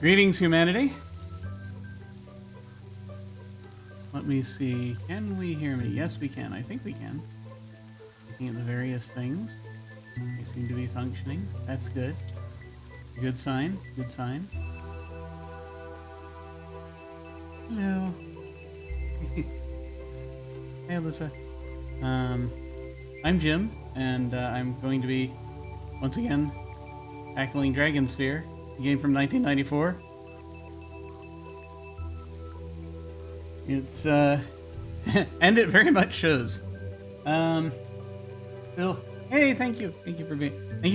Greetings, humanity. Let me see. Can we hear me? Yes, we can. I think we can. Looking at the various things. They seem to be functioning. That's good. Good sign. Good sign. Hello. Hey, Alyssa. I'm Jim, and I'm going to be, once again, tackling Dragonsphere, a game from 1994. It's, and it very much shows. Bill, hey, thank you. Thank you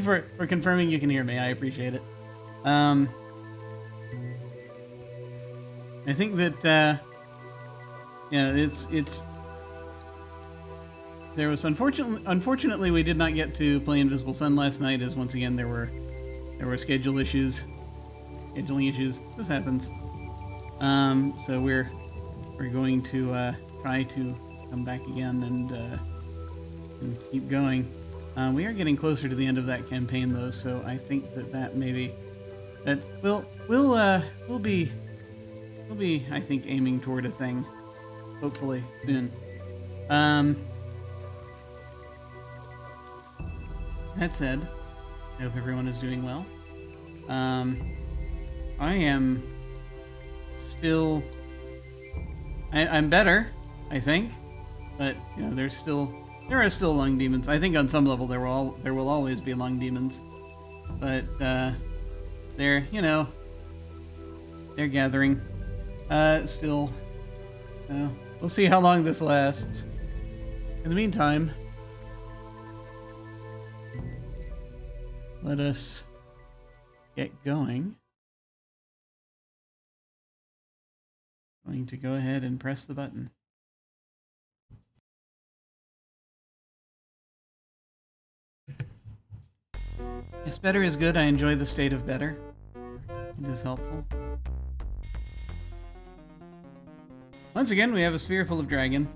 for confirming you can hear me. I appreciate it. I think that, there was unfortunately we did not get to play Invisible Sun last night, as once again there were scheduling issues. This happens. So we're going to try to come back again and keep going. We are getting closer to the end of that campaign though, so I think that maybe that we'll be I think aiming toward a thing, hopefully soon. That said, I hope everyone is doing well. I am still. I'm better, I think, but there are still lung demons. I think on some level there will always be lung demons, but they're gathering. Still, we'll see how long this lasts. In the meantime, let us get going. Going to go ahead and press the button. Yes, better is good. I enjoy the state of better. It is helpful. Once again, we have a sphere full of dragon.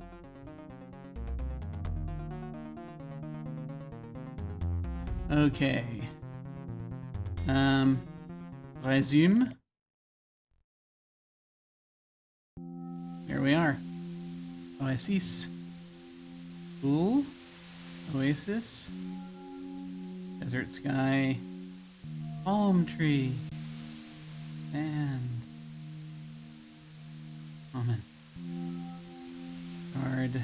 Okay. Resume. Here we are. Oasis. Pool. Oasis. Desert sky. Palm tree. Sand. Common. Guard.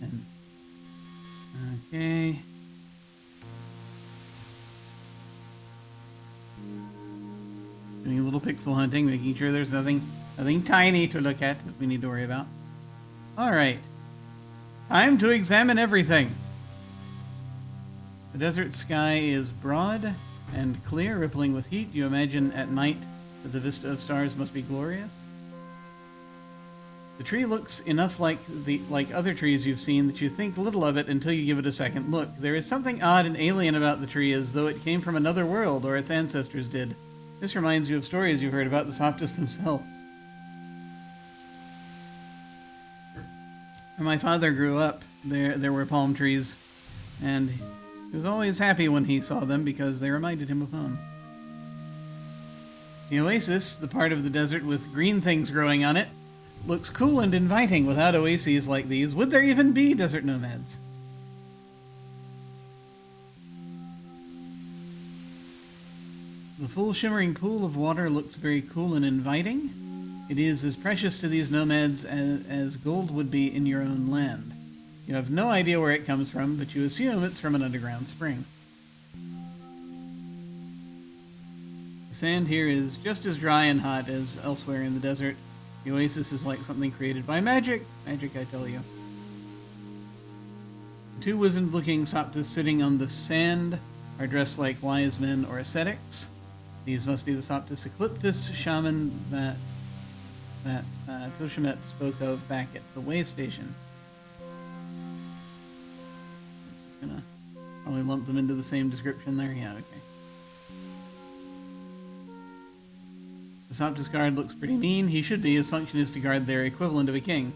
And okay. Doing a little pixel hunting, making sure there's nothing tiny to look at that we need to worry about. Alright. Time to examine everything. The desert sky is broad and clear, rippling with heat. You imagine at night that the vista of stars must be glorious. The tree looks enough like other trees you've seen that you think little of it until you give it a second look. There is something odd and alien about the tree, as though it came from another world, or its ancestors did. This reminds you of stories you've heard about the Soptists themselves. Where my father grew up, there were palm trees, and he was always happy when he saw them because they reminded him of home. The oasis, the part of the desert with green things growing on it, looks cool and inviting. Without oases like these, would there even be desert nomads? The full shimmering pool of water looks very cool and inviting. It is as precious to these nomads as gold would be in your own land. You have no idea where it comes from, but you assume it's from an underground spring. The sand here is just as dry and hot as elsewhere in the desert. The oasis is like something created by magic. Magic, I tell you. The two wizened-looking Soptists sitting on the sand are dressed like wise men or ascetics. These must be the Soptis Ecliptus shaman that Toshimet spoke of back at the way station. Just gonna probably lump them into the same description there. Yeah, okay. The Soptis guard looks pretty mean. He should be. His function is to guard their equivalent of a king.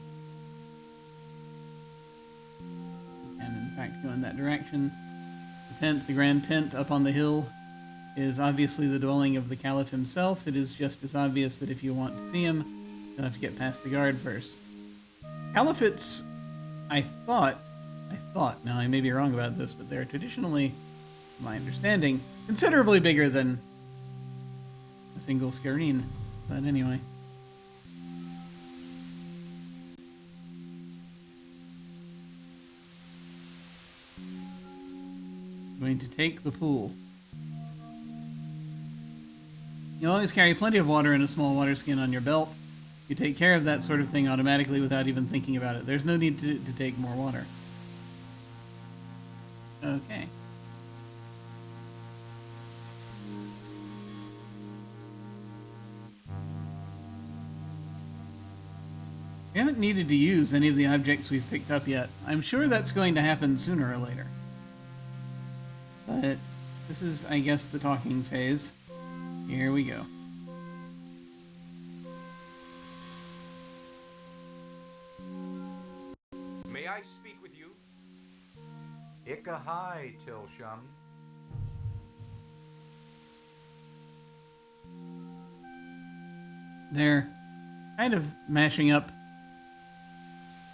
And in fact, go in that direction. The tent, the grand tent up on the hill, is obviously the dwelling of the Caliph himself. It is just as obvious that if you want to see him, you'll have to get past the guard first. Caliphates, I thought, now I may be wrong about this, but they're traditionally, to my understanding, considerably bigger than a single Scareen. But anyway. Going to take the pool. You'll always carry plenty of water in a small water skin on your belt. You take care of that sort of thing automatically without even thinking about it. There's no need to take more water. Okay. We haven't needed to use any of the objects we've picked up yet. I'm sure that's going to happen sooner or later. But this is, I guess, the talking phase. Here we go. May I speak with you? Ika hi, Tilsham. They're kind of mashing up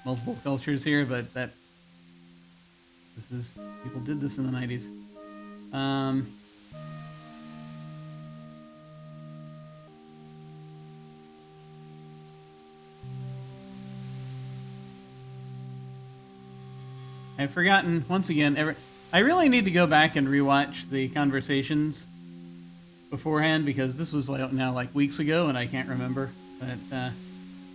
multiple cultures here, but this is, people did this in the 90s. I've forgotten, once again, I really need to go back and rewatch the conversations beforehand, because this was now like weeks ago and I can't remember, but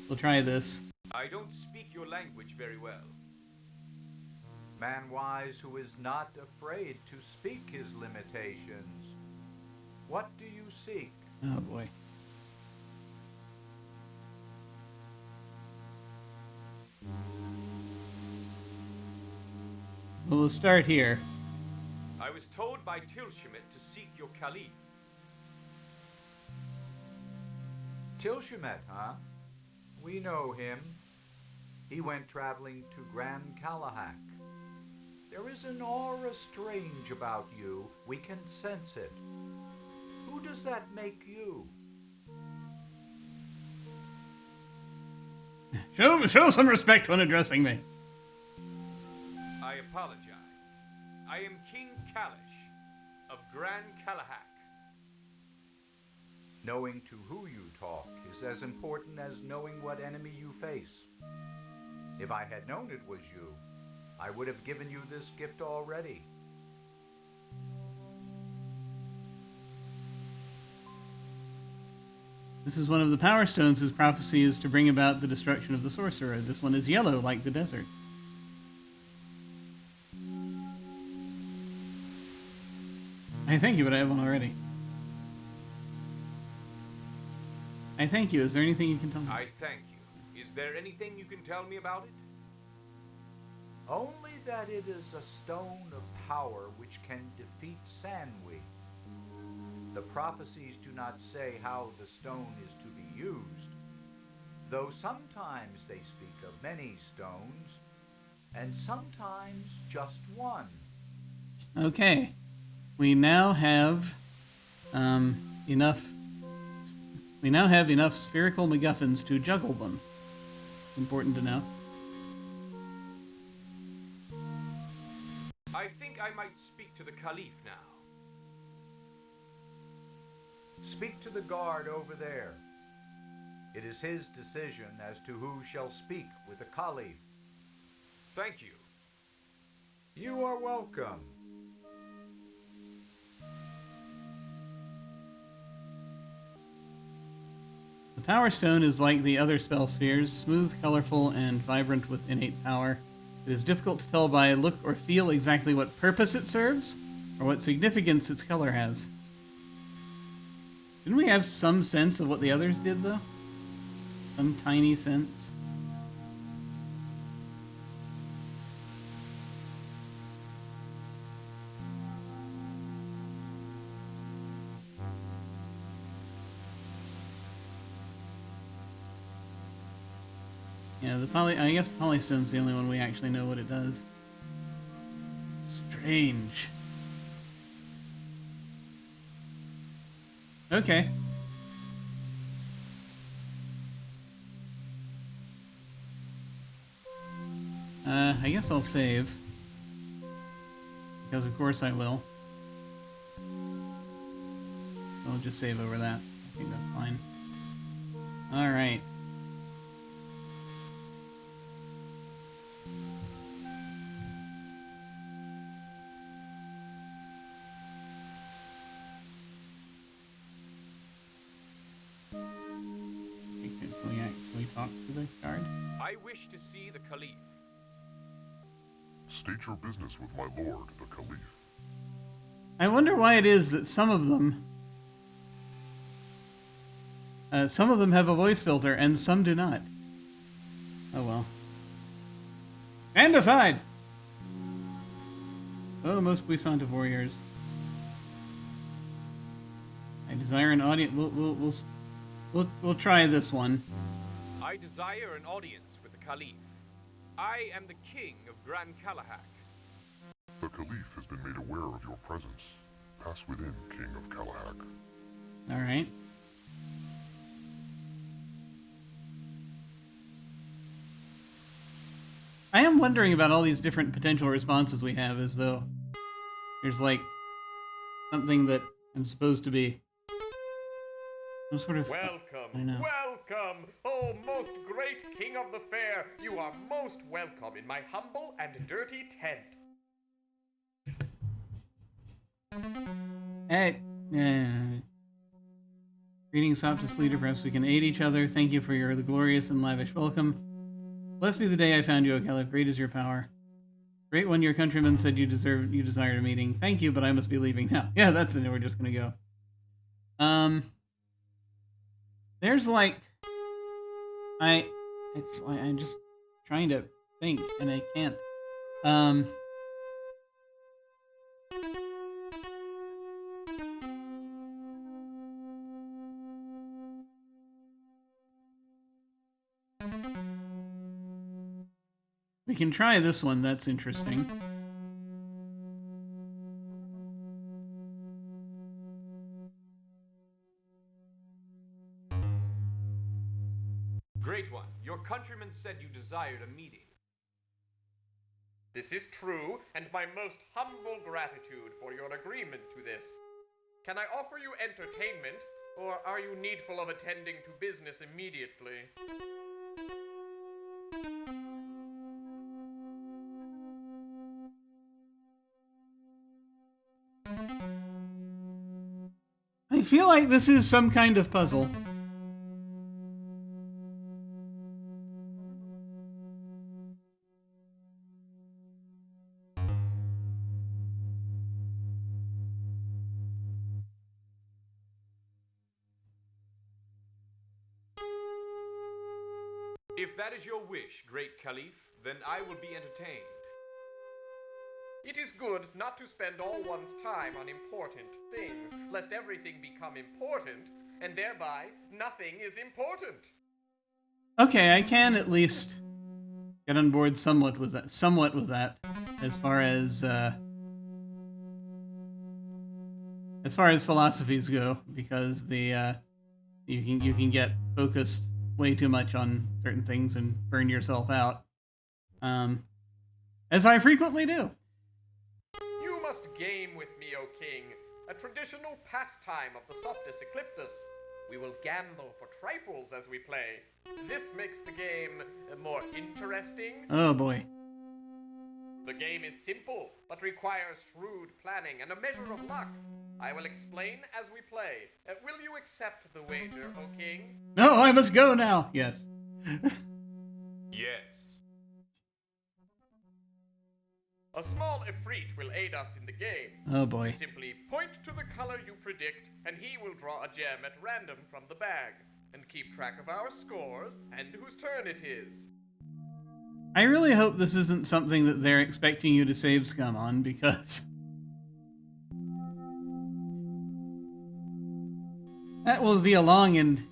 we'll try this. I don't speak your language very well. Man wise who is not afraid to speak his limitations. What do you seek? Oh boy. Well, we'll start here. I was told by Tilshemet to seek your Caliph. Tilshemet, huh? We know him. He went traveling to Grand Callash. There is an aura strange about you. We can sense it. Who does that make you? Show some respect when addressing me. I apologize. I am King Callash of Grand Callash. Knowing to who you talk is as important as knowing what enemy you face. If I had known it was you, I would have given you this gift already. This is one of the Power Stones whose prophecy is to bring about the destruction of the sorcerer. This one is yellow, like the desert. I thank you, but I have one already. I thank you. Is there anything you can tell me? I thank you. Is there anything you can tell me about it? Only that it is a stone of power which can defeat Sanwi. The prophecies do not say how the stone is to be used, though sometimes they speak of many stones, and sometimes just one. Okay. We now have enough. We now have enough spherical MacGuffins to juggle them. Important to know. I think I might speak to the Caliph now. Speak to the guard over there. It is his decision as to who shall speak with the Caliph. Thank you. You are welcome. The Power Stone is like the other spell spheres, smooth, colorful, and vibrant with innate power. It is difficult to tell by look or feel exactly what purpose it serves, or what significance its color has. Didn't we have some sense of what the others did, though? Some tiny sense? Yeah, I guess the Polystone's the only one we actually know what it does. Strange. Okay. I guess I'll save. Because of course I will. I'll just save over that. I think that's fine. Alright. Can we actually talk to the guard? I wish to see the Caliph. State your business with my lord, the Caliph. I wonder why it is that some of them have a voice filter and some do not. Oh well. Stand aside! Oh, most puissant of warriors. I desire an audience. We'll try this one. I desire an audience with the Caliph. I am the king of Gran Callash. The Caliph has been made aware of your presence. Pass within, King of Callash. All right. I am wondering about all these different potential responses we have, as though there's like something that I'm supposed to be some sort of. I don't know. Welcome, oh most great king of the fair. You are most welcome in my humble and dirty tent. Hey, greetings, softest leader. Perhaps we can aid each other. Thank you for the glorious and lavish welcome. Blessed be the day I found you, O Caliph. Great is your power. Great one, your countrymen said you desired a meeting. Thank you, but I must be leaving now. Yeah, that's it. We're just gonna go. There's like, I'm just trying to think and I can't. We can try this one. That's interesting. Great one, your countrymen said you desired a meeting. This is true, and my most humble gratitude for your agreement to this. Can I offer you entertainment, or are you needful of attending to business immediately? I feel like this is some kind of puzzle. If that is your wish, great Caliph, then I will be entertained. It is good not to spend all one's time on important things, lest everything become important, and thereby nothing is important. Okay, I can at least get on board somewhat with that, as far as philosophies go, because you can get focused way too much on certain things and burn yourself out, as I frequently do. You must game with me, O king, a traditional pastime of the Softus Ecliptus. We will gamble for trifles as we play. This makes the game more interesting. Oh boy. The game is simple, but requires shrewd planning and a measure of luck. I will explain as we play. Will you accept the wager, O king? No, I must go now. Yes. Yes. A small Ifrit will aid us in the game. Oh boy. Simply point to the color you predict, and he will draw a gem at random from the bag, and keep track of our scores and whose turn it is. I really hope this isn't something that they're expecting you to save scum on, because that will be a long and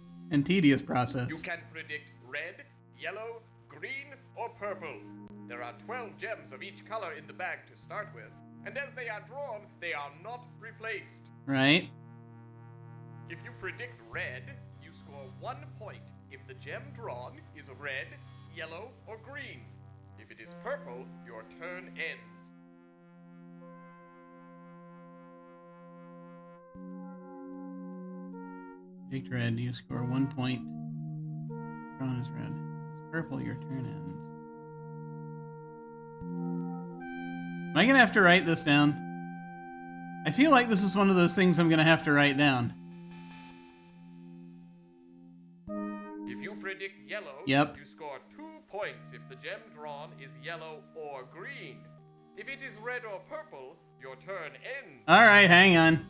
tedious process. You can predict red, yellow, green, or purple. There are 12 gems of each color in the bag to start with, and as they are drawn, they are not replaced. Right. If you predict red, you score 1 point if the gem drawn is red, yellow, or green. If it is purple, your turn ends. Predict red, you score 1 point. Drawn is red. If it's purple, your turn ends. Am I gonna have to write this down? I feel like this is one of those things I'm gonna have to write down. If you predict yellow, Yep. you score 2 points if the gem drawn is yellow or green. If it is red or purple, your turn ends. Alright, hang on.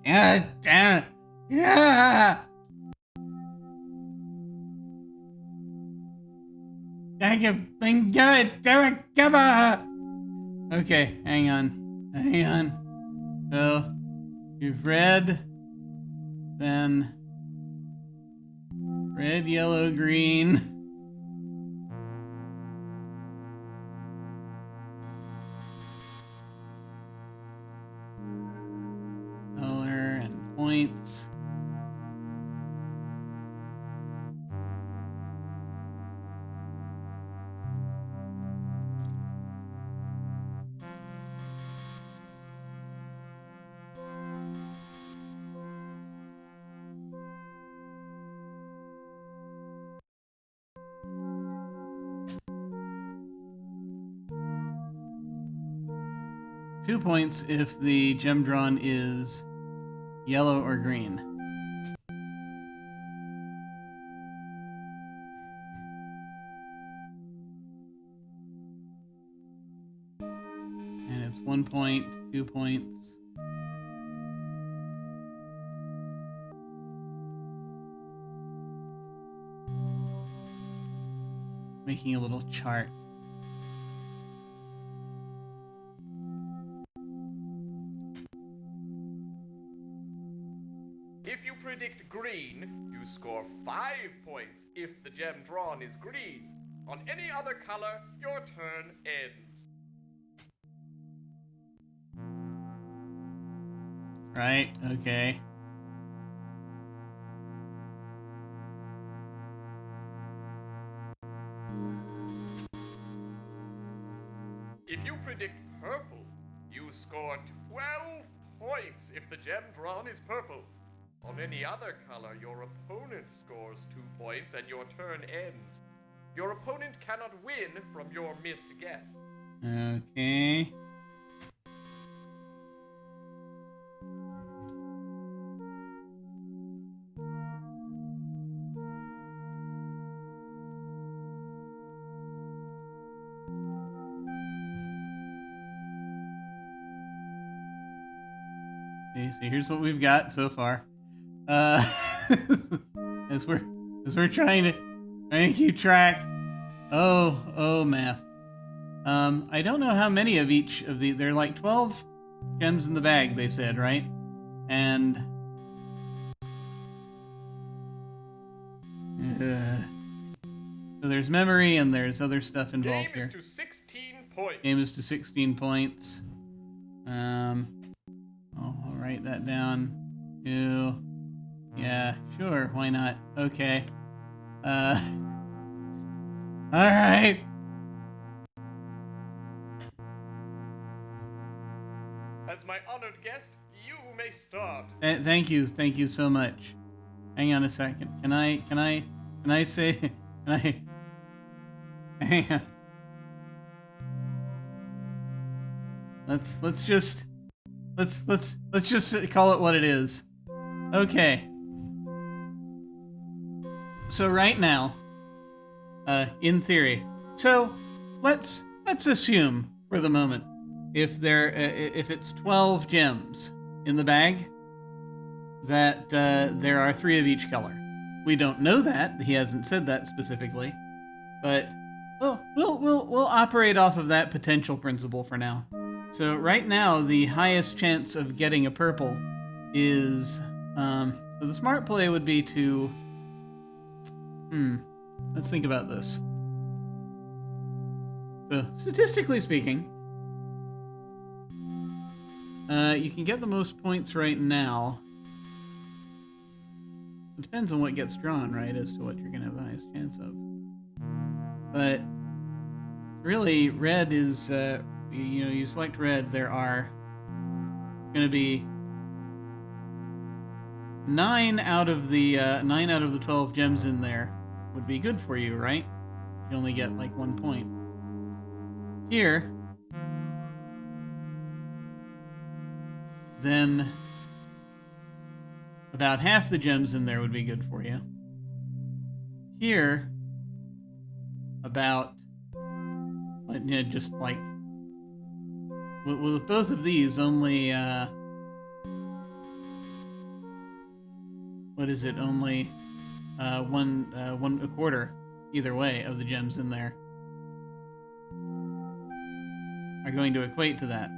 God damn it. Yeah! Okay, hang on. Hang on. So, you've red, then red, yellow, green. Color and points. Two points if the gem drawn is yellow or green. And it's 1 point, 2 points. Making a little chart. If you predict green, you score 5 points if the gem drawn is green. On any other color, your turn ends. Right, okay. If you predict purple, you score 12 points if the gem drawn is purple. On any other color, your opponent scores 2 points and your turn ends. Your opponent cannot win from your missed guess. Okay. Okay, so here's what we've got so far. As we're trying to keep track. Oh, math. I don't know how many of each of the. There are like 12 gems in the bag, they said, right? And so there's memory and there's other stuff involved Game here. is to 16 points. Game is to 16 points. I'll write that down. 2. Yeah, sure, why not? Okay. All right. As my honored guest, you may start. Thank you so much. Hang on a second. Can I say? Can I? Hang on. Let's just call it what it is. Okay. So right now, in theory, so let's assume for the moment if it's 12 gems in the bag, that there are 3 of each color. We don't know that. He hasn't said that specifically, but we'll operate off of that potential principle for now. So right now, the highest chance of getting a purple is so the smart play would be to let's think about this. So statistically speaking, You can get the most points right now. It depends on what gets drawn, right, as to what you're going to have the highest chance of. But really, red is, you select red, there are going to be 9 out of the 12 gems in there would be good for you, right? You only get like 1 point. Here, then about half the gems in there would be good for you. Here, about, just like, with both of these, only, what is it? Only one a quarter either way of the gems in there are going to equate to that.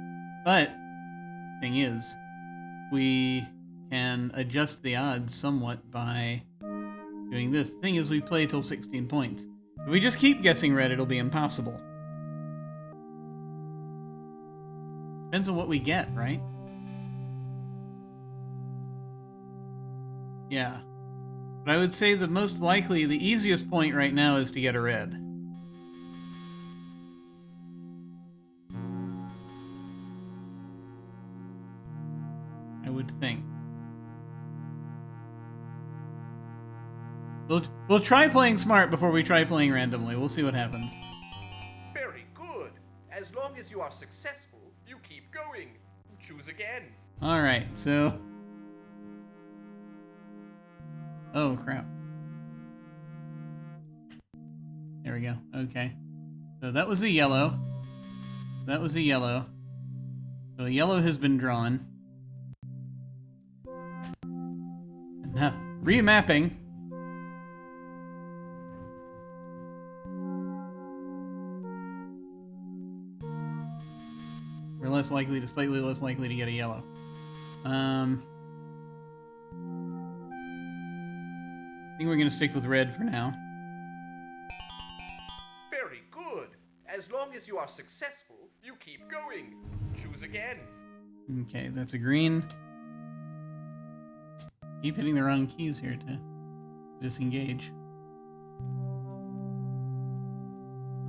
But thing is, we can adjust the odds somewhat by doing this. The thing is, we play till 16 points. If we just keep guessing red, it'll be impossible. Depends on what we get, right? Yeah. But I would say the most likely, the easiest point right now is to get a red. I would think. We'll try playing smart before we try playing randomly. We'll see what happens. Very good. As long as you are successful, you keep going. Choose again. Alright, so... Oh, crap. There we go. Okay. So that was a yellow. That was a yellow. So a yellow has been drawn. And now, remapping. We're less likely to, slightly less likely to get a yellow. I think we're going to stick with red for now. Very good. As long as you are successful, you keep going. Choose again. Okay, that's a green. Keep hitting the wrong keys here to disengage.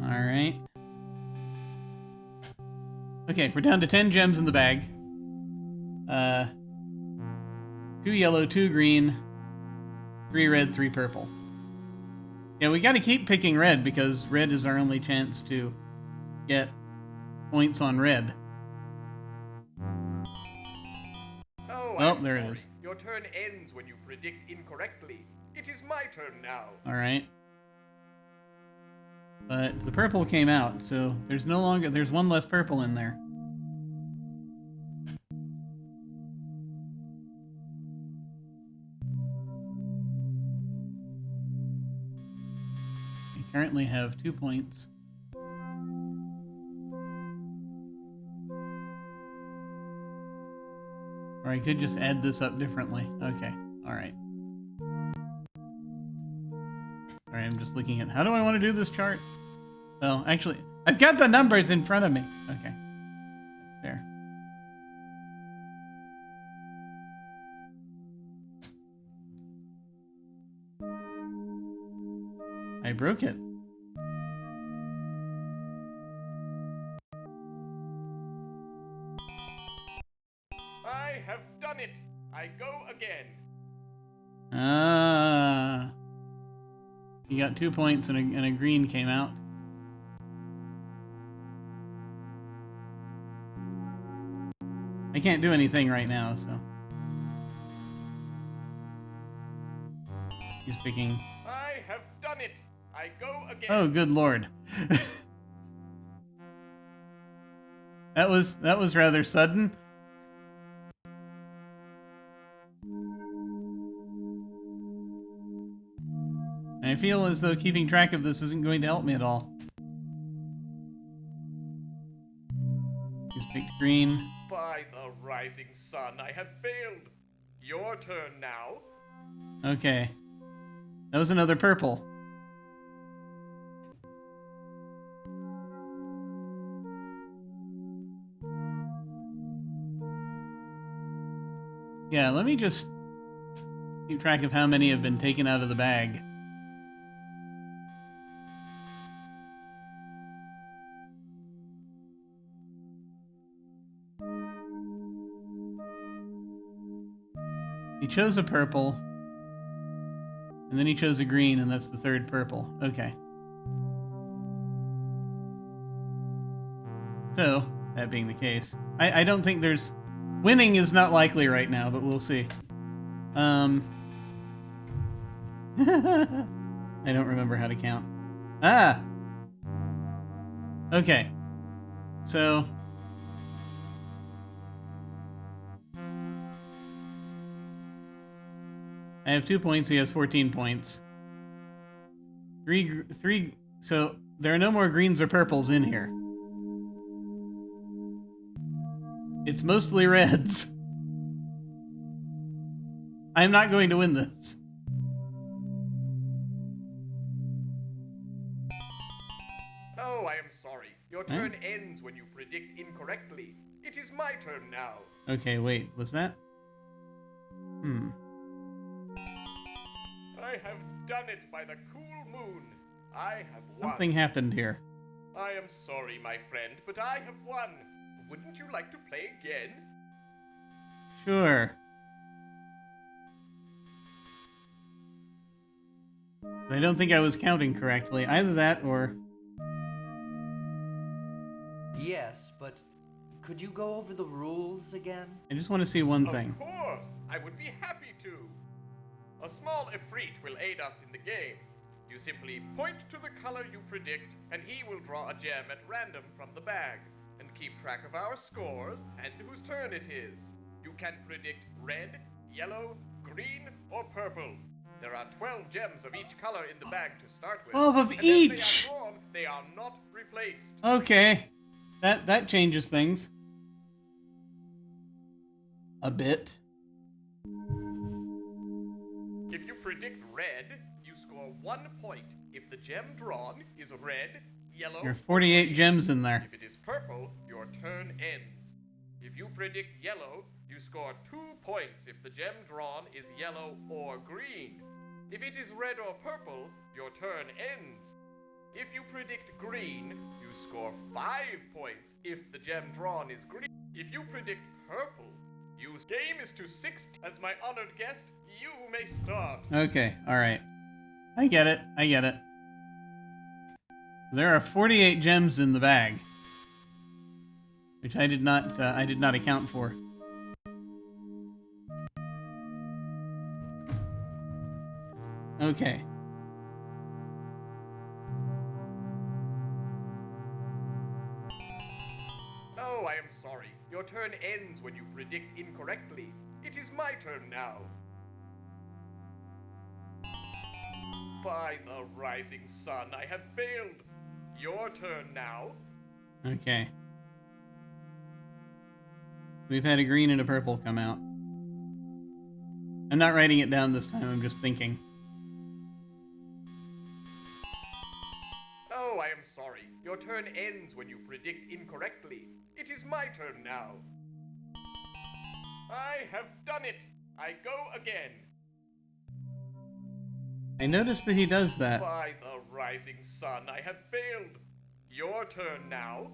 Alright. Okay, we're down to 10 gems in the bag. 2 yellow, 2 green, 3 red, 3 purple. Yeah, we gotta keep picking red because red is our only chance to get points on red. Oh, there it is. Your turn ends when you predict incorrectly. It is my turn now. Alright. But the purple came out, so there's no longer, there's one less purple in there. We currently have 2 points. Or I could just add this up differently. Okay, alright. Alright, I'm just looking at, how do I want to do this chart? Well, actually, I've got the numbers in front of me. Okay, that's fair. I broke it. I have done it. I go again. Ah. You got 2 points and a green came out. I can't do anything right now, so. He's picking. I have done it. I go again. Oh, good lord. That was rather sudden. I feel as though keeping track of this isn't going to help me at all. He's picked green. By the rising sun, I have failed. Your turn now. Okay. That was another purple. Yeah, let me just keep track of how many have been taken out of the bag. He chose a purple, and then he chose a green, and that's the third purple. Okay. So, that being the case, I don't think there's... Winning is not likely right now, but we'll see. I don't remember how to count. Ah! Okay. So... I have 2 points, he has 14 points. Three, so there are no more greens or purples in here. It's mostly reds. I'm not going to win this. Oh, I am sorry. Your turn ends when you predict incorrectly. It is my turn now. Okay, wait, was that? I have done it by the cool moon. I have won. Something happened here. I am sorry, my friend, but I have won. Wouldn't you like to play again? Sure. I don't think I was counting correctly. Either that or... Yes, but could you go over the rules again? I just want to see one thing. Of course, I would be happy to. A small Ifrit will aid us in the game. You simply point to the color you predict, and he will draw a gem at random from the bag, and keep track of our scores and whose turn it is. You can predict red, yellow, green, or purple. There are 12 gems of each color in the bag to start with. 12 of and each! If they are drawn, they are not replaced. Okay. That changes things. A bit. If you predict red, you score 1 point. If the gem drawn is red, yellow, There are or 48 green. gems in there. If it is purple, your turn ends. If you predict yellow, you score 2 points if the gem drawn is yellow or green. If it is red or purple, your turn ends. If you predict green, you score 5 points if the gem drawn is green. If you predict purple, your game is to 6. As my honored guest, you may start. Okay, alright. I get it. There are 48 gems in the bag. Which I did not account for. Okay. Oh, I am sorry. Your turn ends when you predict incorrectly. It is my turn now. By the rising sun, I have failed. Your turn now. Okay. We've had a green and a purple come out. I'm not writing it down this time, I'm just thinking. Oh, I am sorry. Your turn ends when you predict incorrectly. It is my turn now. I have done it. I go again. I noticed that he does that. By the rising sun, I have failed. Your turn now.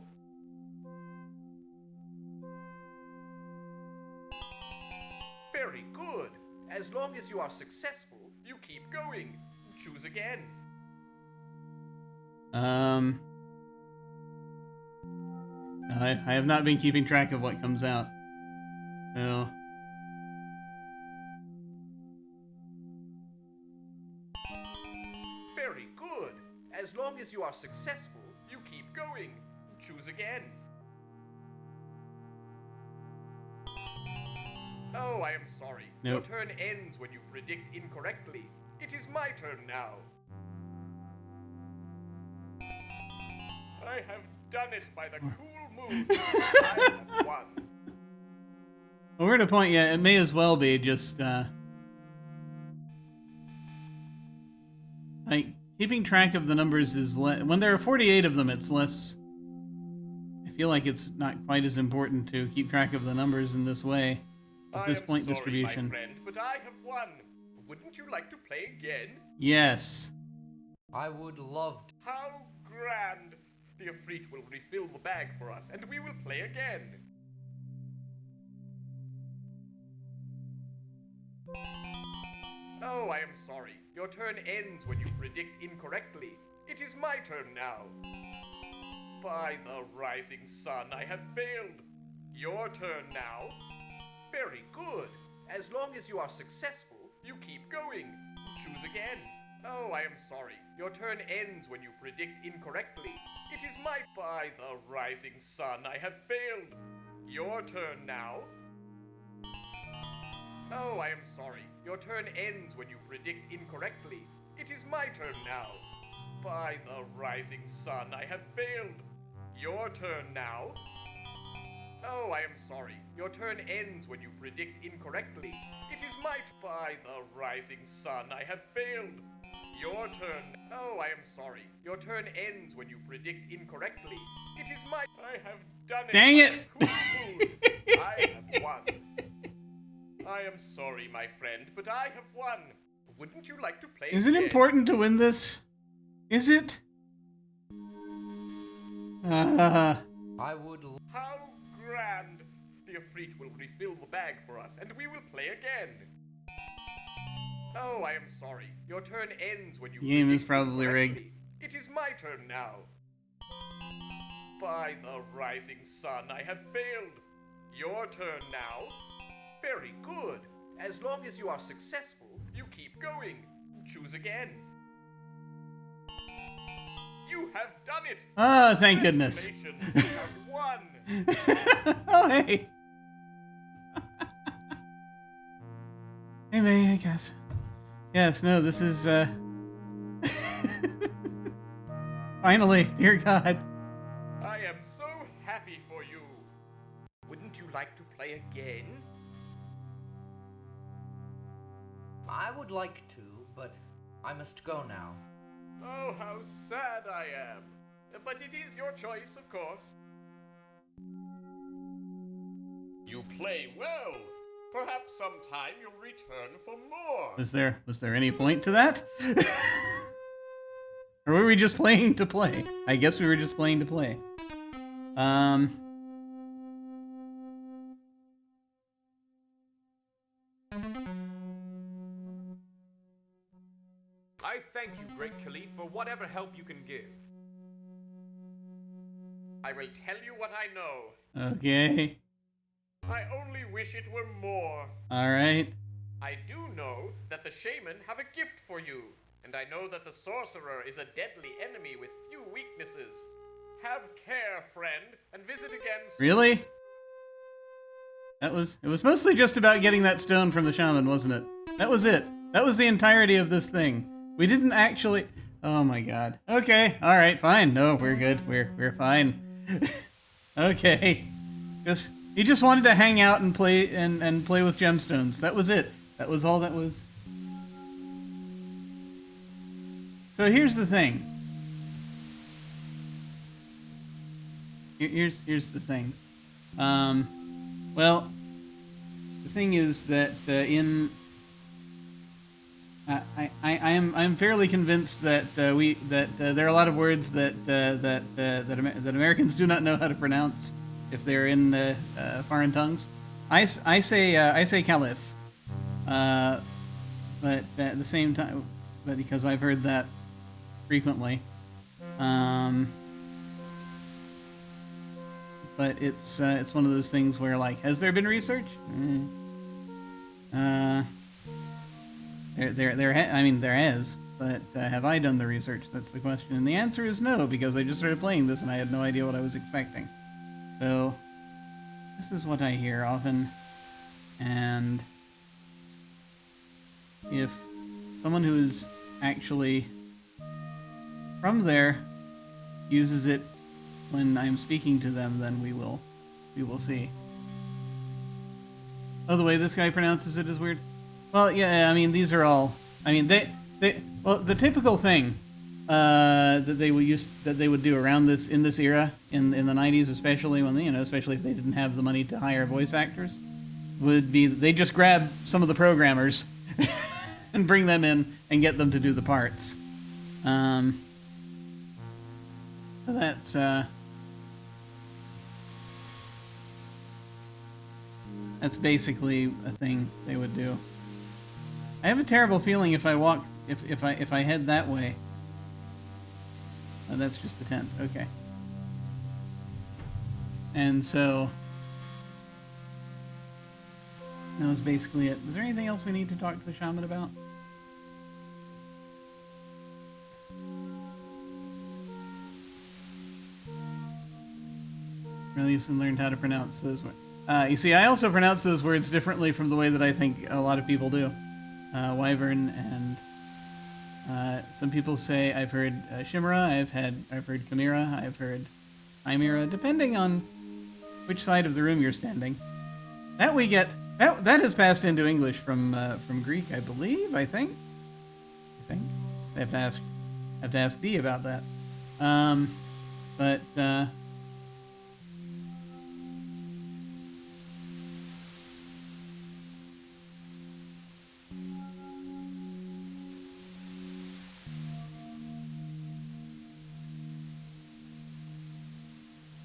Very good. As long as you are successful, you keep going. Choose again. I have not been keeping track of what comes out. So... Very good. As long as you are successful, you keep going. Choose again. Oh, I am sorry. Nope. Your turn ends when you predict incorrectly. It is my turn now. I have done it by the cool moon. I have won. Well, we're at a point, yeah, it may as well be just, like, keeping track of the numbers is when there are 48 of them, it's less... I feel like it's not quite as important to keep track of the numbers in this way. at this point sorry, distribution. my friend, but I have won. Wouldn't you like to play again? Yes. I would love to. How grand! The Efreet will refill the bag for us, and we will play again. Oh, I am sorry. Your turn ends when you predict incorrectly. It is my turn now. By the rising sun, I have failed. Your turn now. Very good. As long as you are successful, you keep going. Choose again. Oh, I am sorry. Your turn ends when you predict incorrectly. It is my... By the rising sun, I have failed. Your turn now. Oh, I am sorry. Your turn ends when you predict incorrectly. It is my turn now. By the rising sun, I have failed. Your turn now. Oh, I am sorry. Your turn ends when you predict incorrectly. It is my... By the rising sun, I have failed. Your turn... Oh, I am sorry. Your turn ends when you predict incorrectly. It is my... I have done it. Dang it! I have won. I am sorry, my friend, but I have won. Wouldn't you like to play Is it again? important to win this? Is it? I would. How grand! The Efreet will refill the bag for us, and we will play again. Oh, I am sorry. Your turn ends when you... The game is predict probably rigged. incorrectly. It is my turn now. By the rising sun, I have failed. Your turn now. Very good. As long as you are successful, you keep going. Choose again. You have done it! Oh, thank goodness. Congratulations, you have won! Oh, hey. Hey, May, I guess. Yes, no, this is, finally, dear God. I am so happy for you. Wouldn't you like to play again? I would like to, but I must go now. Oh, how sad I am. But it is your choice, of course. You play well. Perhaps sometime you'll return for more. Was there any point to that? Or were we just playing to play? I guess we were just playing to play. I thank you, Great Khalif, for whatever help you can give. I will tell you what I know. Okay. I only wish it were more. Alright. I do know that the shaman have a gift for you, and I know that the sorcerer is a deadly enemy with few weaknesses. Have care, friend, and visit again soon. Really? It was mostly just about getting that stone from the shaman, wasn't it? That was it. That was the entirety of this thing. We didn't actually... Oh my god. Okay, alright, fine. No, we're good. We're fine. Okay. He just wanted to hang out and play and play with gemstones. That was it. That was all that was. So here's the thing. Here's the thing. Well, the thing is that I'm fairly convinced that there are a lot of words that Americans do not know how to pronounce if they're in foreign tongues. I say Caliph, but at the same time, but because I've heard that frequently. But it's one of those things where, like, has there been research? I mean, there has, but have I done the research? That's the question. And the answer is no, because I just started playing this and I had no idea what I was expecting. So, this is what I hear often. And if someone who is actually from there uses it when I'm speaking to them, then we will see. Oh, the way this guy pronounces it is weird. Well, yeah, I mean, these are all... I mean, well, the typical thing that they would do around this, in this era, in the 90s especially, when, you know, especially if they didn't have the money to hire voice actors, would be they just grab some of the programmers and bring them in and get them to do the parts. So that's basically a thing they would do. I have a terrible feeling if I head that way. Oh, that's just the tent. Okay. And so that was basically it. Is there anything else we need to talk to the shaman about? Reliuson learned how to pronounce those words. You see, I also pronounce those words differently from the way that I think a lot of people do. Wyvern and some people say I've heard Chimera, I've heard Chimera, I've heard Chimera, depending on which side of the room you're standing. That we get that has passed into English from Greek, I believe. I think. I have to ask Dee about that. But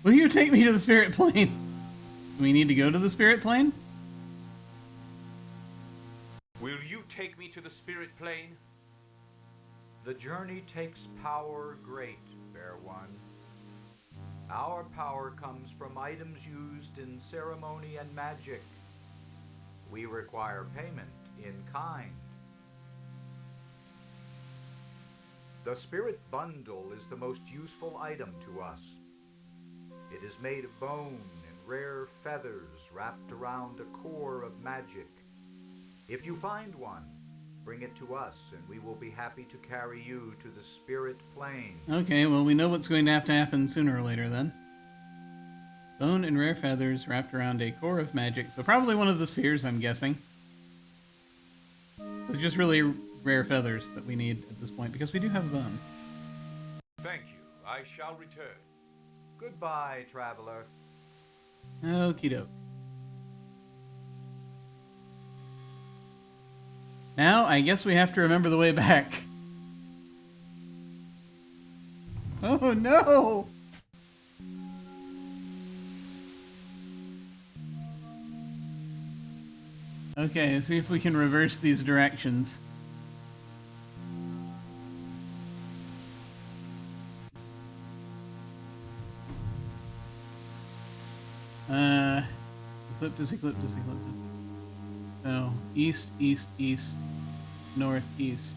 will you take me to the spirit plane? Do we need to go to the spirit plane? Will you take me to the spirit plane? The journey takes power great, fair one. Our power comes from items used in ceremony and magic. We require payment in kind. The spirit bundle is the most useful item to us. It is made of bone and rare feathers wrapped around a core of magic. If you find one, bring it to us, and we will be happy to carry you to the spirit plane. Okay, well, we know what's going to have to happen sooner or later, then. Bone and rare feathers wrapped around a core of magic. So probably one of the spheres, I'm guessing. It's just really rare feathers that we need at this point, because we do have a bone. Thank you. I shall return. Goodbye, traveler. Okie doke. Now, I guess we have to remember the way back. Oh no! Okay, let's see if we can reverse these directions. Ecliptus, ecliptus, ecliptus. So, east, east, east, north, east.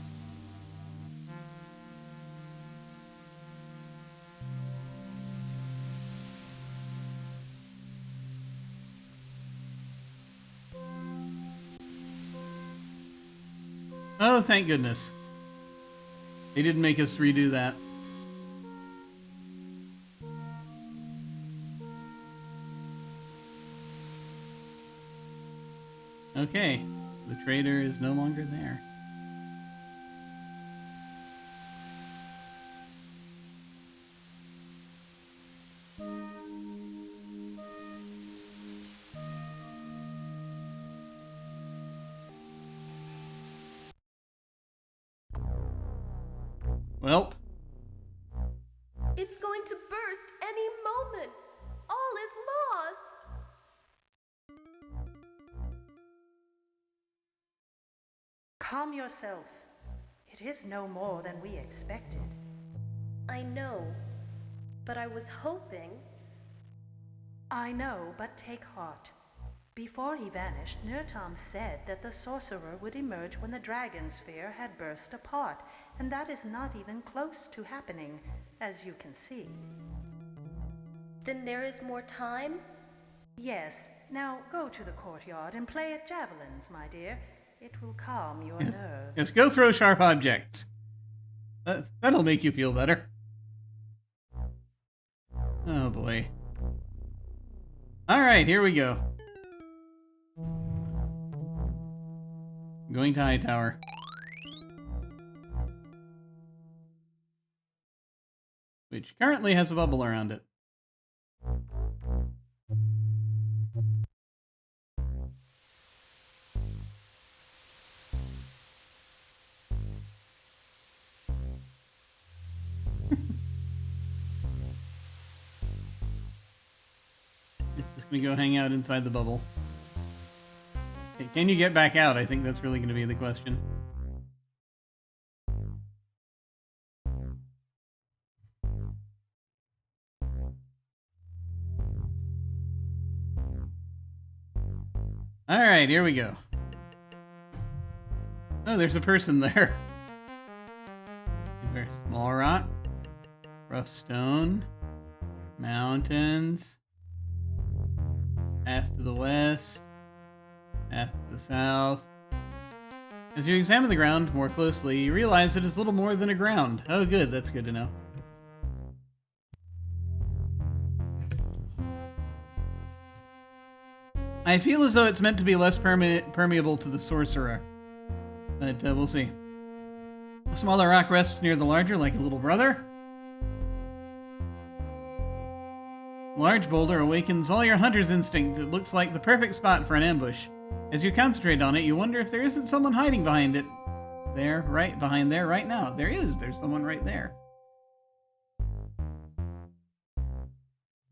Oh, thank goodness. They didn't make us redo that. Okay, the trader is no longer there. Welp. It's going to burst any moment. All is lost. Calm yourself. It is no more than we expected. I know, but I was hoping. I know, but take heart. Before he vanished, Nurtom said that the sorcerer would emerge when the Dragonsphere had burst apart, and that is not even close to happening, as you can see. Then there is more time? Yes. Now go to the courtyard and play at javelins, my dear. It will calm your nerves. Yes, go throw sharp objects. That'll make you feel better. Oh boy. Alright, here we go. Going to Hightower. Which currently has a bubble around it. Just gonna go hang out inside the bubble. Okay, can you get back out? I think that's really gonna be the question. Alright, here we go. Oh, there's a person there. Small rock, rough stone, mountains, path to the west, path to the south. As you examine the ground more closely, you realize it is little more than a ground. Oh good, that's good to know. I feel as though it's meant to be less permeable to the sorcerer, but we'll see. A smaller rock rests near the larger, like a little brother. Large boulder awakens all your hunter's instincts. It looks like the perfect spot for an ambush. As you concentrate on it, you wonder if there isn't someone hiding behind it. There, right behind there, right now. There is. There's someone right there.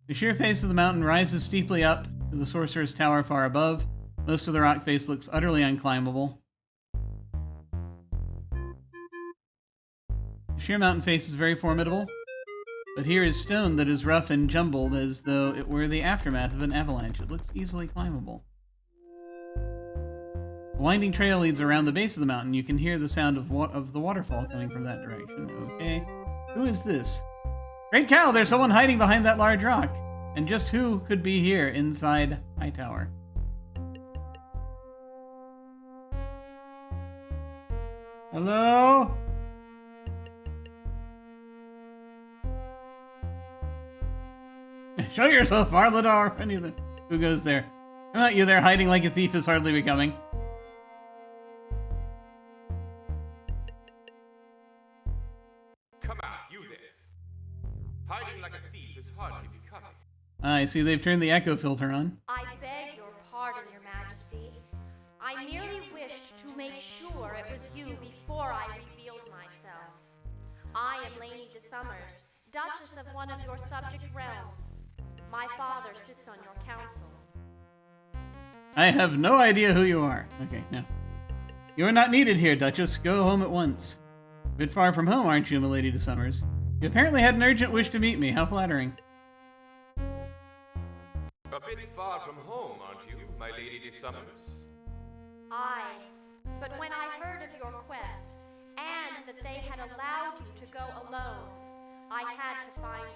The sheer face of the mountain rises steeply up to the sorcerer's tower far above. Most of the rock face looks utterly unclimbable. The sheer mountain face is very formidable, but here is stone that is rough and jumbled as though it were the aftermath of an avalanche. It looks easily climbable. A winding trail leads around the base of the mountain. You can hear the sound of the waterfall coming from that direction. Okay. Who is this? Great cow! There's someone hiding behind that large rock. And just who could be here inside Hightower? Hello? Show yourself, Arladar! Who goes there? Come out, you there hiding like a thief is hardly becoming. Come out, you there. Hiding like a thief is hardly becoming. I see they've turned the echo filter on. I beg your pardon, Your Majesty. I merely wished to make sure it was you before I revealed myself. I am Lady de Summers, Duchess of one of your subject realms. My father sits on your council. I have no idea who you are. Okay, no. You are not needed here, Duchess. Go home at once. A bit far from home, aren't you, milady de Summers? You apparently had an urgent wish to meet me. How flattering. A bit far from home, aren't you, my Lady de Summers? Aye, but when I heard of your quest, and that they had allowed you to go alone, I had to find you.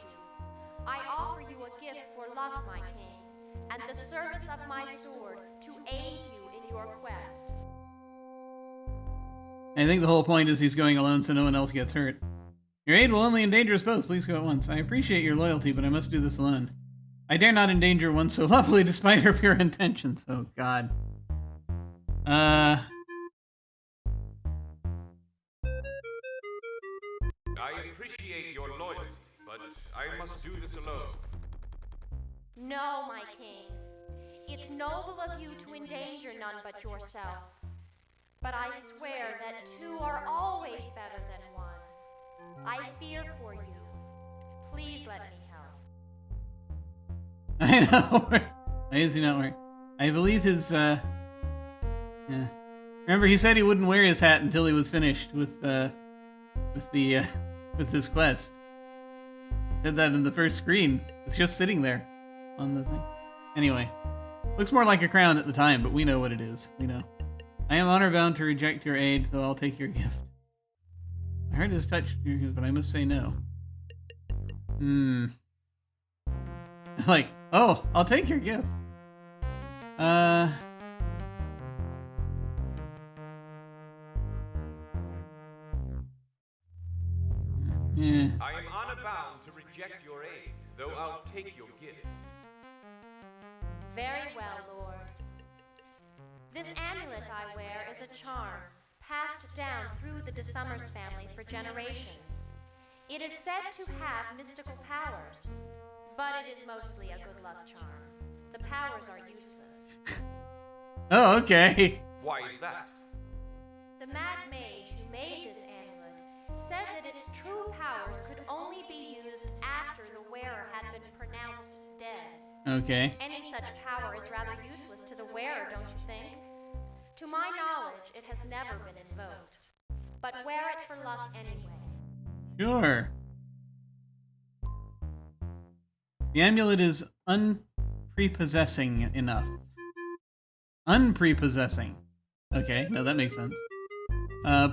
I offer you a gift for love, my king, and the service of my sword to aid you in your quest. I think the whole point is he's going alone so no one else gets hurt. Your aid will only endanger us both. Please go at once. I appreciate your loyalty, but I must do this alone. I dare not endanger one so lovely despite her pure intentions. Oh, God. I appreciate your loyalty, but I must do this alone. No, my king. It's noble of you to endanger none but yourself. But I swear that two are always better than one. I fear for you. Please let me help. I know. Why is he not wearing? I believe his, yeah. Remember, he said he wouldn't wear his hat until he was finished with this quest. He said that in the first screen. It's just sitting there on the thing. Anyway, looks more like a crown at the time, but we know what it is. We know. I am honor-bound to reject your aid, though I'll take your gift. I heard his touch, but I must say no. Like, oh, I'll take your gift. Yeah. I am honor-bound to reject your aid, though I'll take your gift. Very well, Lord. This amulet I wear is a charm, passed down through the de Summers family for generations. It is said to have mystical powers, but it is mostly a good luck charm. The powers are useless. Oh, okay. Why is that? The mad mage who made this amulet said that its true powers could only be used after the wearer had been pronounced dead. Okay. Any such power is rather useless to the wearer, don't you think? To my knowledge, it has never been invoked. But wear it for luck anyway. Sure. The amulet is unprepossessing enough. Unprepossessing. Okay, no, that makes sense.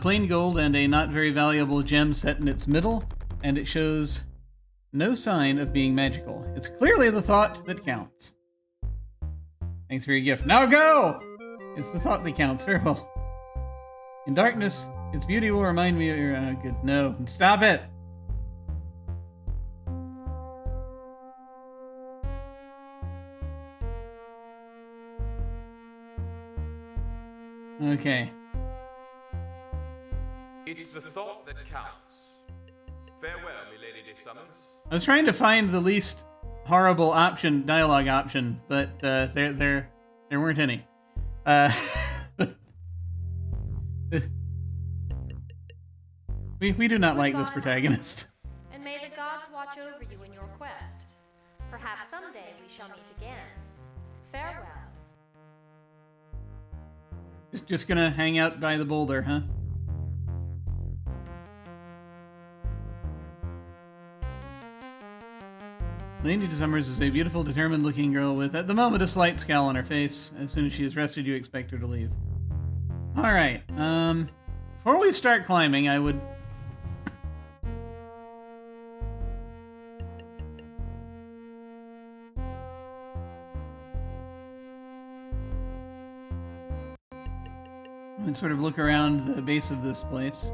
Plain gold and a not very valuable gem set in its middle, and it shows no sign of being magical. It's clearly the thought that counts. Thanks for your gift. Now go! It's the thought that counts. Farewell. In darkness, its beauty will remind me of your... good. No. Stop it! Okay. It's the thought that counts. Farewell, milady de Summons. I was trying to find the least horrible option, dialogue option, but there weren't any. We do not like this protagonist. And may the gods watch over you in your quest. Perhaps someday we shall meet again. Farewell. Just gonna hang out by the boulder, huh? Lady Summers is a beautiful, determined-looking girl with, at the moment, a slight scowl on her face. As soon as she is rested, you expect her to leave. Alright, before we start climbing, I would... and sort of look around the base of this place.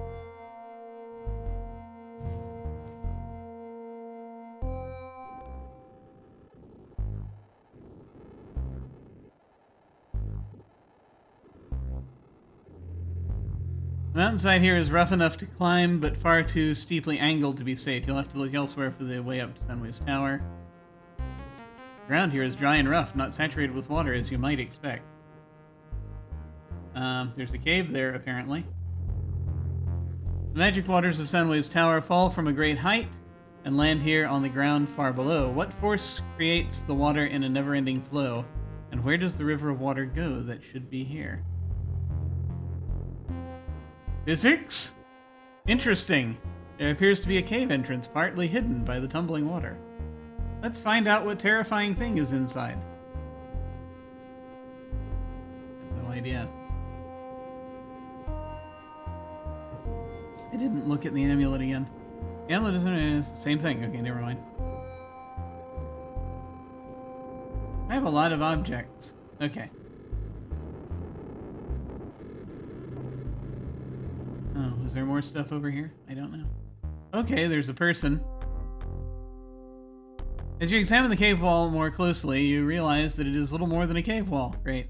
The mountainside here is rough enough to climb, but far too steeply angled to be safe. You'll have to look elsewhere for the way up to Sunway's Tower. The ground here is dry and rough, not saturated with water as you might expect. There's a cave there, apparently. The magic waters of Sunway's Tower fall from a great height and land here on the ground far below. What force creates the water in a never-ending flow? And where does the river of water go that should be here? Physics? Interesting. There appears to be a cave entrance partly hidden by the tumbling water. Let's find out what terrifying thing is inside. I have no idea. I didn't look at the amulet again. The amulet isn't... same thing. Okay, never mind. I have a lot of objects. Okay. Oh, is there more stuff over here? I don't know. Okay, there's a person. As you examine the cave wall more closely, you realize that it is little more than a cave wall. Great.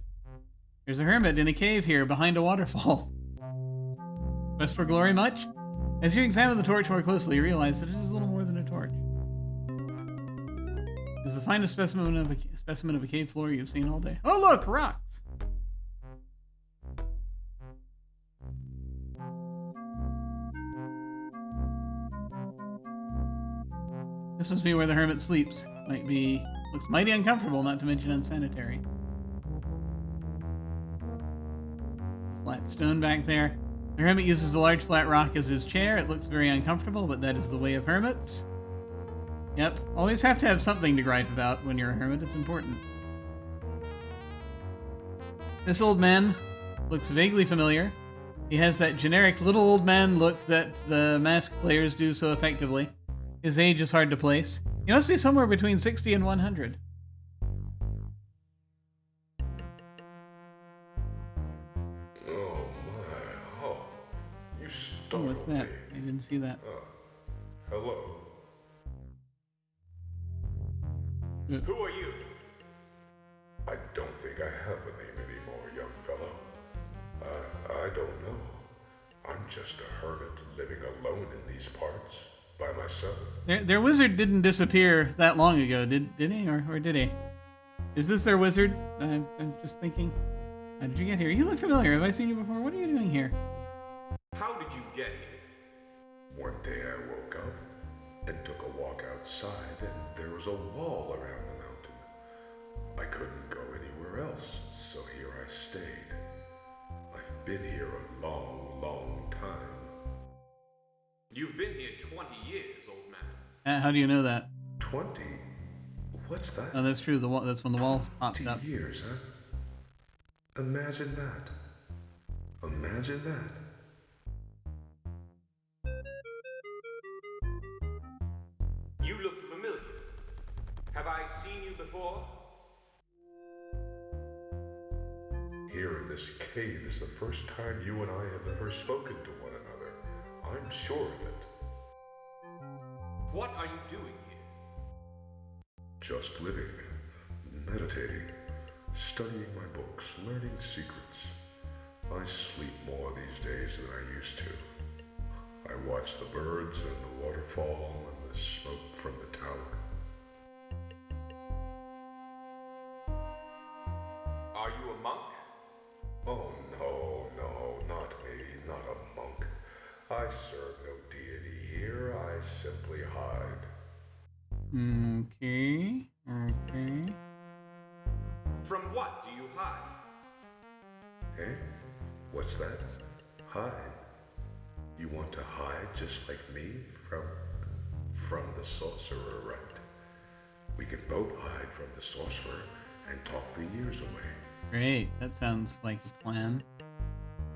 There's a hermit in a cave here behind a waterfall. Quest for glory much? As you examine the torch more closely, you realize that it is little more than a torch. It is the finest specimen of a cave floor you've seen all day. Oh look, rocks! This must be where the hermit sleeps. Looks mighty uncomfortable, not to mention unsanitary. Flat stone back there. The hermit uses a large flat rock as his chair. It looks very uncomfortable, but that is the way of hermits. Yep, always have to have something to gripe about when you're a hermit. It's important. This old man looks vaguely familiar. He has that generic little old man look that the mask players do so effectively. His age is hard to place. He must be somewhere between 60 and 100. Oh, what's that? I didn't see that. Hello. Who are you? I don't think I have a name anymore, young fellow. I don't know. I'm just a hermit living alone in these parts, by myself. Their wizard didn't disappear that long ago, did he? Or did he? Is this their wizard? I'm just thinking. How did you get here? You look familiar. Have I seen you before? What are you doing here? How did you get here? One day I woke up and took a walk outside, and there was a wall around the mountain. I couldn't go anywhere else, so here I stayed. I've been here a long, long time. You've been here 20 years, old man. How do you know that? 20? What's that? Oh, that's true. That's when the walls popped 20 up. years, huh? Imagine that. Imagine that. You look familiar. Have I seen you before? Here in this cave is the first time you and I have ever spoken to one another. I'm sure of it. What are you doing here? Just living, meditating, studying my books, learning secrets. I sleep more these days than I used to. I watch the birds and the waterfall and the smoke from the tower. Are you a monk? Oh, no, not me, not a monk. I serve no deity here, I simply hide. Okay. From what do you hide? Eh? What's that? Hide? You want to hide just like me from the sorcerer, right? We can both hide from the sorcerer and talk the years away. Great. That sounds like a plan.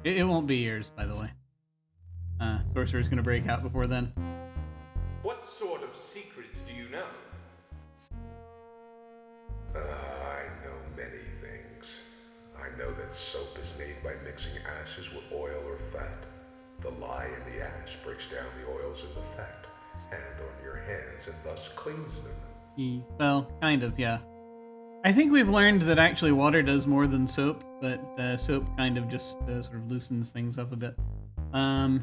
It won't be years, by the way. Sorcerer's gonna break out before then. What sort of secrets do you know? I know many things. I know that soap is made by mixing ashes with oil or fat. The lye in the ash breaks down the oils in the fat, and on your hands and thus cleans them. Well, kind of, yeah. I think we've learned that actually water does more than soap, but soap kind of just sort of loosens things up a bit. I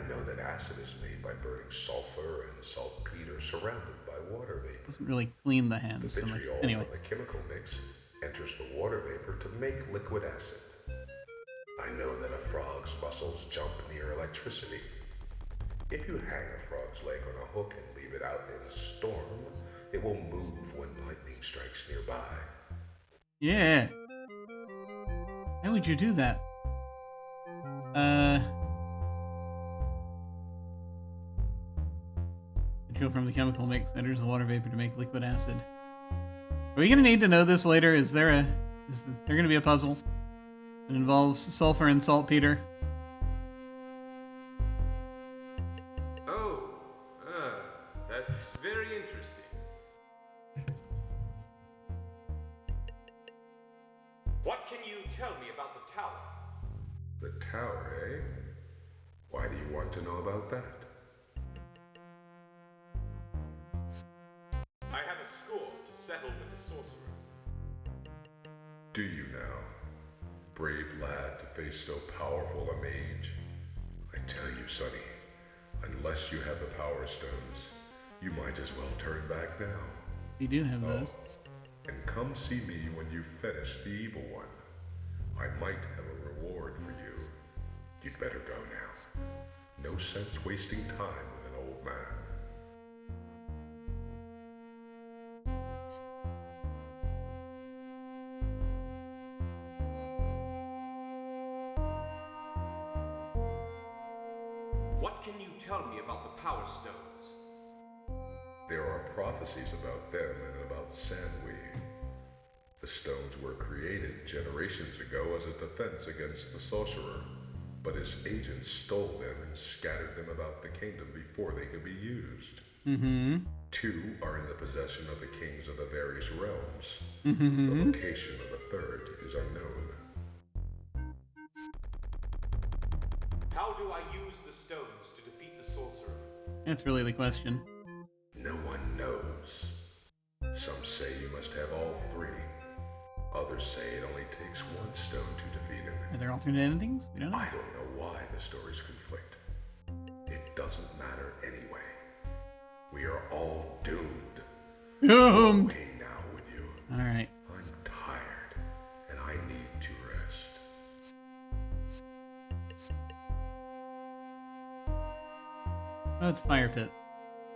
know that acid is made by burning sulfur and saltpeter surrounded by water vapor. Doesn't really clean the The hands so much. vitriol Anyway. from the chemical mix enters the water vapor to make liquid acid. I know that a frog's muscles jump near electricity. If you hang a frog's leg on a hook and leave it out in a storm, it will move when lightning strikes nearby. Yeah. How would you do that? Material from the chemical mix enters the water vapor to make liquid acid. Are we gonna need to know this later? Is there gonna be a puzzle that involves sulfur and saltpeter? Oh, that's very interesting. What can you tell me about the tower? The tower, eh? Why do you want to know about that? I have a score to settle with the sorcerer. Do you now? Brave lad to face so powerful a mage. I tell you, Sonny, unless you have the power stones, you might as well turn back now. We do have those. And come see me when you finish the evil one. I might have a reward for you. You'd better go now. No sense wasting time with an old man. What can you tell me about the Power Stones? There are prophecies about them and about Sandwe. The stones were created generations ago as a defense against the sorcerer, but his agents stole them and scattered them about the kingdom before they could be used. Mm-hmm. 2 are in the possession of the kings of the various realms. Mm-hmm. The location of the third is unknown. How do I use the stones to defeat the sorcerer? That's really the question. No one knows. Some say you must have all 3. Others say it only takes 1 stone to defeat him. Are there alternate endings? We don't know. I don't know why the stories conflict. It doesn't matter anyway. We are all doomed. Doomed! Away now, would you? Alright. I'm tired, and I need to rest. Oh, it's Fire Pit.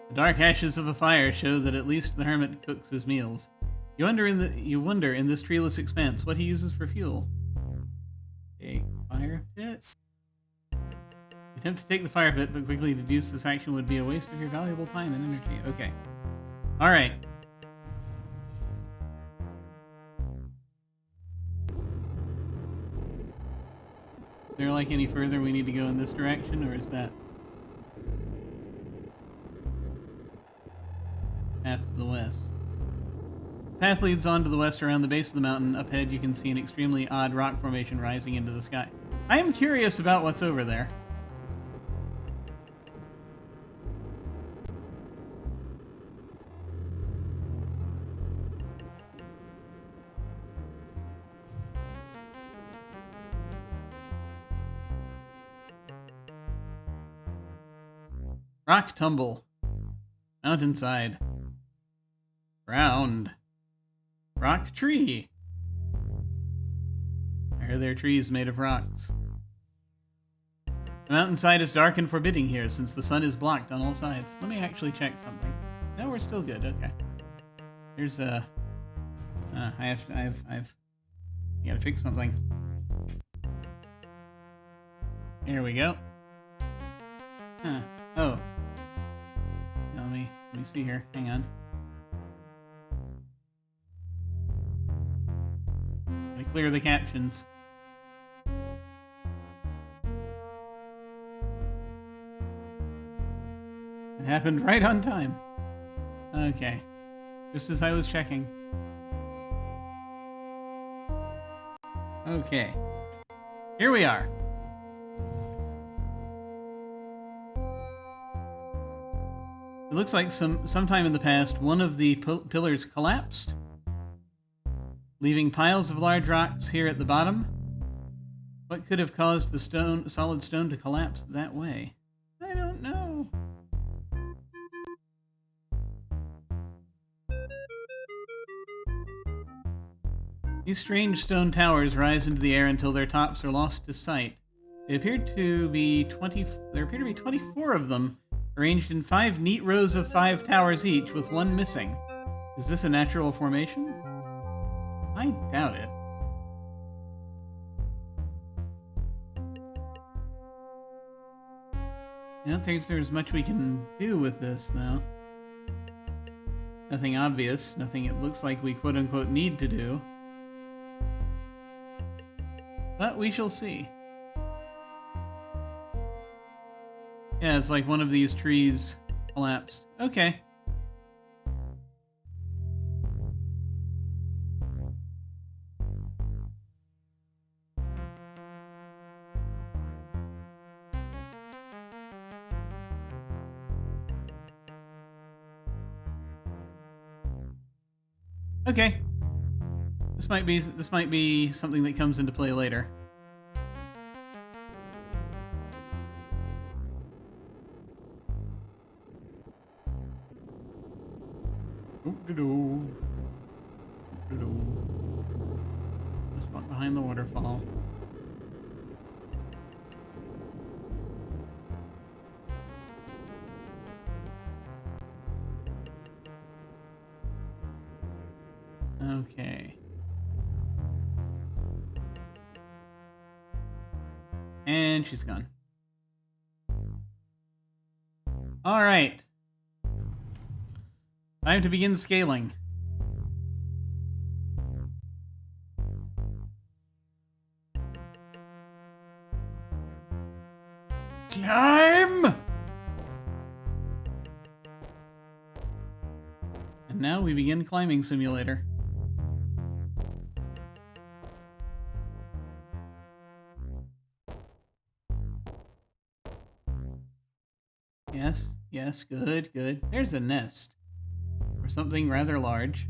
The dark ashes of a fire show that at least the hermit cooks his meals. You wonder in this treeless expanse what he uses for fuel. A fire pit? Attempt to take the fire pit, but quickly deduce this action would be a waste of your valuable time and energy. Okay. Alright. Is there like any further we need to go in this direction, or is that path to the west? The path leads on to the west around the base of the mountain. Up ahead you can see an extremely odd rock formation rising into the sky. I am curious about what's over there. Rock tumble. Mountainside. Round. Rock tree. Are there trees made of rocks? The mountainside is dark and forbidding here since the sun is blocked on all sides. Let me actually check something. No, we're still good. Okay. Here's a. I gotta fix something. Here we go. Huh. Oh. Let me see here. Hang on. Let me clear the captions. It happened right on time. Okay. Just as I was checking. Okay. Here we are. It looks like sometime in the past, one of the pillars collapsed, leaving piles of large rocks here at the bottom. What could have caused the solid stone to collapse that way? I don't know. These strange stone towers rise into the air until their tops are lost to sight. There appear to be 24 of them, arranged in 5 neat rows of 5 towers each, with one missing. Is this a natural formation? I doubt it. I don't think there's much we can do with this, though. Nothing obvious, nothing it looks like we quote-unquote need to do. But we shall see. Yeah, it's like one of these trees collapsed. Okay. Okay. This might be something that comes into play later. Just walk behind the waterfall. Okay. And she's gone. All right. Time to begin scaling. Climb! And now we begin Climbing Simulator. Yes, yes, good, good. There's a nest. Or something rather large.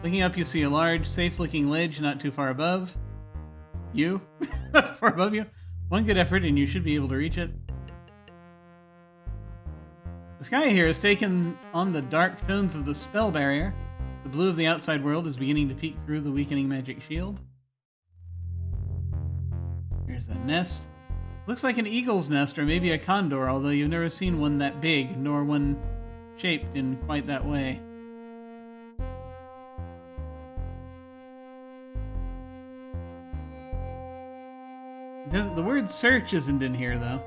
Looking up, you see a large, safe-looking ledge not too far above you. Not too far above you. One good effort and you should be able to reach it. The sky here has taken on the dark tones of the spell barrier. The blue of the outside world is beginning to peek through the weakening magic shield. There's a nest. Looks like an eagle's nest or maybe a condor, although you've never seen one that big, nor one shaped in quite that way. The word search isn't in here, though.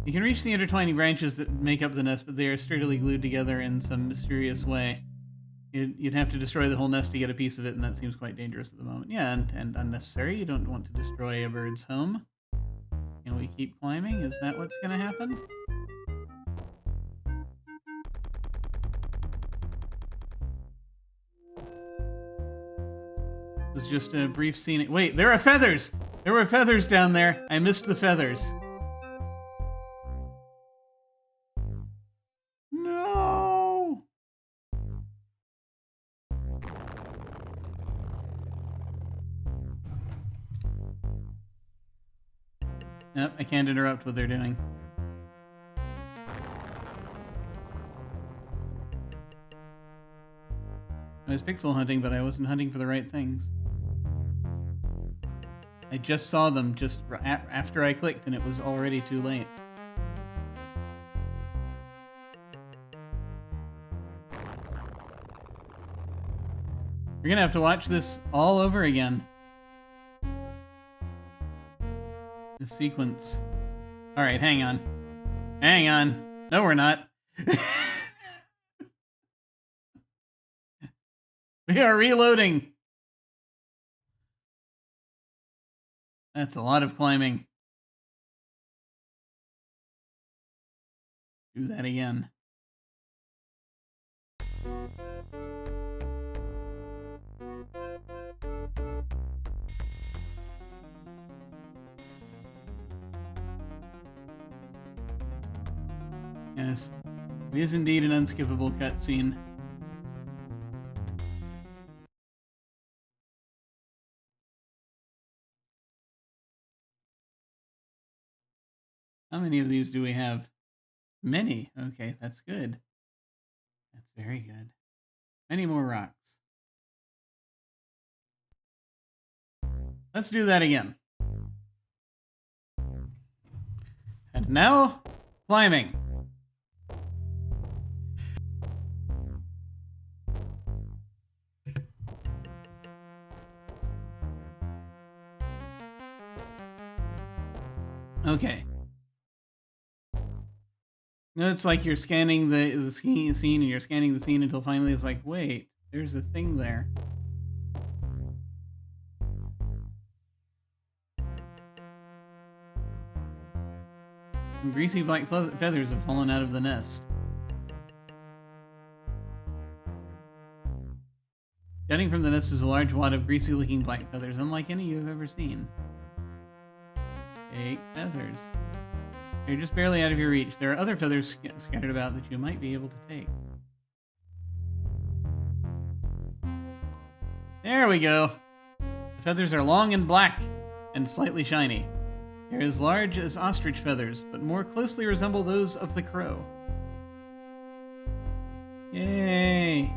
You can reach the intertwining branches that make up the nest, but they are sturdily glued together in some mysterious way. You'd have to destroy the whole nest to get a piece of it, and that seems quite dangerous at the moment. Yeah, and unnecessary. You don't want to destroy a bird's home. Can we keep climbing? Is that what's going to happen? This is just a brief scene. Wait, there are feathers! There were feathers down there. I missed the feathers. No! Nope, I can't interrupt what they're doing. I was pixel hunting, but I wasn't hunting for the right things. I just saw them just after I clicked, and it was already too late. You're gonna have to watch this all over again. The sequence. Alright, hang on. Hang on. No, we're not. We are reloading. That's a lot of climbing. Do that again. Yes, it is indeed an unskippable cutscene. How many of these do we have? Many. Okay, that's good. That's very good. Many more rocks. Let's do that again. And now, climbing. Okay. No, it's like you're scanning the scene and you're scanning the scene until finally it's like, wait, there's a thing there. Some greasy black feathers have fallen out of the nest. Jutting from the nest is a large wad of greasy-looking black feathers, unlike any you've ever seen. 8 feathers. You're just barely out of your reach. There are other feathers scattered about that you might be able to take. There we go. The feathers are long and black and slightly shiny. They're as large as ostrich feathers, but more closely resemble those of the crow. Yay!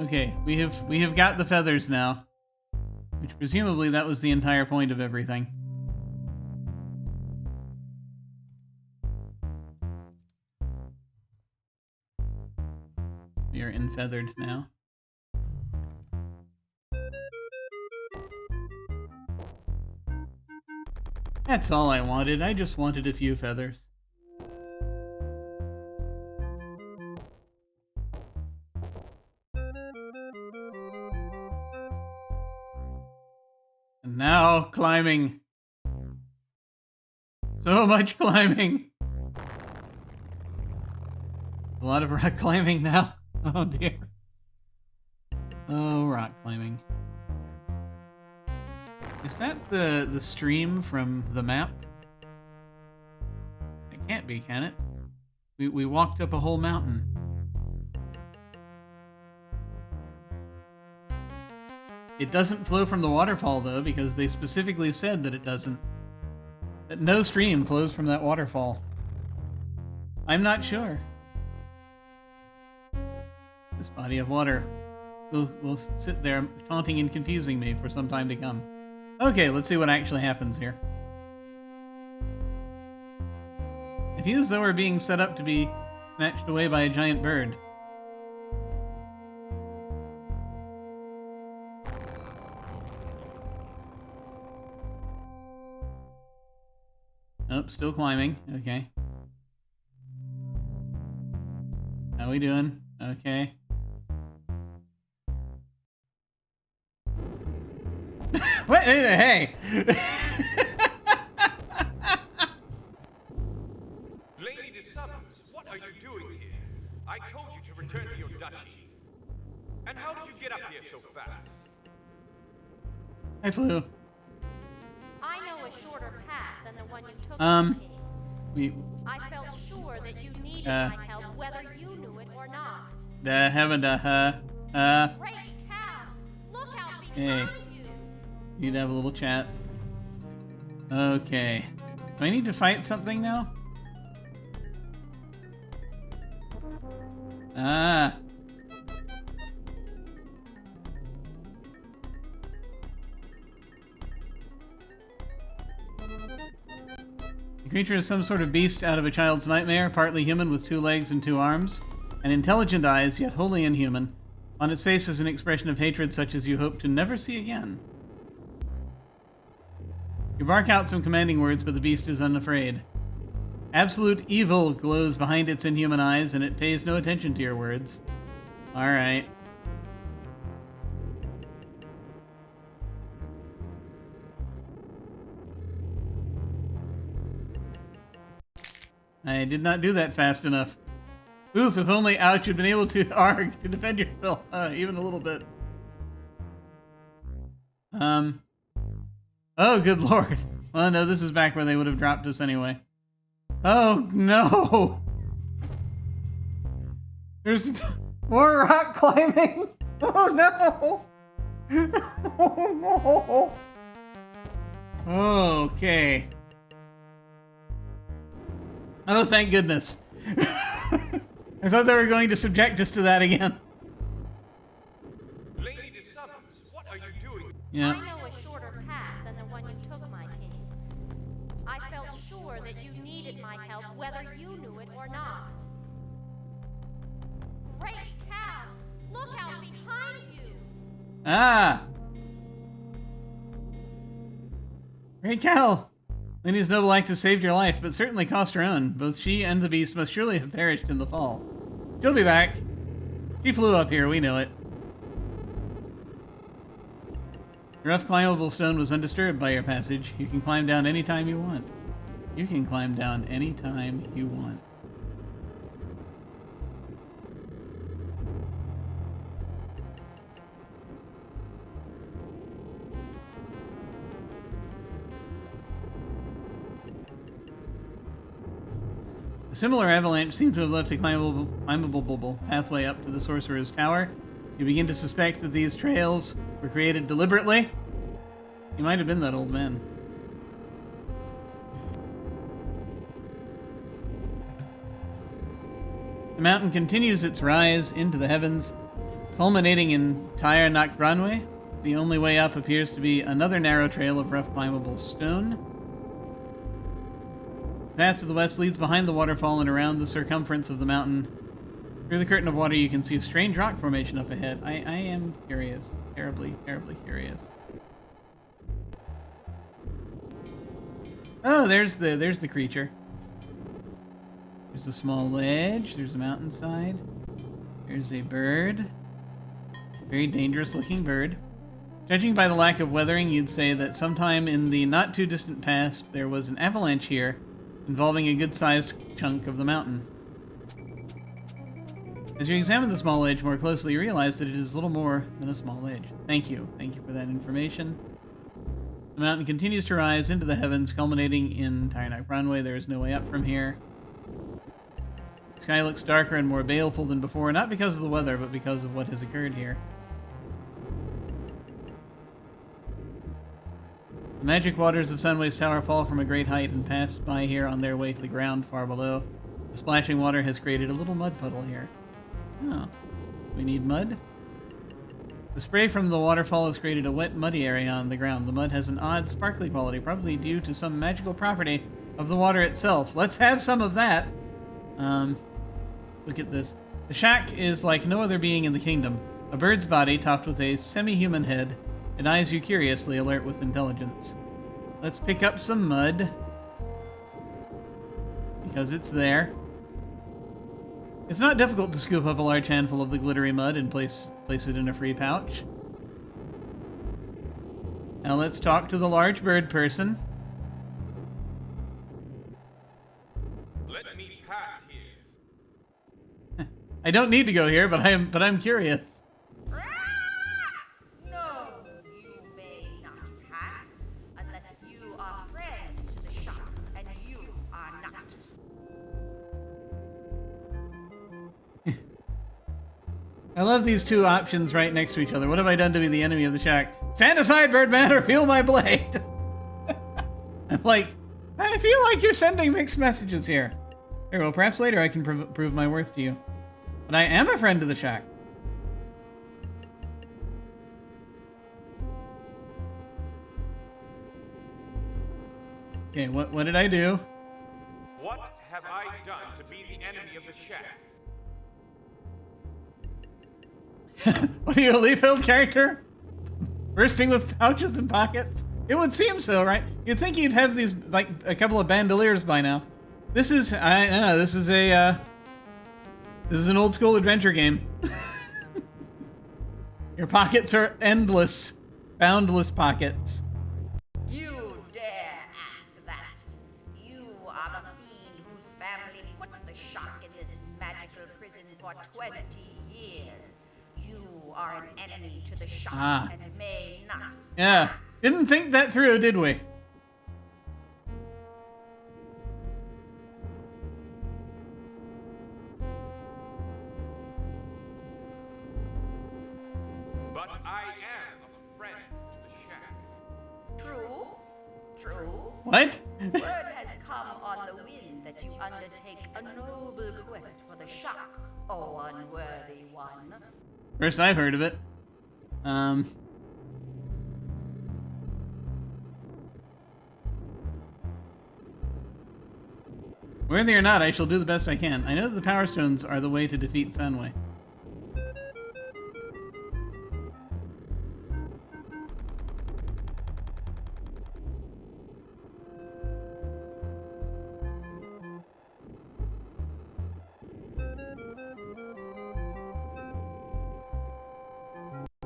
Okay, we have got the feathers now, which presumably that was the entire point of everything. We are infeathered now. That's all I wanted. I just wanted a few feathers. And now climbing. So much climbing. A lot of rock climbing now. Oh dear. Oh, rock climbing. Is that the stream from the map? It can't be, can it? We walked up a whole mountain. It doesn't flow from the waterfall, though, because they specifically said that it doesn't. That no stream flows from that waterfall. I'm not sure. This body of water will sit there taunting and confusing me for some time to come. Okay, let's see what actually happens here. I feel as though we're being set up to be snatched away by a giant bird. Nope, still climbing. Okay. How we doing? Okay. What? Hey! Lady de Summons, what are you doing here? I told you to return to your duchy. And how did you get up here so fast? I flew. I know a shorter path than the one you took, my king. I felt sure that you needed my help, whether you knew it or not. Great cow! Look out behind you! Need to have a little chat. Okay. Do I need to fight something now? Ah. The creature is some sort of beast out of a child's nightmare, partly human with 2 legs and 2 arms, and intelligent eyes, yet wholly inhuman. On its face is an expression of hatred such as you hope to never see again. You bark out some commanding words, but the beast is unafraid. Absolute evil glows behind its inhuman eyes, and it pays no attention to your words. Alright. I did not do that fast enough. Oof, if only Ouch had been able to arg to defend yourself, even a little bit. Oh, good lord. Well, no, this is back where they would have dropped us anyway. Oh, no! There's more rock climbing! Oh, no! Oh, no! Okay. Oh, thank goodness. I thought they were going to subject us to that again. Lady de Summons, what are you doing? Yeah. I know a shorter path than the one you took, my king. I felt sure that you needed my help, whether you knew it or not. Great cow! Look out behind you! Ah! Great cow! Lady's noble act has saved your life, but certainly cost her own. Both she and the beast must surely have perished in the fall. She'll be back. She flew up here, we know it. The rough climbable stone was undisturbed by your passage. You can climb down any time you want. You can climb down any time you want. A similar avalanche seems to have left a climbable pathway up to the Sorcerer's Tower. You begin to suspect that these trails were created deliberately. He might have been that old man. The mountain continues its rise into the heavens, culminating in Tyre Nach Branwe. The only way up appears to be another narrow trail of rough climbable stone. The path to the west leads behind the waterfall and around the circumference of the mountain. Through the curtain of water, you can see a strange rock formation up ahead. I am curious. Terribly, terribly curious. Oh, there's the creature. There's a small ledge. There's a mountainside. There's a bird. Very dangerous looking bird. Judging by the lack of weathering, you'd say that sometime in the not too distant past, there was an avalanche here, involving a good-sized chunk of the mountain. As you examine the small ledge more closely, you realize that it is little more than a small ledge. Thank you. Thank you for that information. The mountain continues to rise into the heavens, culminating in Tyre Nach Branwe. There is no way up from here. The sky looks darker and more baleful than before, not because of the weather, but because of what has occurred here. The magic waters of Sunway's tower fall from a great height and pass by here on their way to the ground far below. The splashing water has created a little mud puddle here. Oh. We need mud? The spray from the waterfall has created a wet, muddy area on the ground. The mud has an odd, sparkly quality, probably due to some magical property of the water itself. Let's have some of that! Look at this. The shack is like no other being in the kingdom. A bird's body topped with a semi-human head and eyes you curiously, alert with intelligence. Let's pick up some mud. Because it's there. It's not difficult to scoop up a large handful of the glittery mud and place it in a free pouch. Now let's talk to the large bird person. Let me pass here. I don't need to go here, but I'm curious. No, you may not pass unless you are friends to the shop, and you are not. I love these two options right next to each other. What have I done to be the enemy of the shack? Stand aside, Birdman, or feel my blade! I'm like, I feel like you're sending mixed messages here. Very well, perhaps later I can prove my worth to you. But I am a friend to the shack. Okay, what did I do? What have I done to be the enemy of the shack? What are you, a leaf-filled character? Bursting with pouches and pockets? It would seem so, right? You'd think you'd have these, like, a couple of bandoliers by now. This is, this is an old school adventure game. Your pockets are endless. Boundless pockets. You dare ask that? You are the fiend whose family put the shock in this magical prison for 20 years. You are an enemy to the shock and may not. Yeah. Didn't think that through, did we? But I am a friend to the shack. True? True? What? Word has come on the wind that you undertake a noble quest for the shock, O unworthy one. First I've heard of it. Worthy or not, I shall do the best I can. I know that the Power Stones are the way to defeat Sanway.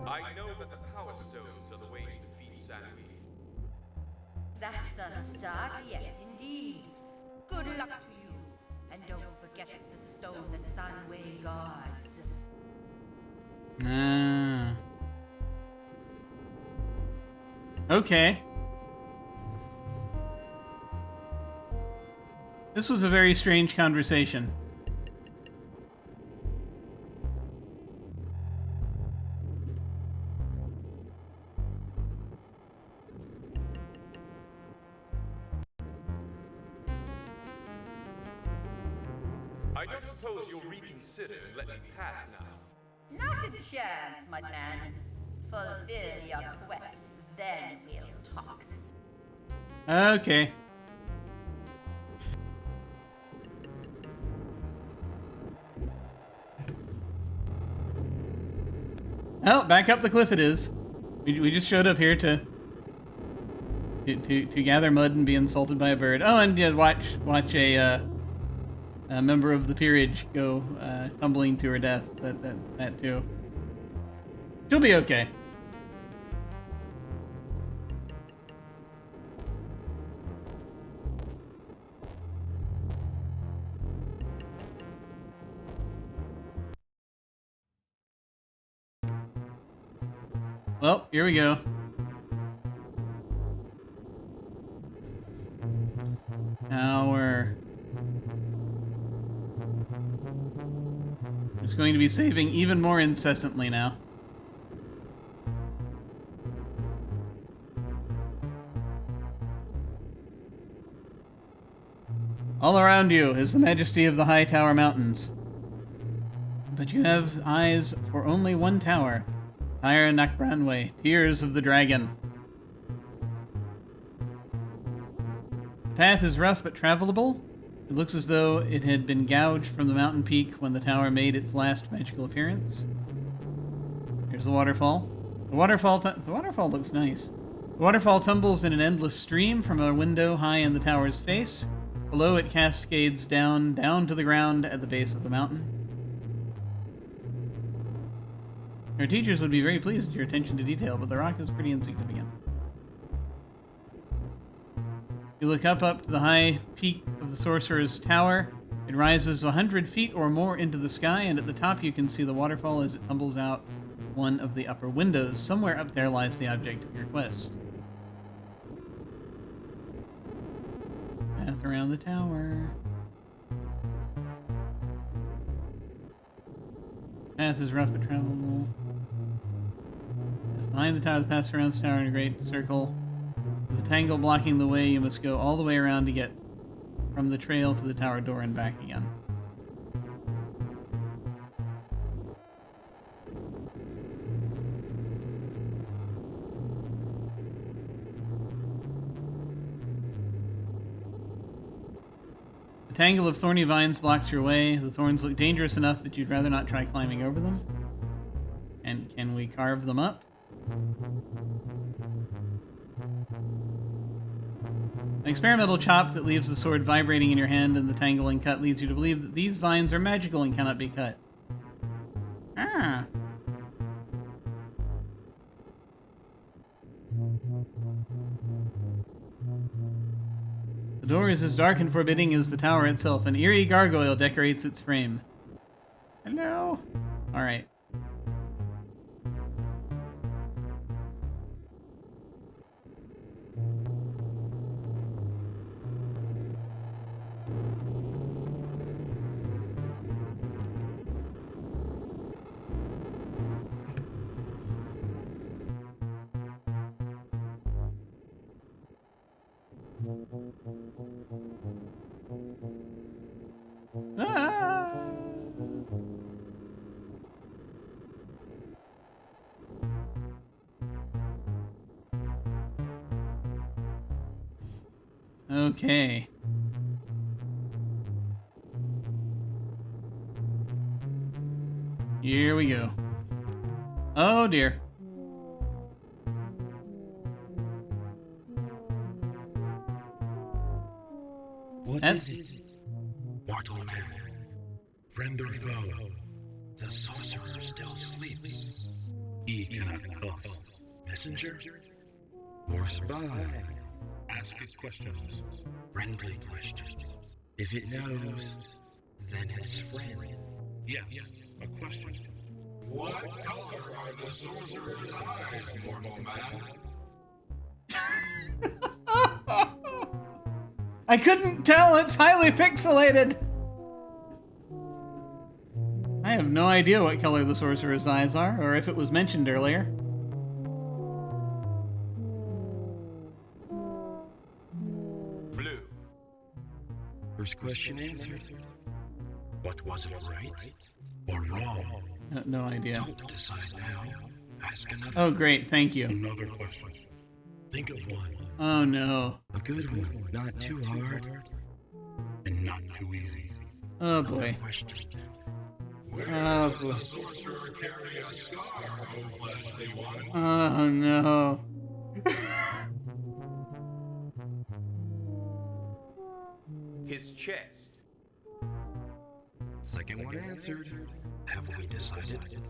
I know that the Power Stones are the way to defeat Sandy. That's the start, yes, indeed. Good luck to you, and don't forget the stone that Sunway guards. Okay. This was a very strange conversation. I don't suppose you'll reconsider and let me pass now. Not a chance, my man. Fulfill your quest, then we'll talk. Okay. Well, back up the cliff it is. We just showed up here to gather mud and be insulted by a bird. Oh, and yeah, watch a member of the peerage go tumbling to her death. That too. She'll be okay. Well, here we go. Now we're just going to be saving even more incessantly now. All around you is the majesty of the high tower mountains. But you have eyes for only one tower. Tyre Nakbranwe, Tears of the Dragon. The path is rough but travelable. It looks as though it had been gouged from the mountain peak when the tower made its last magical appearance. Here's the waterfall. The waterfall looks nice. The waterfall tumbles in an endless stream from a window high in the tower's face. Below it cascades down to the ground at the base of the mountain. Your teachers would be very pleased with your attention to detail, but the rock is pretty insignificant. You look up to the high peak of the Sorcerer's Tower. It rises 100 feet or more into the sky, and at the top you can see the waterfall as it tumbles out one of the upper windows. Somewhere up there lies the object of your quest. Path around the tower. Path is rough but travelable. Behind the tower, the path surrounds the tower in a great circle. With a tangle blocking the way, you must go all the way around to get from the trail to the tower door and back again. A tangle of thorny vines blocks your way. The thorns look dangerous enough that you'd rather not try climbing over them. And can we carve them up? An experimental chop that leaves the sword vibrating in your hand and the tangling cut leads you to believe that these vines are magical and cannot be cut. Ah. The door is as dark and forbidding as the tower itself. An eerie gargoyle decorates its frame. Hello? Alright. Ah! Okay. Here we go. Oh dear. What is it? Mortal man, friend or foe, the sorcerer still sleeps. He cannot tell us. Messenger? Or spy? Ask it questions. Friendly questions. If it knows, then it's friend. Yes, a question. What color are the sorcerer's eyes, mortal man? I couldn't tell, it's highly pixelated! I have no idea what color the sorcerer's eyes are, or if it was mentioned earlier. Blue. First question answered. But was it right or wrong? No idea. Don't decide now. Ask another. Oh great, thank you. Another question. Think of one. Oh no. A good one. Not too hard. And not too easy. Oh boy. Question. Oh boy. The sorcerer carry a scar, O fleshly one? Oh no. His chest. Second one answered. Have we decided?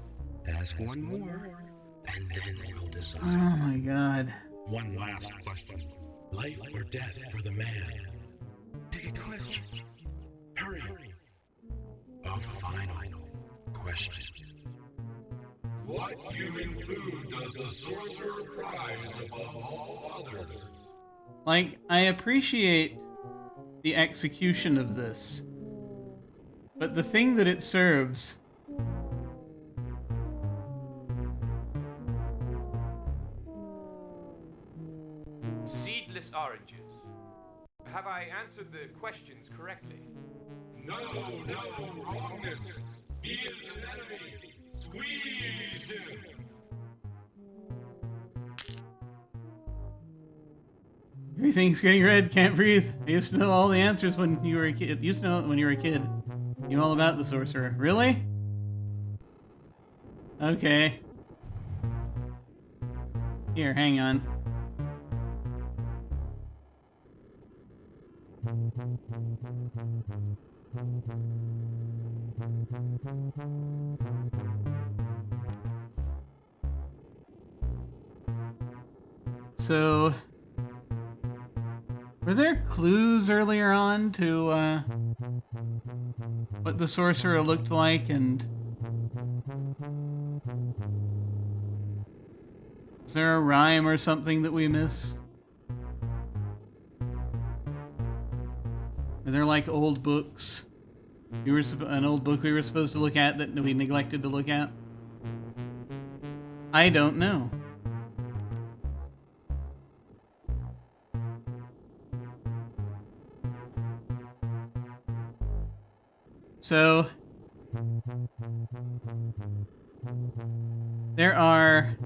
Ask one more, and then we'll decide. Oh my god. One last question. Life or death for the man? Pick a question. Hurry. A final question. What human food does the sorcerer prize above all others? Like, I appreciate the execution of this, but the thing that it serves... Seedless oranges. Have I answered the questions correctly? No, wrongness. He is an enemy. Squeeze him. Everything's getting red, can't breathe. I used to know all the answers when you were a kid. Used to know it when you were a kid. Knew all about the sorcerer. Really? Okay. Here, hang on. So, were there clues earlier on to what the sorcerer looked like, and is there a rhyme or something that we missed? Are there like old books? An old book we were supposed to look at that we neglected to look at? I don't know. So, there are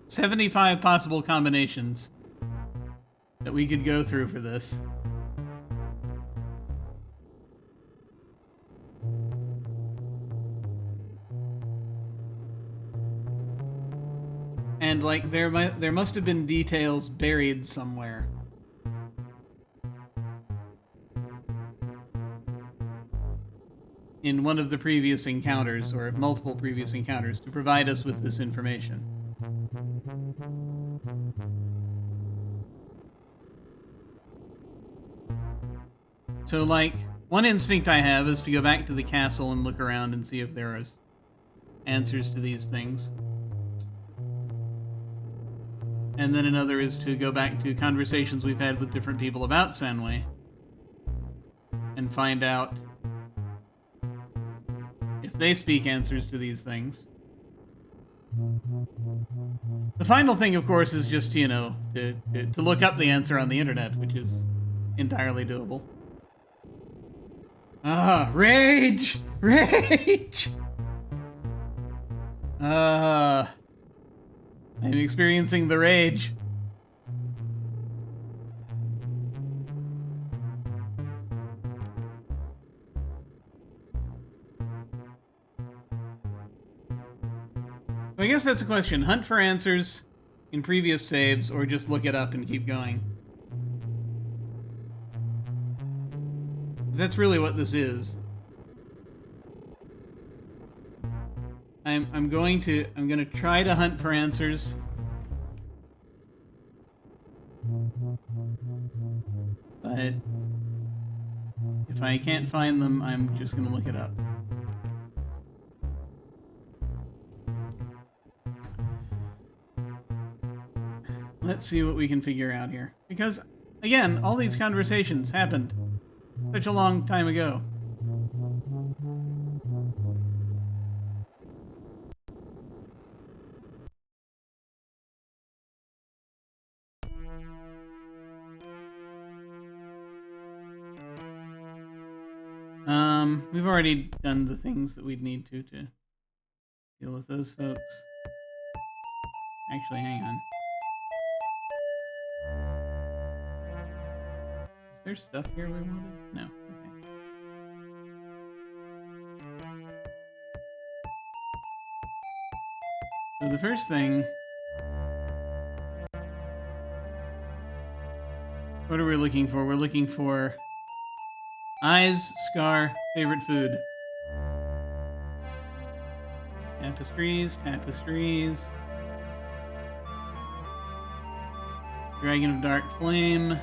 75 possible combinations that we could go through for this. And like there must have been details buried somewhere. In one of the previous encounters, or multiple previous encounters, to provide us with this information. So, like, one instinct I have is to go back to the castle and look around and see if there is answers to these things. And then another is to go back to conversations we've had with different people about Sanway and find out if they speak answers to these things. The final thing, of course, is just, you know, to look up the answer on the internet, which is entirely doable. Ah, rage! Rage! I'm experiencing the rage. I guess that's a question. Hunt for answers in previous saves, or just look it up and keep going. 'Cause that's really what this is. I'm gonna try to hunt for answers. But if I can't find them, I'm just gonna look it up. Let's see what we can figure out here. Because, again, all these conversations happened such a long time ago. We've already done the things that we'd need to deal with those folks. Actually, hang on. Is there stuff here we wanted? No. Okay. So the first thing... What are we looking for? We're looking for... Eyes, scar, favorite food. Tapestries, tapestries. Dragon of Dark Flame.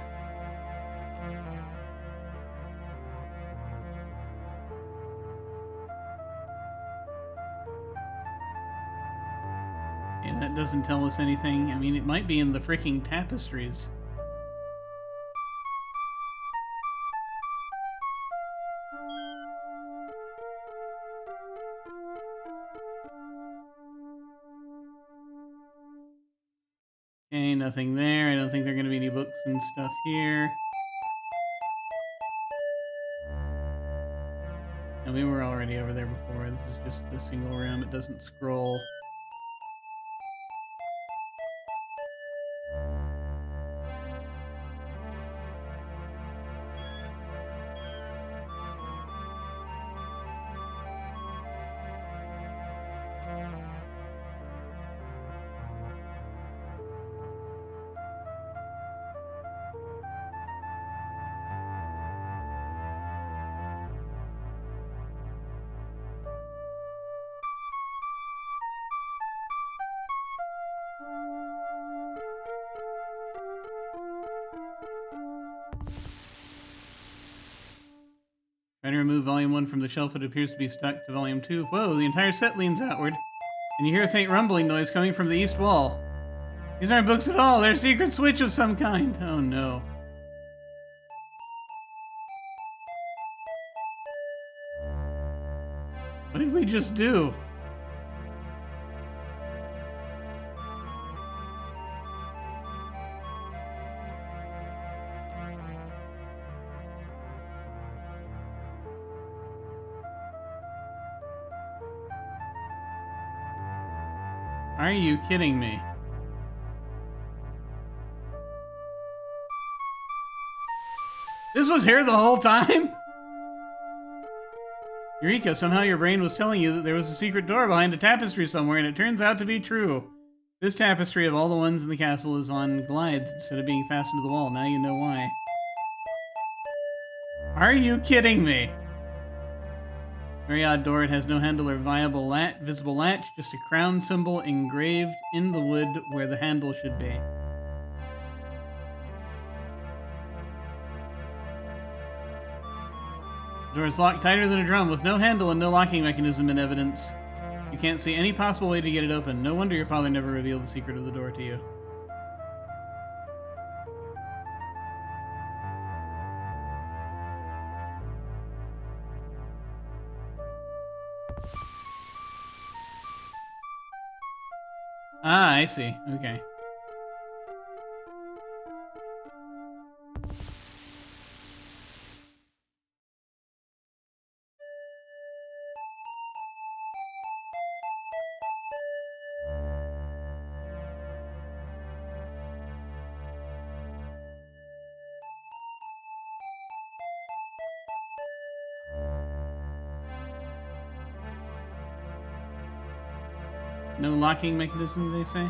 Yeah, that doesn't tell us anything. I mean, it might be in the freaking tapestries. Nothing there. I don't think there are going to be any books and stuff here. And we were already over there before. This is just a single room. It doesn't scroll. Trying to remove Volume 1 from the shelf, it appears to be stuck to Volume 2. Whoa, the entire set leans outward, and you hear a faint rumbling noise coming from the east wall. These aren't books at all, they're a secret switch of some kind. Oh no. What did we just do? Are you kidding me? This was here the whole time? Eureka, somehow your brain was telling you that there was a secret door behind a tapestry somewhere, and it turns out to be true. This tapestry of all the ones in the castle is on glides instead of being fastened to the wall. Now you know why. Are you kidding me? Very odd door. It has no handle or visible latch, just a crown symbol engraved in the wood where the handle should be. The door is locked tighter than a drum, with no handle and no locking mechanism in evidence. You can't see any possible way to get it open. No wonder your father never revealed the secret of the door to you. Ah, I see. Okay. No locking mechanism, they say?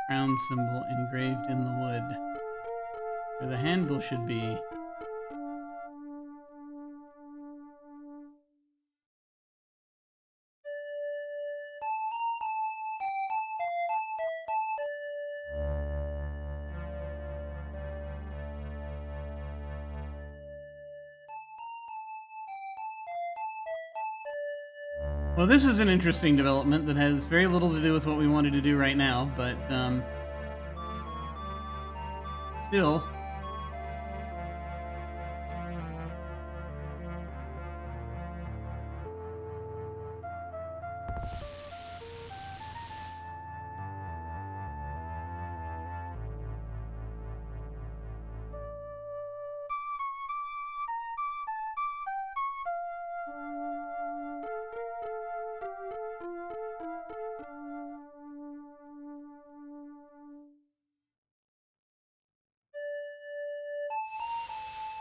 Crown symbol engraved in the wood, where the handle should be. Well, this is an interesting development that has very little to do with what we wanted to do right now, but still.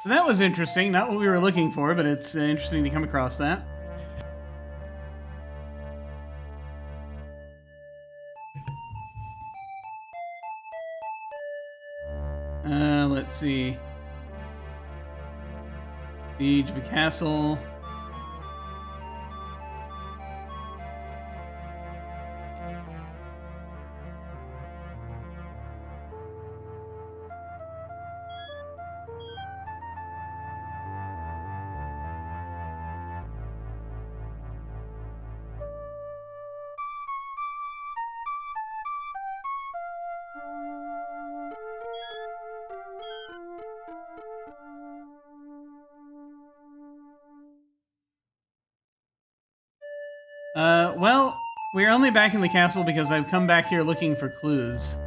So that was interesting. Not what we were looking for, but it's interesting to come across that. Let's see. Siege of a castle. Well, we're only back in the castle because I've come back here looking for clues.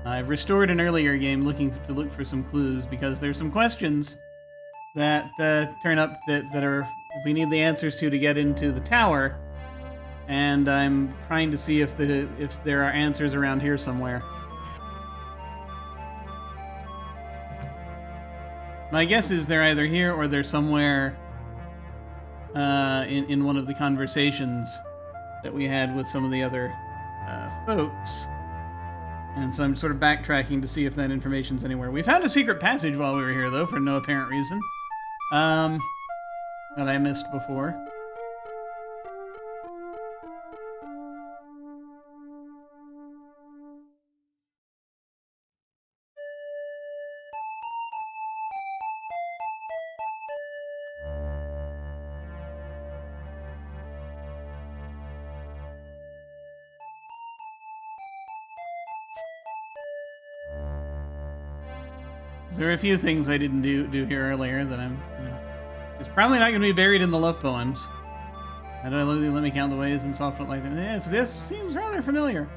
I've restored an earlier game looking to look for some clues because there's some questions that turn up that are we need the answers to get into the tower, and I'm trying to see if there are answers around here somewhere. My guess is they're either here or they're somewhere in one of the conversations that we had with some of the other folks. And so I'm sort of backtracking to see if that information's anywhere. We found a secret passage while we were here, though, for no apparent reason. That I missed before. There are a few things I didn't do here earlier that I'm... It's probably not going to be buried in the love poems. How do I let me count the ways and soft foot like that? If this seems rather familiar.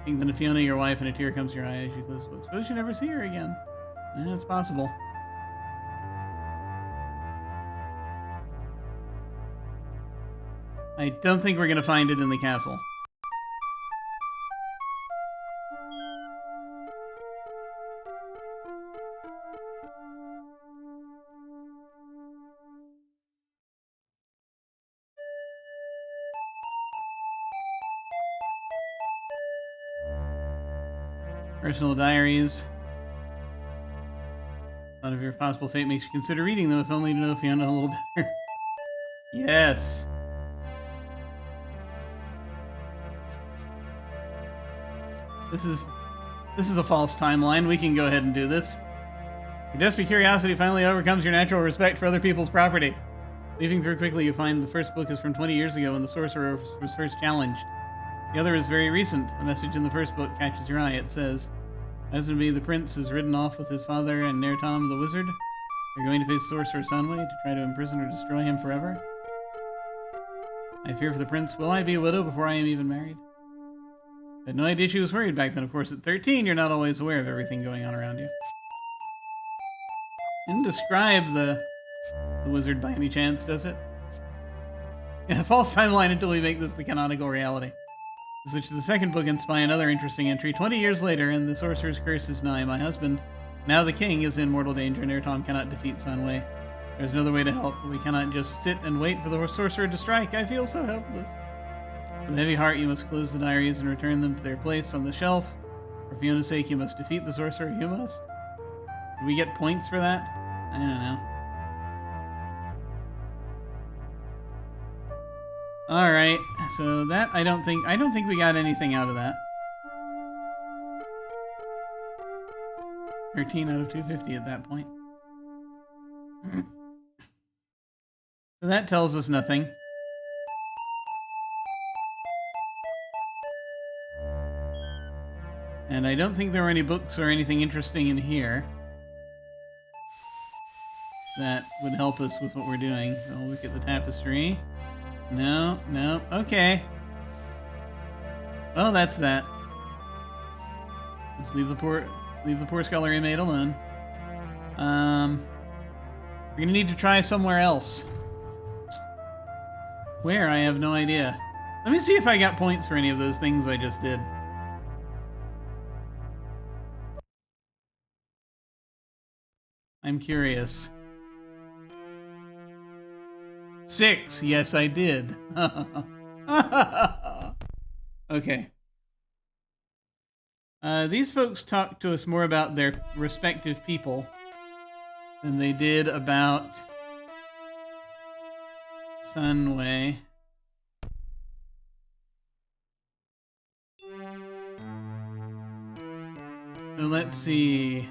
Think that Fiona, your wife, and a tear comes to your eye as you close the book. Suppose you never see her again. Yeah, it's possible. I don't think we're going to find it in the castle. Personal diaries. Thought of your possible fate makes you consider reading them, if only to know Fiona a little better. Yes. This is a false timeline. We can go ahead and do this. Your desperate curiosity finally overcomes your natural respect for other people's property. Leafing through quickly, you find the first book is from 20 years ago when the sorcerer was first challenged. The other is very recent. A message in the first book catches your eye. It says, Husbandby the prince is ridden off with his father and Nertom the wizard. They're going to face Sorcerer Sunway to try to imprison or destroy him forever. I fear for the prince. Will I be a widow before I am even married? I had no idea she was worried back then. Of course, at 13, you're not always aware of everything going on around you. Didn't describe the wizard by any chance, does it? Yeah, false timeline until we make this the canonical reality. Switch to the second book and spy another interesting entry. 20 years later, and the sorcerer's curse is nigh. My husband, now the king, is in mortal danger, and Nertom cannot defeat Sunway. There's no other way to help. We cannot just sit and wait for the sorcerer to strike. I feel so helpless. With a heavy heart, you must close the diaries and return them to their place on the shelf. For Fiona's sake, you must defeat the sorcerer. You must. Do we get points for that? I don't know. All right, so that I don't think we got anything out of that. 13 out of 250 at that point. So that tells us nothing. And I don't think there were any books or anything interesting in here that would help us with what we're doing. I'll look at the tapestry. No, okay. Well, that's that. Just leave the poor scullery maid alone. We're gonna need to try somewhere else. Where? I have no idea. Let me see if I got points for any of those things I just did. I'm curious. 6. Yes, I did. Okay. These folks talked to us more about their respective people than they did about Sunway. So let's see.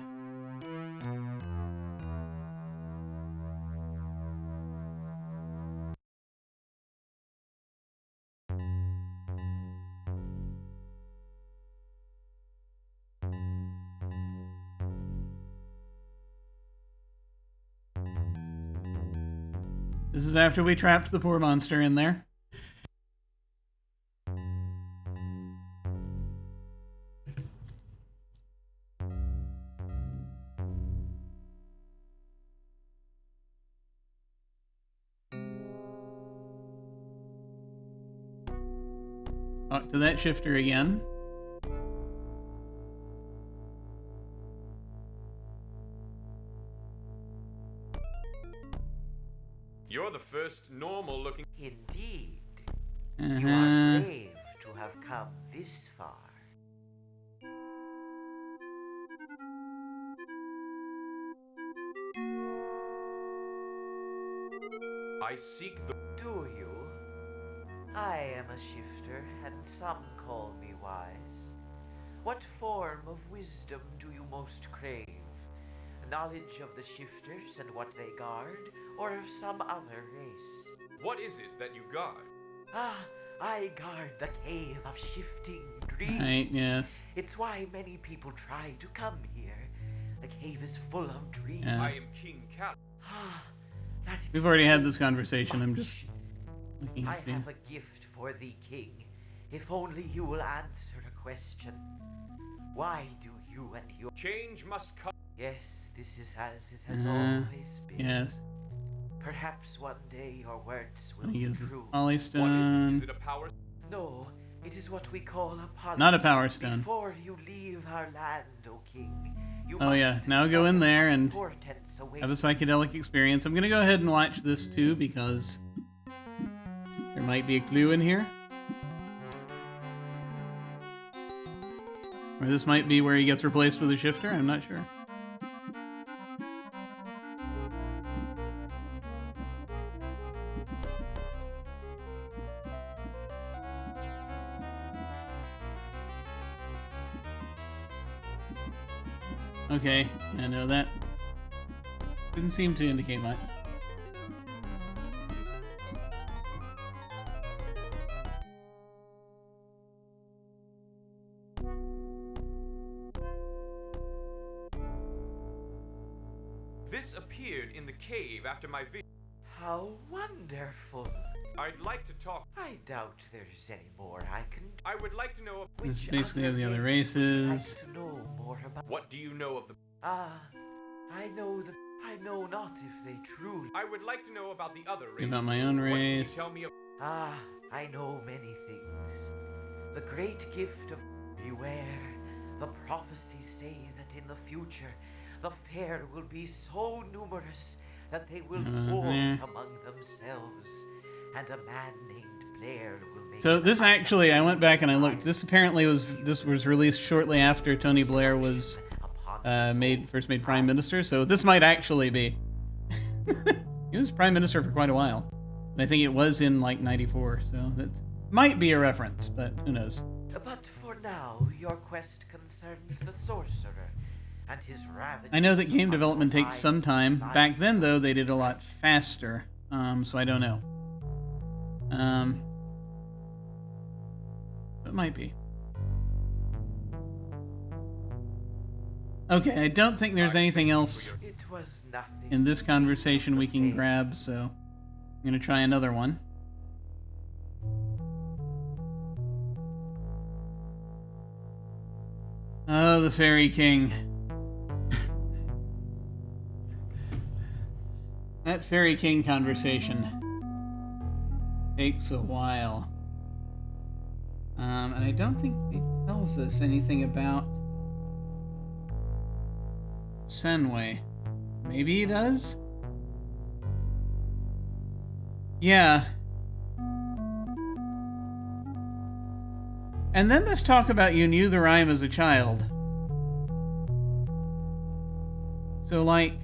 This is after we trapped the poor monster in there. Talk to that shifter again. You're the first normal-looking... Indeed. Uh-huh. You are brave to have come this far. I seek the... Do you? I am a shifter, and some call me wise. What form of wisdom do you most crave? Knowledge of the shifters and what they guard, or of some other race? What is it that you guard? Ah, I guard the cave of shifting dreams. Right, yes. It's why many people try to come here. The cave is full of dreams. Yeah. I am King Callash. Ah, that We've already had this conversation. I'm much. just looking I to see. have a gift for thee, King. If only you will answer a question. Why do you and your... Change must come. Yes, this is as it has Uh-huh. always been. Yes. Perhaps one day your words will He be uses true. What is it? Polystone. Is it a power... No, it is what we call a policy. Not a power stone. Before you leave our land, O King, you Oh must yeah, now go in there and portents await. have a psychedelic experience. I'm gonna go ahead and watch this too because there might be a clue in here. Or this might be where he gets replaced with a shifter, I'm not sure. Okay, I know that didn't seem to indicate much. This appeared in the cave after my visit. How wonderful. I'd like to talk... I doubt there's any more I can do. I would like to know... This is Which basically of the other race would you races. like to know more about? What do you know of the... Ah, I know not if they truly. I would like to know about the other races. About my own What can you race. tell me of... Ah, I know many things. The great gift of beware. The prophecies say that in the future, the fair will be so numerous that they will war among themselves, and a man named Blair will make... So this actually, I went back and I looked. This apparently was released shortly after Tony Blair was first made Prime Minister. So this might actually be. He was Prime Minister for quite a while, and I think it was in like '94. So that might be a reference, but who knows? But for now, your quest concerns the sorcerer and his ravages. I know that game upon development the takes some time. lives. Back then, though, they did a lot faster. So I don't know. It might be. Okay, I don't think there's anything else It was nothing. in this conversation we can grab, so I'm gonna try another one. Oh, the Fairy King. That Fairy King conversation takes a while. And I don't think it tells us anything about Senway. Maybe he does? Yeah. And then let's talk about you knew the rhyme as a child. So, like,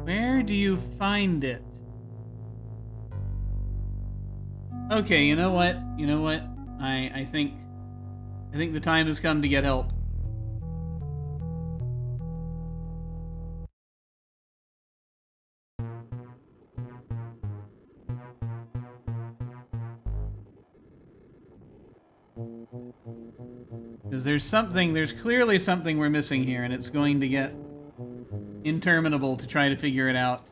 where do you find it? Okay, you know what? I think the time has come to get help. Because there's clearly something we're missing here, and it's going to get interminable to try to figure it out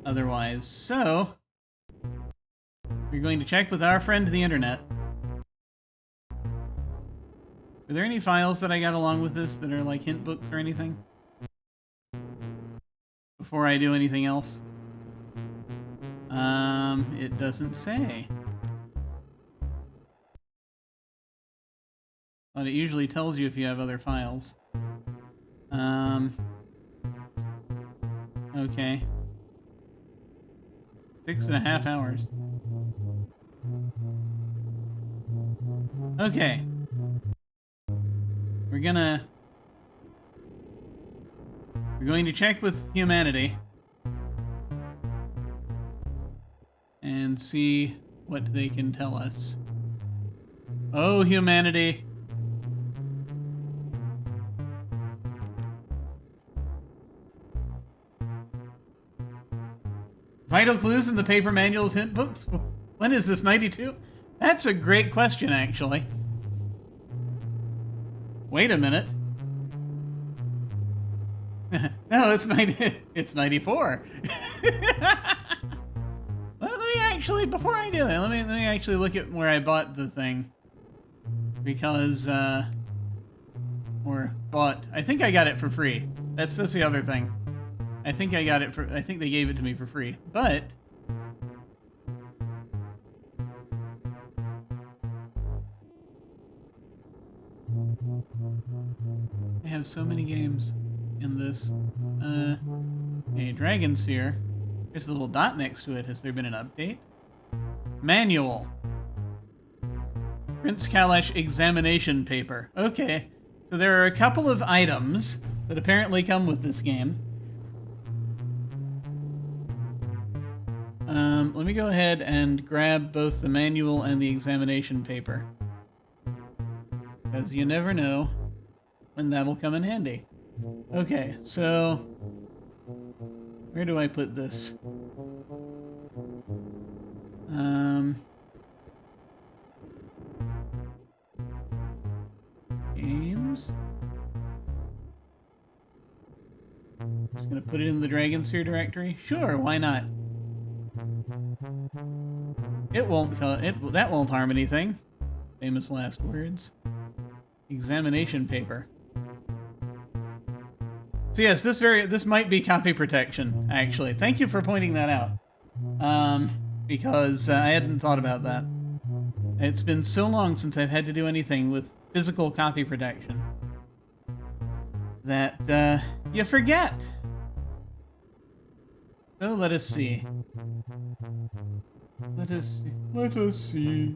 otherwise. So, we're going to check with our friend the internet. Are there any files that I got along with this that are like hint books or anything? Before I do anything else? It doesn't say. But it usually tells you if you have other files. Okay. 6.5 hours. Okay. We're going to check with humanity and see what they can tell us. Oh, humanity. Vital clues in the paper manuals, hint books? When is this, 92? That's a great question, actually. Wait a minute. No, it's 94. Let me actually, before I do that, let me actually look at where I bought the thing. Because, I think I got it for free. That's the other thing. I think they gave it to me for free, but they have so many games in this. A Dragonsphere. There's a little dot next to it. Has there been an update? Manual. Prince Callash examination paper. Okay, so there are a couple of items that apparently come with this game. Let me go ahead and grab both the manual and the examination paper. Because you never know when that'll come in handy. Okay, so where do I put this? Games. Just gonna put it in the Dragonsphere directory. Sure, why not? That won't harm anything. Famous last words. Examination paper. So yes, this might be copy protection, actually. Thank you for pointing that out. Because I hadn't thought about that. It's been so long since I've had to do anything with physical copy protection that you forget. So let us see. Let us see.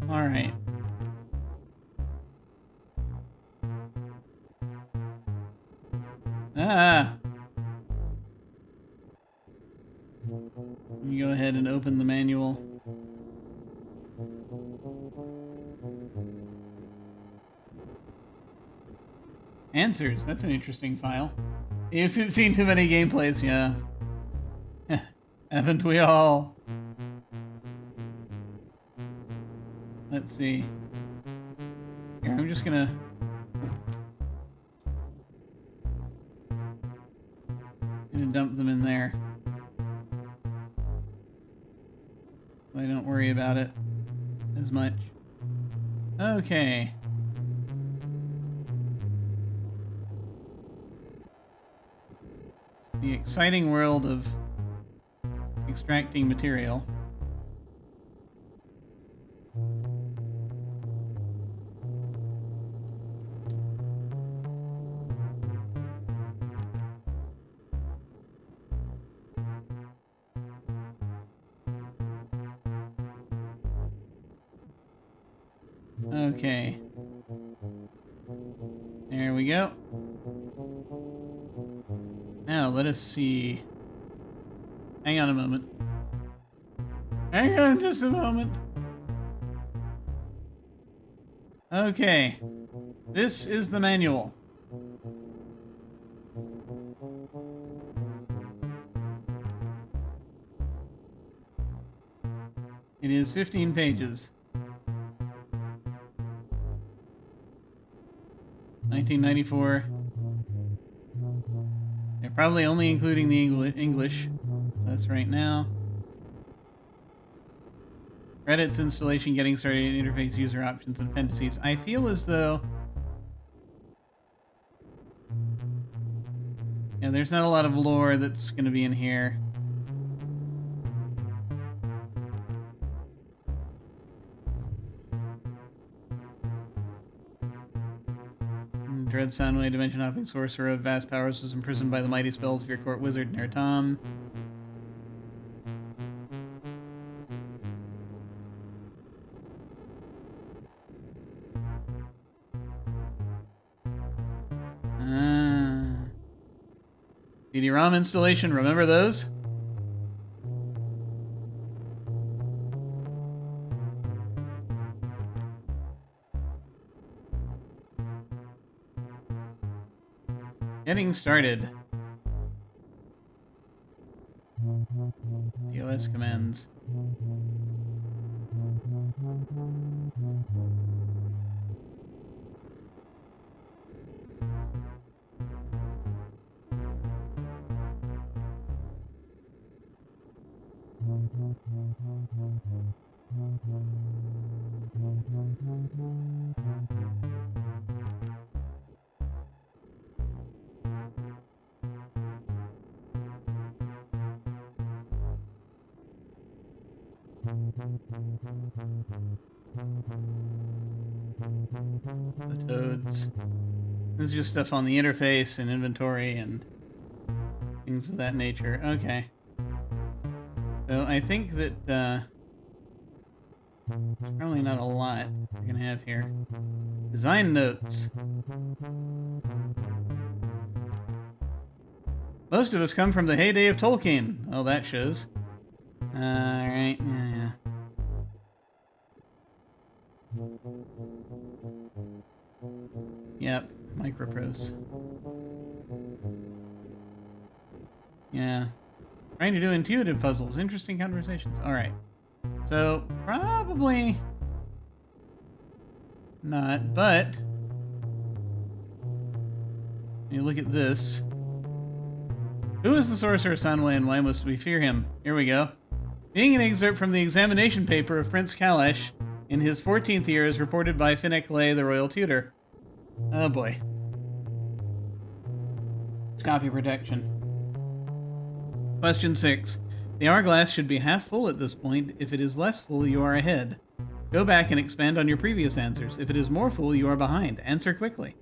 All right. Let me go ahead and open the manual. Answers. That's an interesting file. You've seen too many gameplays, yeah. Haven't we all? Let's see. Here, I'm just gonna dump them in there. I don't worry about it as much. Okay. The exciting world of extracting material. Okay. There we go. Now, let us see. Hang on a moment. Hang on just a moment. Okay. This is the manual. It is 15 pages. 1994. They're probably only including the English. That's right now. Credits, installation, getting started, interface, user options, and appendices. I feel as though... yeah, there's not a lot of lore that's going to be in here. Dread Soundway, dimension hopping sorcerer of vast powers, was imprisoned by the mighty spells of your court wizard, Nertom. CD-ROM installation, remember those? Getting started. DOS commands. The toads. This is just stuff on the interface and inventory and things of that nature. Okay. So I think that there's probably not a lot we're gonna have here. Design notes. Most of us come from the heyday of Tolkien. Oh, that shows. Alright, yeah. Yep, microprose. Yeah. Trying to do intuitive puzzles. Interesting conversations. Alright. So, probably not, but you look at this. Who is the Sorcerer Soundway and why must we fear him? Here we go. Being an excerpt from the examination paper of Prince Callash in his 14th year as reported by Finnick Lay, the royal tutor. Oh boy. It's copy protection. Question 6. The hourglass should be half full at this point. If it is less full, you are ahead. Go back and expand on your previous answers. If it is more full, you are behind. Answer quickly.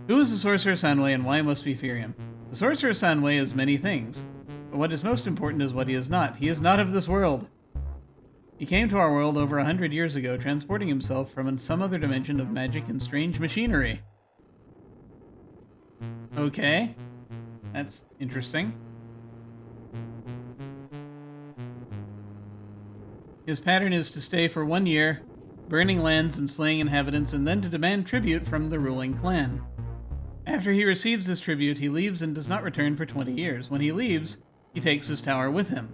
Who is the Sorcerer Soundway and why must we fear him? The Sorcerer Soundway is many things, but what is most important is what he is not. He is not of this world. He came to our world over 100 years ago, transporting himself from some other dimension of magic and strange machinery. Okay. That's interesting. His pattern is to stay for 1 year, burning lands and slaying inhabitants, and then to demand tribute from the ruling clan. After he receives this tribute, he leaves and does not return for 20 years. When he leaves, he takes his tower with him.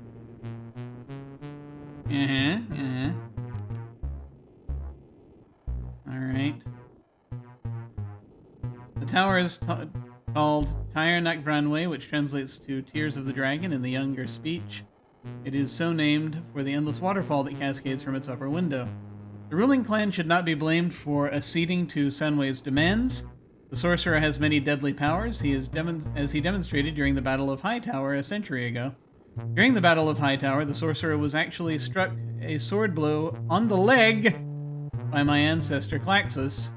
Alright. The tower is called Tyr Nagbranwe, which translates to Tears of the Dragon in the younger speech. It is so named for the endless waterfall that cascades from its upper window. The ruling clan should not be blamed for acceding to Soundway's demands. The sorcerer has many deadly powers, as he demonstrated during the Battle of Hightower a century ago. During the Battle of Hightower, the sorcerer was actually struck a sword blow on the leg by my ancestor Claxus.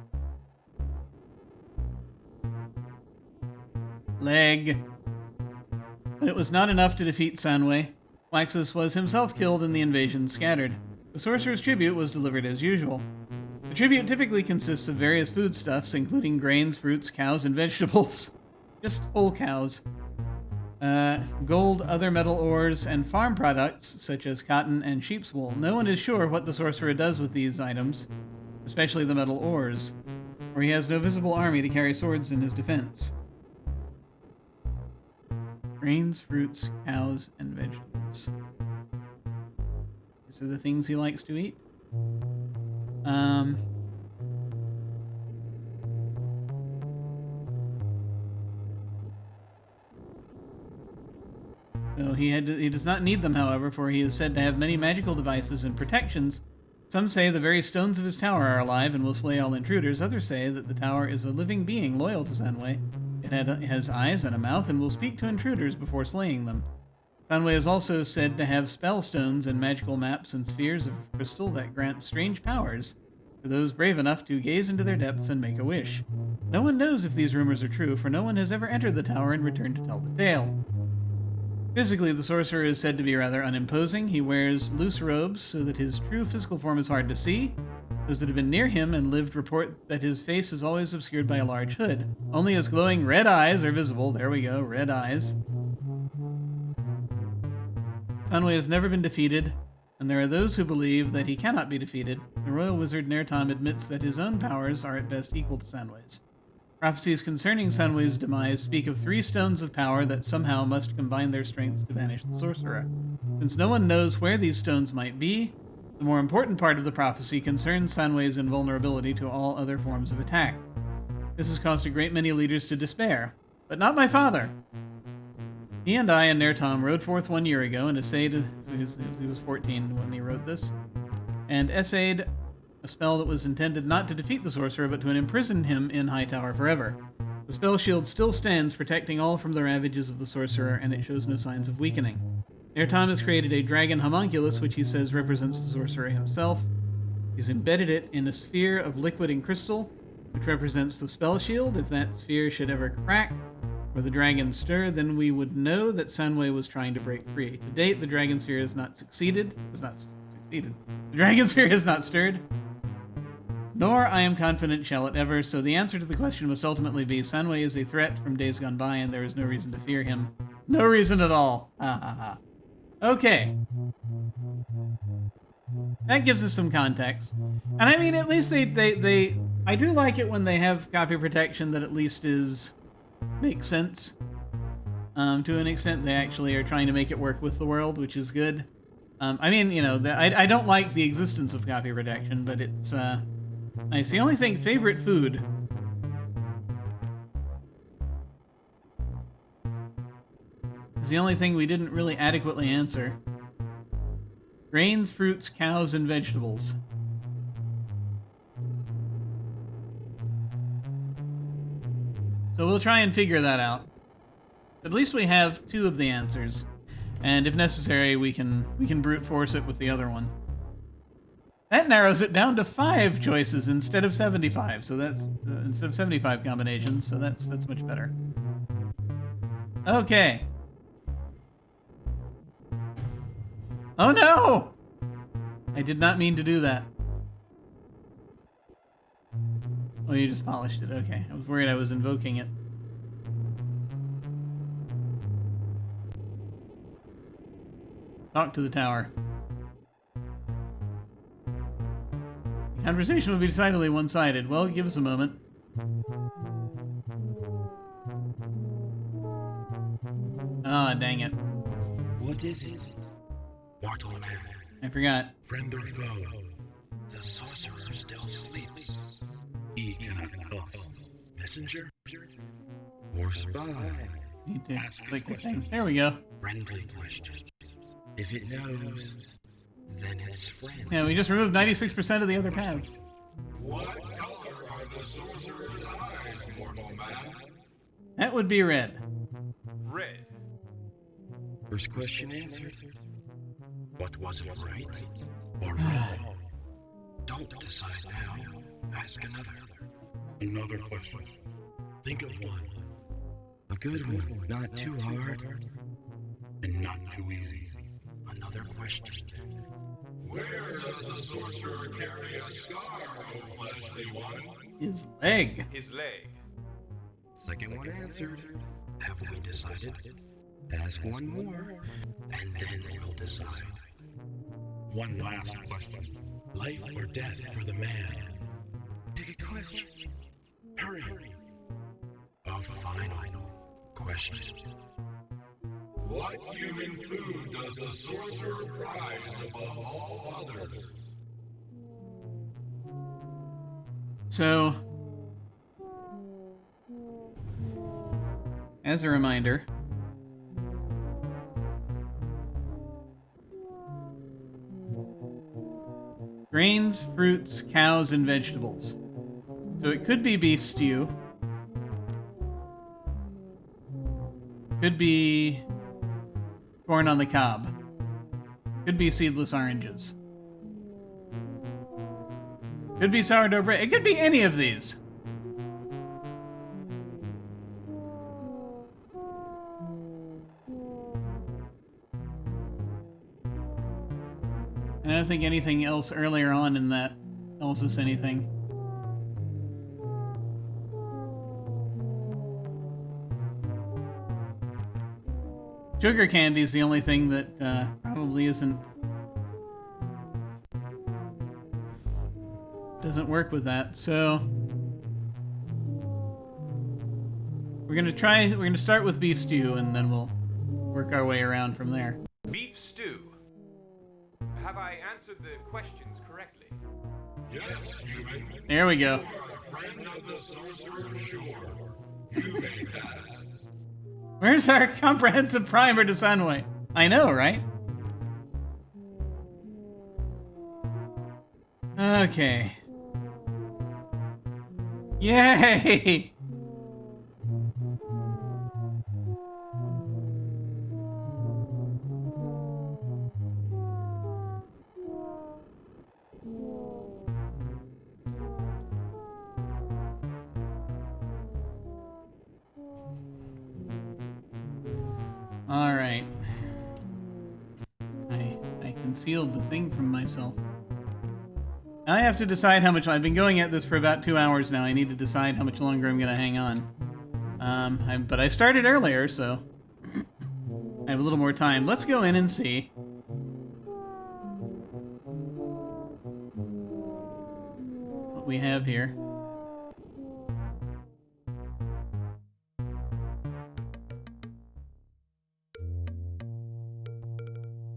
Leg. But it was not enough to defeat Soundway. Claxus was himself killed and the invasion scattered. The sorcerer's tribute was delivered as usual. The tribute typically consists of various foodstuffs, including grains, fruits, cows, and vegetables. Just whole cows. Gold, other metal ores, and farm products, such as cotton and sheep's wool. No one is sure what the sorcerer does with these items, especially the metal ores, for he has no visible army to carry swords in his defense. Grains, fruits, cows, and vegetables. These are the things he likes to eat. So he does not need them, however, for he is said to have many magical devices and protections. Some say the very stones of his tower are alive and will slay all intruders. Others say that the tower is a living being loyal to Soundway. It has eyes and a mouth and will speak to intruders before slaying them. Soundway is also said to have spell stones and magical maps and spheres of crystal that grant strange powers. for those brave enough to gaze into their depths and make a wish. No one knows if these rumors are true, for no one has ever entered the tower and returned to tell the tale. Physically, the sorcerer is said to be rather unimposing. He wears loose robes so that his true physical form is hard to see. Those that have been near him and lived report that his face is always obscured by a large hood. Only his glowing red eyes are visible. There we go, red eyes. Sunway has never been defeated, and there are those who believe that he cannot be defeated. The royal wizard Nertam admits that his own powers are at best equal to Sunway's. Prophecies concerning Sunway's demise speak of 3 stones of power that somehow must combine their strengths to banish the sorcerer. Since no one knows where these stones might be, the more important part of the prophecy concerns Sunway's invulnerability to all other forms of attack. This has caused a great many leaders to despair, but not my father. He and I and Nertam rode forth 1 year ago and essayed, he was 14 when he wrote this, and essayed a spell that was intended not to defeat the sorcerer, but to imprison him in Hightower forever. The spell shield still stands, protecting all from the ravages of the sorcerer, and it shows no signs of weakening. Nertam has created a dragon homunculus, which he says represents the sorcerer himself. He's embedded it in a sphere of liquid and crystal, which represents the spell shield. If that sphere should ever crack, or the dragon stir, then we would know that Sunway was trying to break free. To date, the Dragonsphere has not succeeded. The Dragonsphere has not stirred. Nor, I am confident, shall it ever, so the answer to the question must ultimately be Sunway is a threat from days gone by, and there is no reason to fear him. No reason at all. Ha ha ha. Okay. That gives us some context. And I mean, at least they I do like it when they have copy protection that at least makes sense. To an extent, they actually are trying to make it work with the world, which is good. I mean, you know, I don't like the existence of copy protection, but it's, nice. The only thing, favorite food. Is the only thing we didn't really adequately answer. Grains, fruits, cows, and vegetables. So we'll try and figure that out. At least we have 2 of the answers. And if necessary, we can brute force it with the other one. That narrows it down to 5 choices instead of 75. So that's instead of 75 combinations. So that's much better. Okay. Oh no! I did not mean to do that. Oh, you just polished it. Okay. I was worried I was invoking it. Talk to the tower. The conversation will be decidedly one-sided. Well, give us a moment. Ah, dang it. What is it? Mortal man. I forgot. Friend or foe? The sorcerer still sleeps. He cannot tell us. Messenger? Or spy? Need to click the thing. There we go. Friendly question. If it knows, then it's friend. Yeah, we just removed 96% of the other paths. What color are the sorcerer's eyes, mortal man? That would be red. Red. First question answered. What was it, right or wrong? Don't decide now. Ask another. Another question. Think of one. A good one, not too hard, and not too easy. Another question. Where does the sorcerer carry a scar, O fleshly one? His leg. His leg. Second one answered. Have we decided? Ask one more, and then we'll decide. One last question. Life or death for the man? Pick a question. Hurry. A final question. What human food does the sorcerer prize above all others? So, as a reminder, grains, fruits, cows, and vegetables. So it could be beef stew. Could be corn on the cob. Could be seedless oranges. Could be sourdough bread. It could be any of these. I don't think anything else earlier on in that tells us anything. Sugar candy is the only thing that probably doesn't work with that. So we're gonna start with beef stew, and then we'll work our way around from there. Beef stew. Have I answered the questions correctly? Yes, human. There we go. You are a friend of the sorcerer, sure. You may pass. Where's our comprehensive primer to Sunway? I know, right? Okay. Yay! All right. I concealed the thing from myself. Now I have to decide how much. I've been going at this for about 2 hours now. I need to decide how much longer I'm going to hang on. But I started earlier, so I have a little more time. Let's go in and see. What we have here.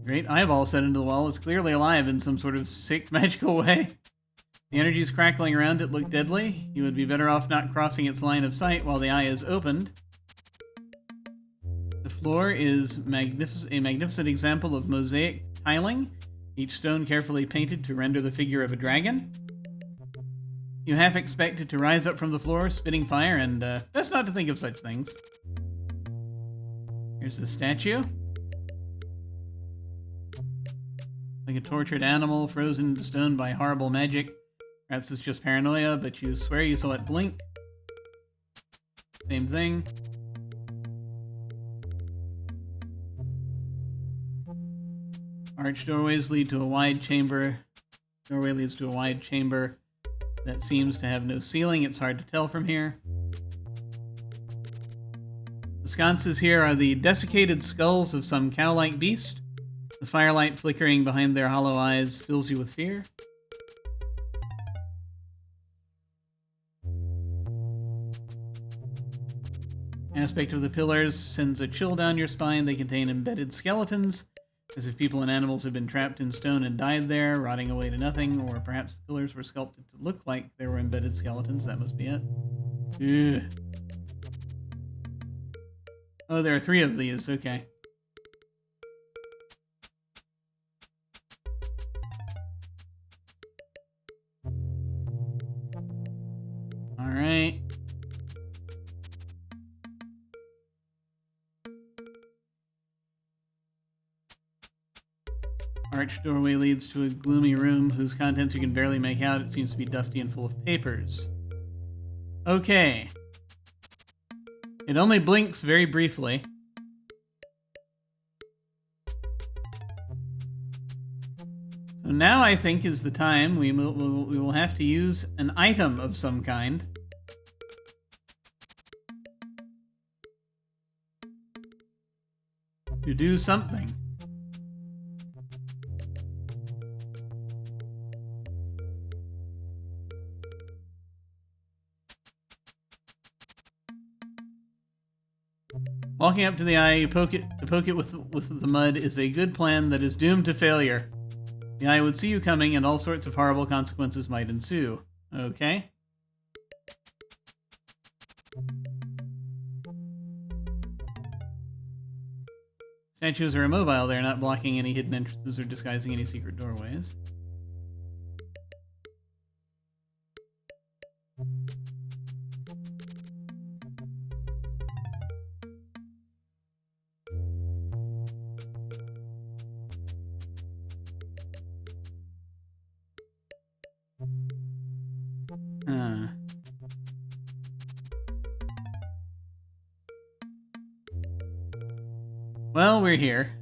Great eyeball set into the wall is clearly alive in some sort of sick, magical way. The energy is crackling around it look deadly. You would be better off not crossing its line of sight while the eye is opened. The floor is a magnificent example of mosaic tiling, each stone carefully painted to render the figure of a dragon. You half expect it to rise up from the floor, spitting fire, and best not to think of such things. Here's the statue. Like a tortured animal frozen into stone by horrible magic. Perhaps it's just paranoia, but you swear you saw it blink. Same thing. Arched doorways lead to a wide chamber. Doorway leads to a wide chamber that seems to have no ceiling. It's hard to tell from here. The sconces here are the desiccated skulls of some cow-like beast. The firelight flickering behind their hollow eyes fills you with fear. Aspect of the pillars sends a chill down your spine. They contain embedded skeletons, as if people and animals have been trapped in stone and died there, rotting away to nothing, or perhaps the pillars were sculpted to look like they were embedded skeletons. That must be it. Ugh. Oh, there are 3 of these. Okay. Alright. Arched doorway leads to a gloomy room whose contents you can barely make out. It seems to be dusty and full of papers. Okay. It only blinks very briefly. So now I think is the time we will have to use an item of some kind. To do something. Walking up to the eye, to poke it with the mud is a good plan that is doomed to failure. The eye would see you coming, and all sorts of horrible consequences might ensue. Okay. Statues are immobile. They're not blocking any hidden entrances or disguising any secret doorways. Well, we're here.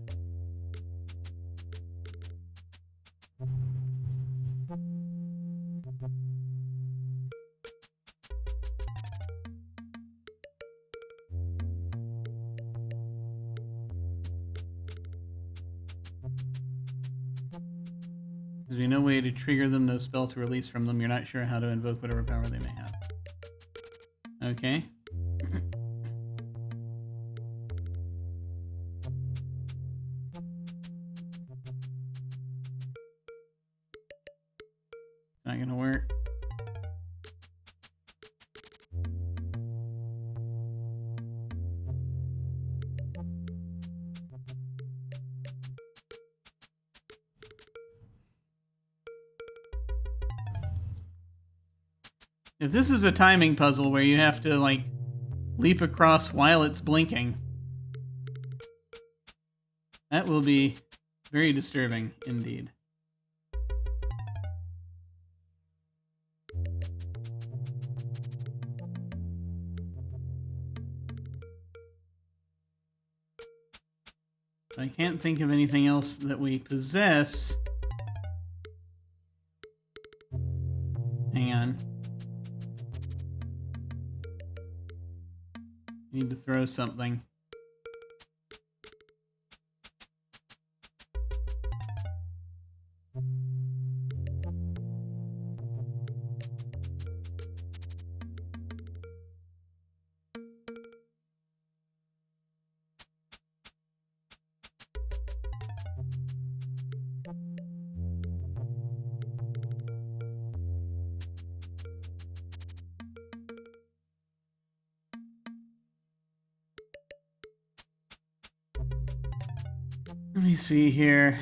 There's no way to trigger them, no spell to release from them. You're not sure how to invoke whatever power they may have. Okay. Not gonna work. If this is a timing puzzle where you have to, like, leap across while it's blinking, that will be very disturbing indeed. I can't think of anything else that we possess. Hang on. Need to throw something. Let me see here.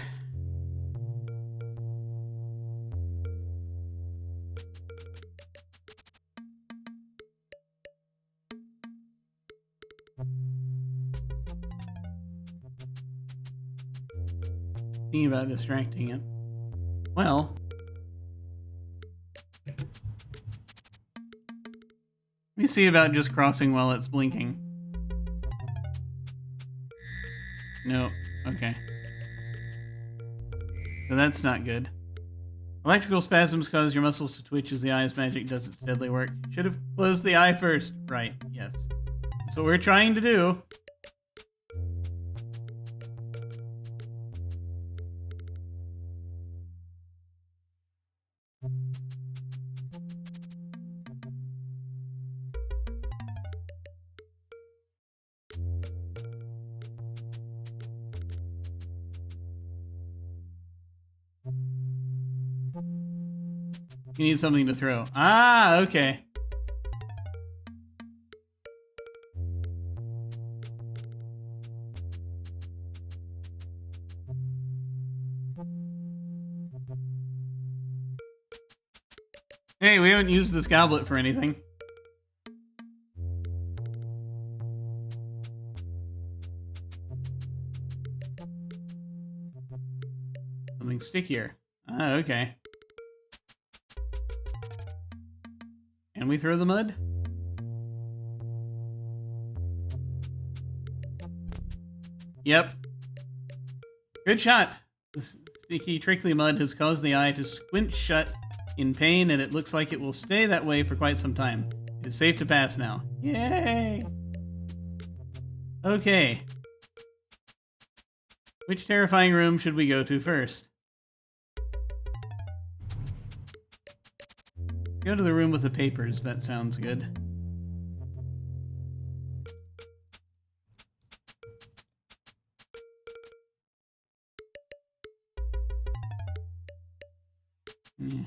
Thinking about distracting it. Well, let me see about just crossing while it's blinking. No. Okay. So that's not good. Electrical spasms cause your muscles to twitch as the eye's magic does its deadly work. Should have closed the eye first. Right, yes. That's what we're trying to do. You need something to throw. Ah, okay. Hey, we haven't used this goblet for anything. Something stickier. Ah, okay. Can we throw the mud? Yep. Good shot. The sticky, trickly mud has caused the eye to squint shut in pain, and it looks like it will stay that way for quite some time. It's safe to pass now. Yay! Okay. Which terrifying room should we go to first? Go to the room with the papers. That sounds good. Yeah.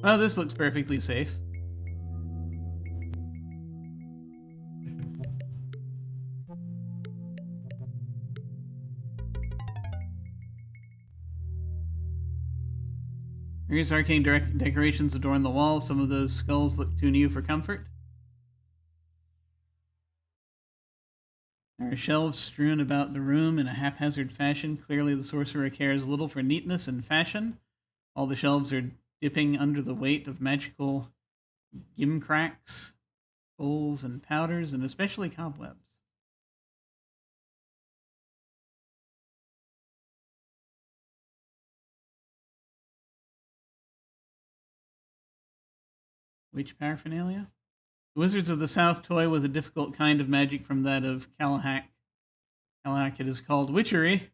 Oh, this looks perfectly safe. Various arcane decorations adorn the walls. Some of those skulls look too new for comfort. All There are shelves strewn about the room in a haphazard fashion. Clearly, the sorcerer cares little for neatness and fashion. All the shelves are dipping under the weight of magical gimcracks, bowls, and powders, and especially cobwebs. Witch paraphernalia? The Wizards of the South toy with a difficult kind of magic from that of Callash. Callash, it is called witchery,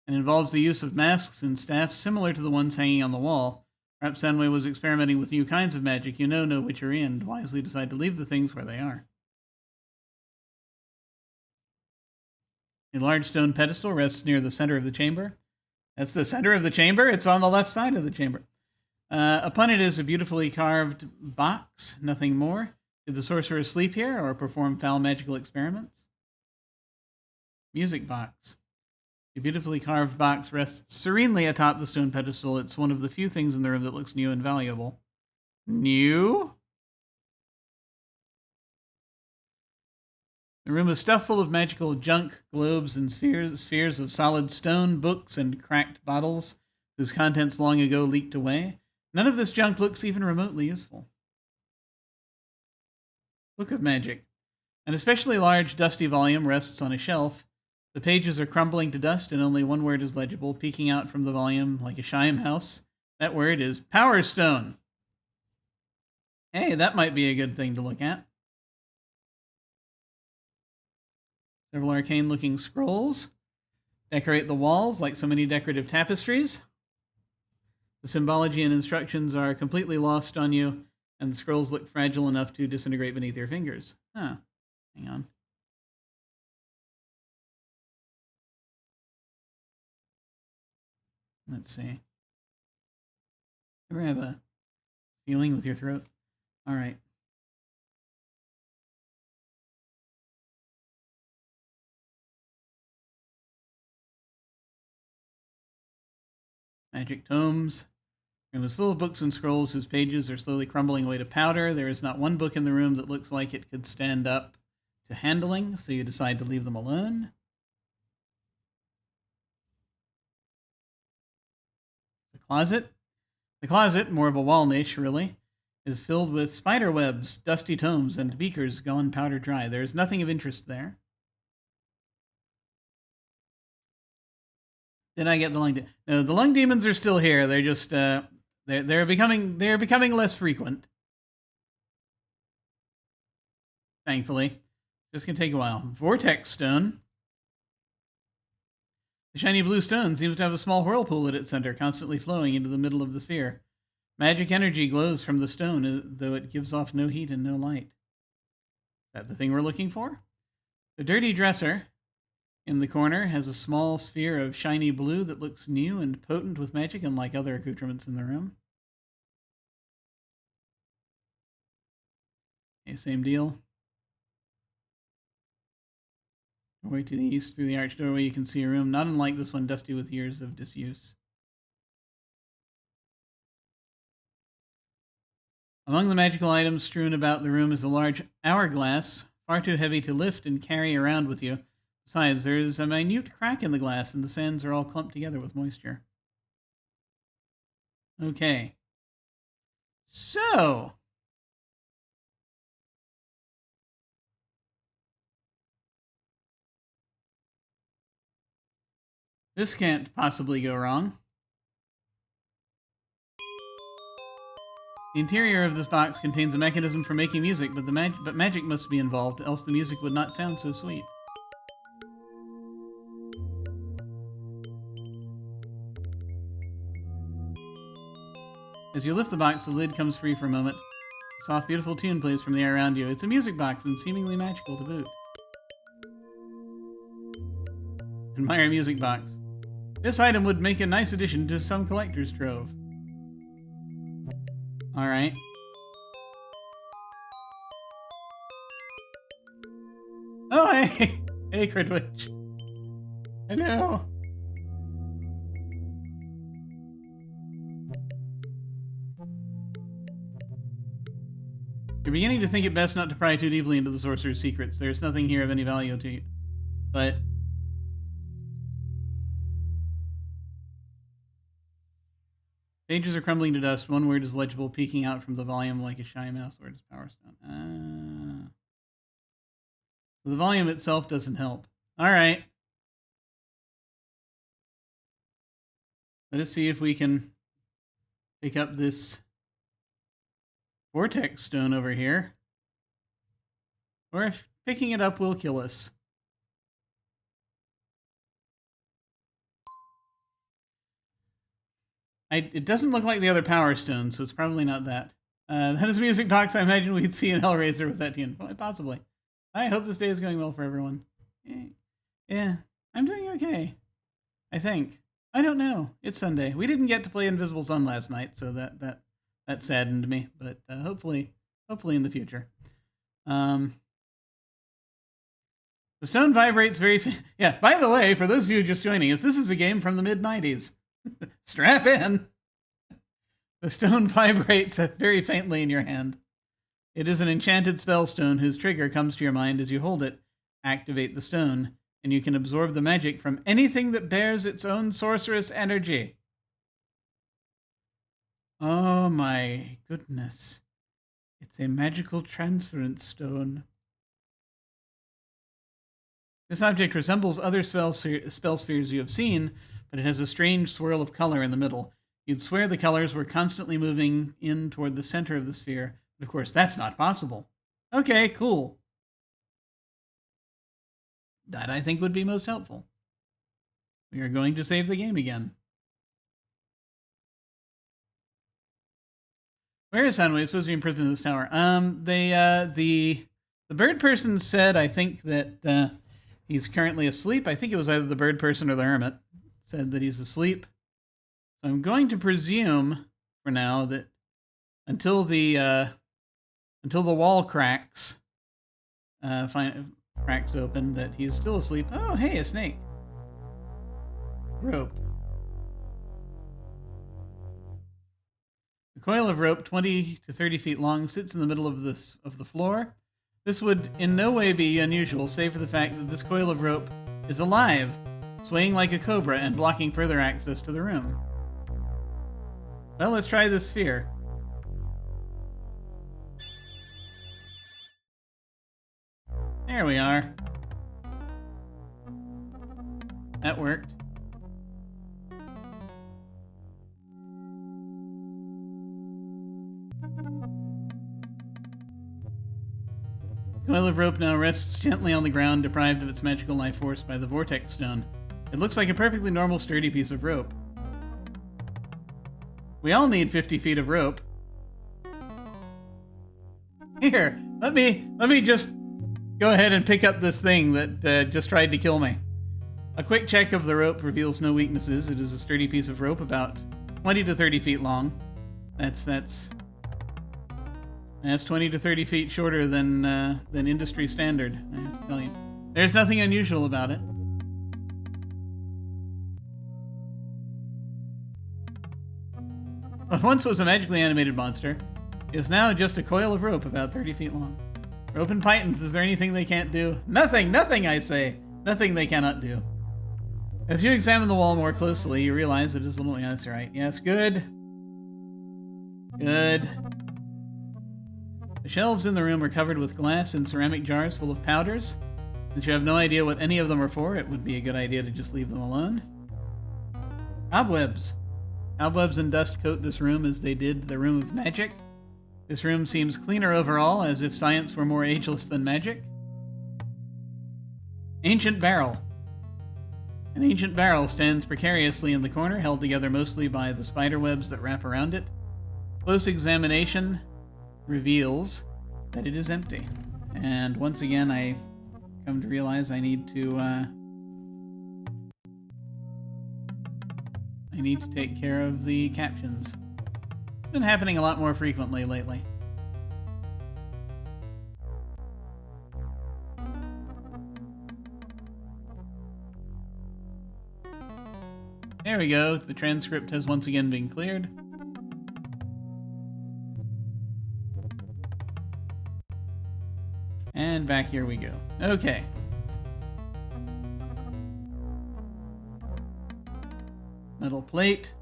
and involves the use of masks and staffs similar to the ones hanging on the wall. Perhaps Sanway was experimenting with new kinds of magic. You know no witchery, and wisely decide to leave the things where they are. A large stone pedestal rests near the center of the chamber. That's the center of the chamber? It's on the left side of the chamber. Upon it is a beautifully carved box, nothing more. Did the sorcerer sleep here or perform foul magical experiments? Music box. The beautifully carved box rests serenely atop the stone pedestal. It's one of the few things in the room that looks new and valuable. New? The room is stuffed full of magical junk, globes, and spheres of solid stone, books, and cracked bottles whose contents long ago leaked away. None of this junk looks even remotely useful. Book of Magic. An especially large, dusty volume rests on a shelf. The pages are crumbling to dust, and only one word is legible, peeking out from the volume like a shy mouse. That word is Power Stone. Hey, that might be a good thing to look at. Several arcane-looking scrolls decorate the walls like so many decorative tapestries. The symbology and instructions are completely lost on you, and the scrolls look fragile enough to disintegrate beneath your fingers. Huh. Hang on. Let's see. Ever have a feeling with your throat? All right. Magic tomes. The room is full of books and scrolls whose pages are slowly crumbling away to powder. There is not one book in the room that looks like it could stand up to handling, so you decide to leave them alone. The closet. The closet, more of a wall niche, really, is filled with spider webs, dusty tomes, and beakers gone powder dry. There is nothing of interest there. Did I get the lung? No, the lung demons are still here. They're just they're becoming less frequent. Thankfully, just gonna take a while. Vortex stone. The shiny blue stone seems to have a small whirlpool at its center, constantly flowing into the middle of the sphere. Magic energy glows from the stone, though it gives off no heat and no light. Is that the thing we're looking for? The dirty dresser in the corner has a small sphere of shiny blue that looks new and potent with magic, unlike other accoutrements in the room. Okay, same deal. Away to the east, through the arched doorway, you can see a room not unlike this one, dusty with years of disuse. Among the magical items strewn about the room is a large hourglass, far too heavy to lift and carry around with you. Besides, there is a minute crack in the glass, and the sands are all clumped together with moisture. Okay. So, this can't possibly go wrong. The interior of this box contains a mechanism for making music, but magic must be involved, else the music would not sound so sweet. As you lift the box, the lid comes free for a moment. A soft, beautiful tune plays from the air around you. It's a music box and seemingly magical to boot. Admire music box. This item would make a nice addition to some collector's trove. Alright. Oh, hey! Hey, Critwitch. Hello. You're beginning to think it best not to pry too deeply into the sorcerer's secrets. There's nothing here of any value to you. But pages are crumbling to dust. One word is legible, peeking out from the volume like a shy mouse. Word is Power Stone. So the volume itself doesn't help. All right. Let us see if we can pick up this vortex stone over here. Or if picking it up will kill us. It doesn't look like the other Power Stone, so it's probably not that. That is Music Box. I imagine we'd see an Hellraiser with that tune. Possibly. I hope this day is going well for everyone. Yeah, I'm doing okay. I think. I don't know. It's Sunday. We didn't get to play Invisible Sun last night, so that saddened me. But hopefully in the future. The stone vibrates very. Yeah. By the way, for those of you just joining us, this is a game from the mid-90s. Strap in. The stone vibrates very faintly in your hand. It is an enchanted spell stone whose trigger comes to your mind as you hold it. Activate the stone, and you can absorb the magic from anything that bears its own sorceress energy. Oh my goodness. It's a magical transference stone. This object resembles other spell spheres you have seen, but it has a strange swirl of color in the middle. You'd swear the colors were constantly moving in toward the center of the sphere, but of course that's not possible. Okay, cool. That I think would be most helpful. We are going to save the game again. Where is Hanway? It's supposed to be imprisoned in this tower. The bird person said, I think, that he's currently asleep. I think it was either the bird person or the hermit said that he's asleep. So I'm going to presume for now that until the wall cracks open, that he is still asleep. Oh, hey, a snake. Rope. A coil of rope 20 to 30 feet long sits in the middle of the floor. This would in no way be unusual, save for the fact that this coil of rope is alive, swaying like a cobra and blocking further access to the room. Well, let's try this sphere. There we are. That worked. Coil of rope now rests gently on the ground, deprived of its magical life force by the vortex stone. It looks like a perfectly normal, sturdy piece of rope. We all need 50 feet of rope. Here, let me just go ahead and pick up this thing that just tried to kill me. A quick check of the rope reveals no weaknesses. It is a sturdy piece of rope about 20 to 30 feet long. That's 20 to 30 feet shorter than industry standard, I have to tell you. There's nothing unusual about it. What once was a magically animated monster is now just a coil of rope about 30 feet long. Rope and pythons, is there anything they can't do? Nothing, I say. Nothing they cannot do. As you examine the wall more closely, you realize it is a little... That's right. Yes, good. Good. The shelves in the room are covered with glass and ceramic jars full of powders. Since you have no idea what any of them are for, it would be a good idea to just leave them alone. Cobwebs. Cobwebs and dust coat this room as they did the room of magic. This room seems cleaner overall, as if science were more ageless than magic. Ancient barrel. An ancient barrel stands precariously in the corner, held together mostly by the spider webs that wrap around it. Close examination reveals that it is empty. And once again, I come to realize I need to take care of the captions. It's been happening a lot more frequently lately. There we go. The transcript has once again been cleared. And back here we go. Okay. Metal plate.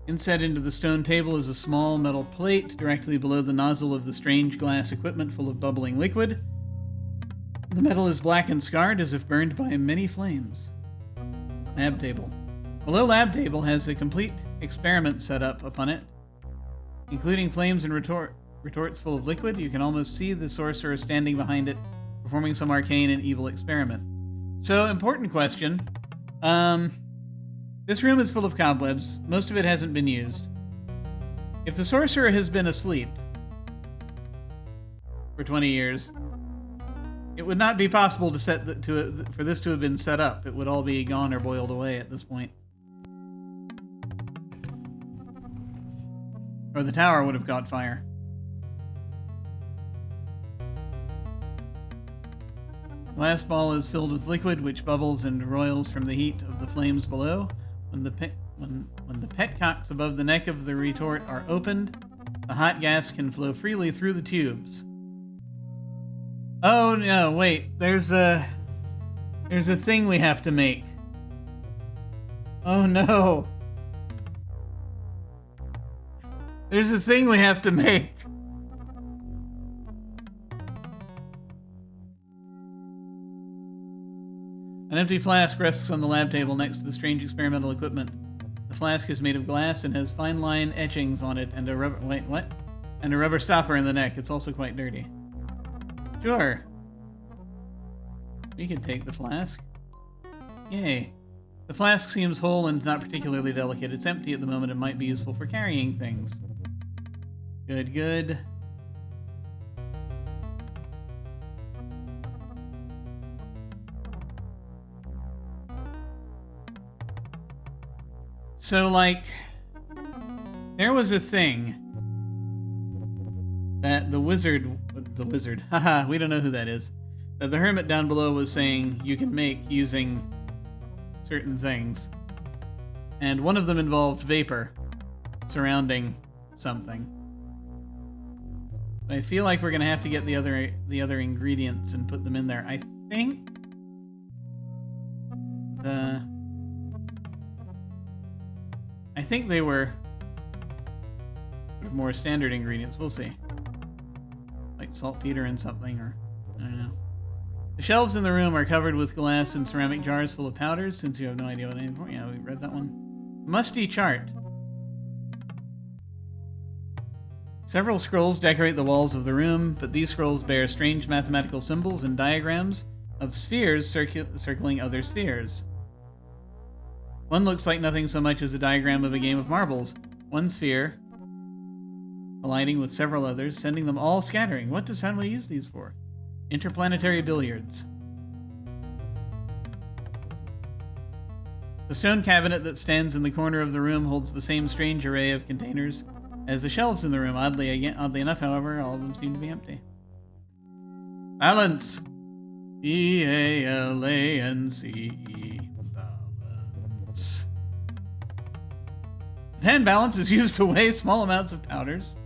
Inset into the stone table is a small metal plate directly below the nozzle of the strange glass equipment full of bubbling liquid. The metal is black and scarred as if burned by many flames. Lab table. Below lab table has a complete experiment set up upon it, including flames and retorts full of liquid. You can almost see the sorcerer standing behind it, performing some arcane and evil experiment. So, important question. This room is full of cobwebs. Most of it hasn't been used. If the sorcerer has been asleep for 20 years, it would not be possible for this to have been set up. It would all be gone or boiled away at this point. Or the tower would have caught fire. The last ball is filled with liquid, which bubbles and roils from the heat of the flames below. When the petcocks above the neck of the retort are opened, the hot gas can flow freely through the tubes. Oh no, wait, there's a thing we have to make. Oh no. There's a thing we have to make. An empty flask rests on the lab table next to the strange experimental equipment. The flask is made of glass and has fine line etchings on it and a rubber stopper in the neck. It's also quite dirty. Sure. We can take the flask. Yay. The flask seems whole and not particularly delicate. It's empty at the moment and might be useful for carrying things. Good, good. So, like, there was a thing that the wizard, haha, we don't know who that is, that the hermit down below was saying you can make using certain things. And one of them involved vapor surrounding something. I feel like we're gonna have to get the other ingredients and put them in there. I think they were more standard ingredients. We'll see. Like saltpeter and something, or I don't know. The shelves in the room are covered with glass and ceramic jars full of powders, since you have no idea what any for. Yeah, we read that one. Musty chart. Several scrolls decorate the walls of the room, but these scrolls bear strange mathematical symbols and diagrams of spheres circling other spheres. One looks like nothing so much as a diagram of a game of marbles. One sphere colliding with several others, sending them all scattering. What does Hanwei use these for? Interplanetary billiards. The stone cabinet that stands in the corner of the room holds the same strange array of containers as the shelves in the room. Oddly enough, however, all of them seem to be empty. Balance. B-A-L-A-N-C-E. Balance. The hand balance is used to weigh small amounts of powders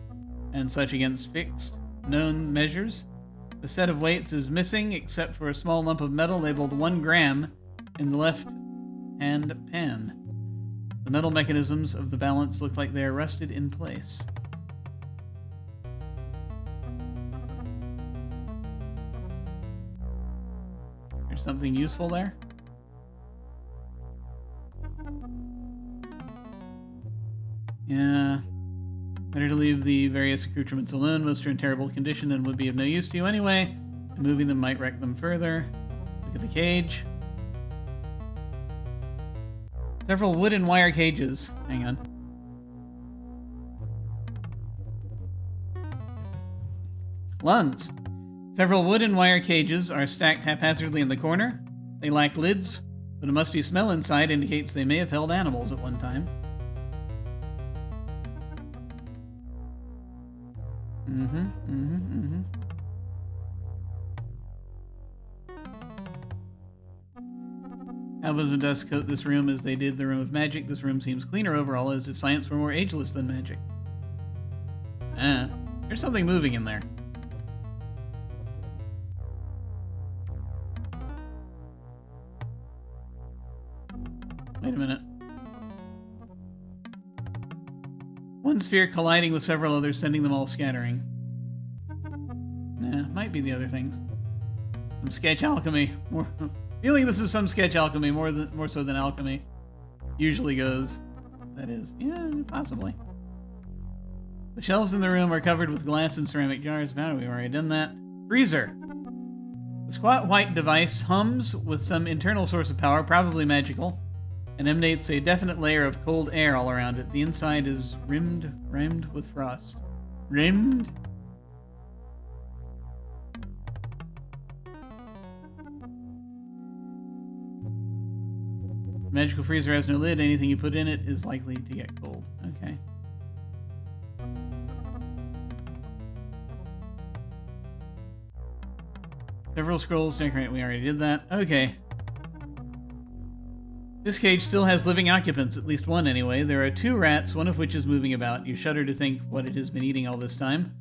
and such against fixed, known measures. The set of weights is missing except for a small lump of metal labeled 1 gram in the left hand pan. The metal mechanisms of the balance look like they are rusted in place. There's something useful there? Yeah. Better to leave the various accoutrements alone. Most are in terrible condition and would be of no use to you anyway. And moving them might wreck them further. Look at the cage. Several wood and wire cages. Hang on. Lungs. Several wood and wire cages are stacked haphazardly in the corner. They lack lids, but a musty smell inside indicates they may have held animals at one time. Albums of dust coat this room as they did the room of magic. This room seems cleaner overall, as if science were more ageless than magic. There's something moving in there. Wait a minute. One sphere colliding with several others, sending them all scattering. Nah, might be the other things. Some sketch alchemy. More feeling this is some sketch alchemy, more so than alchemy usually goes. That is, yeah, possibly. The shelves in the room are covered with glass and ceramic jars. About it, we've already done that. Freezer. The squat white device hums with some internal source of power, probably magical, and emanates a definite layer of cold air all around it. The inside is rimmed with frost. Rimmed? Magical freezer has no lid. Anything you put in it is likely to get cold. Okay. Several scrolls decorate. We already did that. Okay. This cage still has living occupants, at least one anyway. There are 2 rats, one of which is moving about. You shudder to think what it has been eating all this time.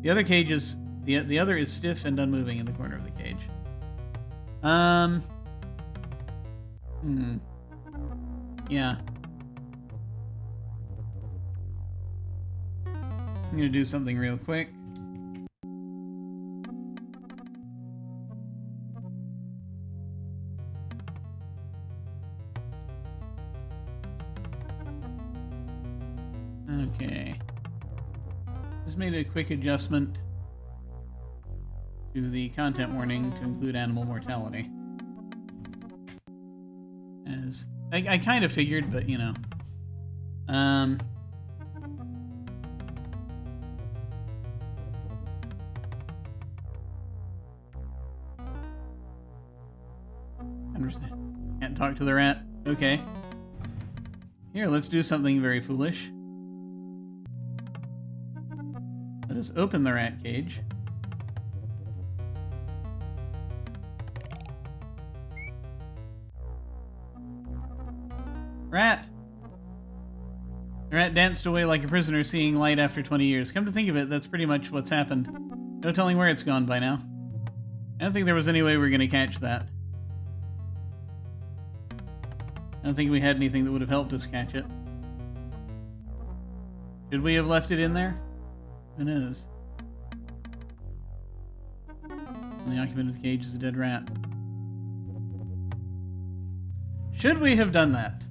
The other cage is the other is stiff and unmoving in the corner of the cage. Yeah. I'm gonna do something real quick. Okay. Just made a quick adjustment to the content warning to include animal mortality. As I kind of figured, but you know. Understand. Can't talk to the rat. Okay. Here, let's do something very foolish. Let us open the rat cage. Rat! The rat danced away like a prisoner seeing light after 20 years. Come to think of it, that's pretty much what's happened. No telling where it's gone by now. I don't think there was any way we were going to catch that. I don't think we had anything that would have helped us catch it. Should we have left it in there? Who knows? And the occupant of the cage is a dead rat. Should we have done that?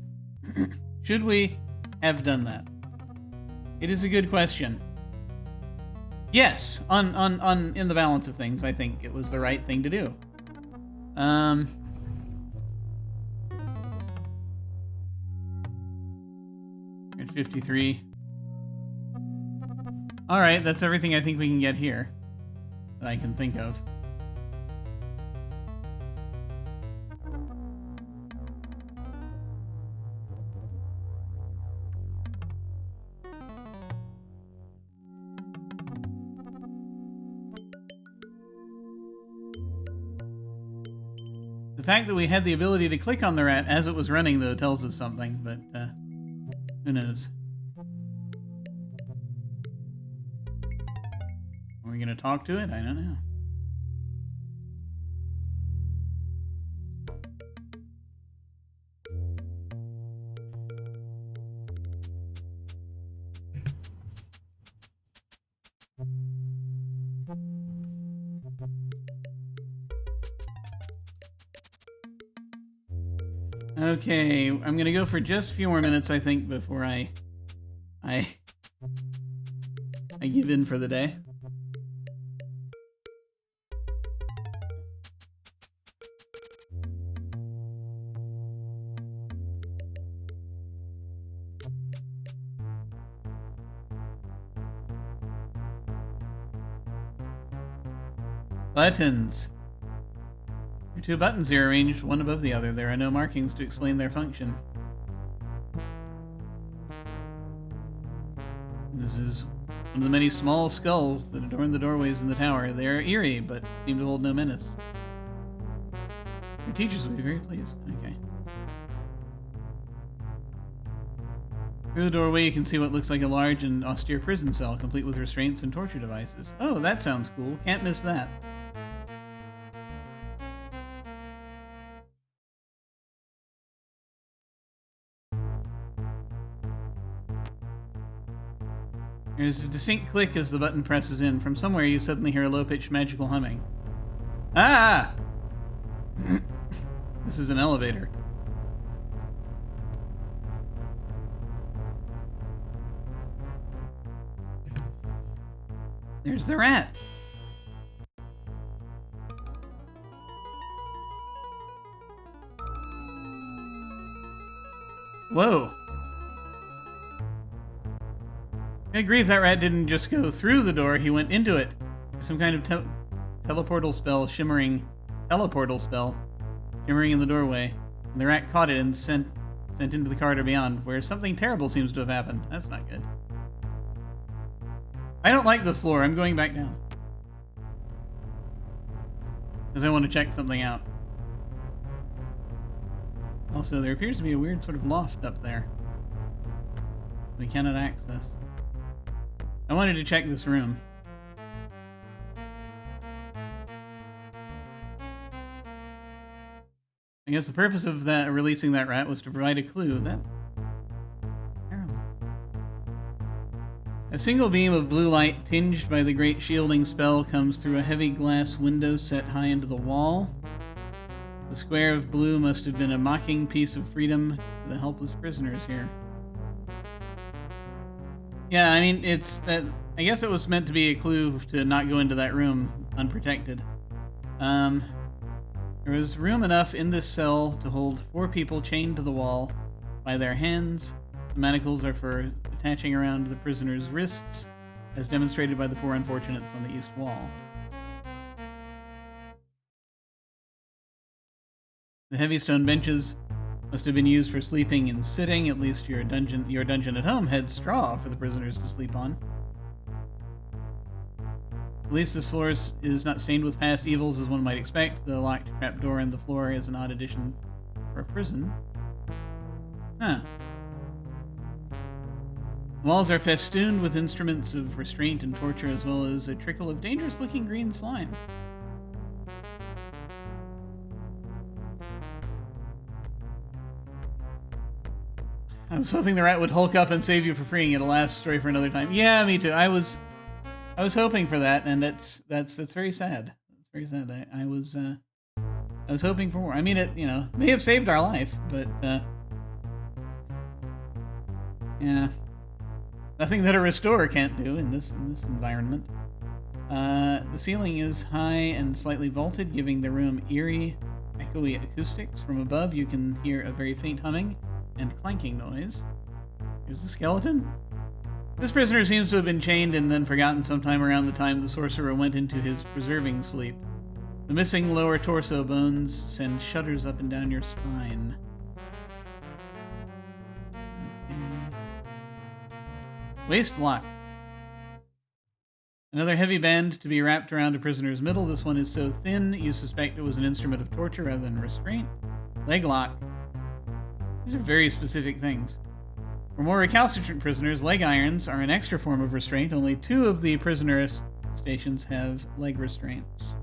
Should we have done that? It is a good question. Yes, in the balance of things, I think it was the right thing to do. At 53. Alright, that's everything I think we can get here. That I can think of. The fact that we had the ability to click on the rat as it was running, though, tells us something, but who knows? Are we going to talk to it? I don't know. Okay, I'm gonna go for just a few more minutes, I think, before I give in for the day. Buttons. Your 2 buttons are arranged one above the other. There are no markings to explain their function. This is one of the many small skulls that adorn the doorways in the tower. They are eerie, but seem to hold no menace. Your teachers will be very pleased. Okay. Through the doorway, you can see what looks like a large and austere prison cell, complete with restraints and torture devices. Oh, that sounds cool. Can't miss that. There's a distinct click as the button presses in. From somewhere you suddenly hear a low-pitched magical humming. Ah! This is an elevator. There's the rat. Whoa. Good grief, that rat didn't just go through the door, he went into it. Some kind of teleportal spell shimmering in the doorway. And the rat caught it and sent into the corridor beyond, where something terrible seems to have happened. That's not good. I don't like this floor. I'm going back down. Because I want to check something out. Also, there appears to be a weird sort of loft up there we cannot access. I wanted to check this room. I guess the purpose of that releasing that rat was to provide a clue. That terrible. A single beam of blue light tinged by the great shielding spell comes through a heavy glass window set high into the wall. The square of blue must have been a mocking piece of freedom to the helpless prisoners here. Yeah, I mean, it's that. I guess it was meant to be a clue to not go into that room unprotected. There was room enough in this cell to hold 4 people chained to the wall by their hands. The manacles are for attaching around the prisoners' wrists, as demonstrated by the poor unfortunates on the east wall. The heavy stone benches must have been used for sleeping and sitting. At least your dungeon at home had straw for the prisoners to sleep on. At least this floor is not stained with past evils, as one might expect. The locked trapdoor in the floor is an odd addition for a prison. Huh. The walls are festooned with instruments of restraint and torture, as well as a trickle of dangerous-looking green slime. I was hoping the rat would hulk up and save you for freeing it. Alas, story for another time. Yeah, me too. I was hoping for that, and that's very sad. It's very sad. I was hoping for more. I mean, it may have saved our life, but yeah, nothing that a restorer can't do in this environment. The ceiling is high and slightly vaulted, giving the room eerie, echoey acoustics. From above, you can hear a very faint humming and clanking noise. Here's the skeleton. This prisoner seems to have been chained and then forgotten sometime around the time the sorcerer went into his preserving sleep. The missing lower torso bones send shudders up and down your spine. Okay. Waist lock. Another heavy band to be wrapped around a prisoner's middle. This one is so thin you suspect it was an instrument of torture rather than restraint. Leg lock. These are very specific things. For more recalcitrant prisoners, leg irons are an extra form of restraint. Only 2 of the prisoner stations have leg restraints.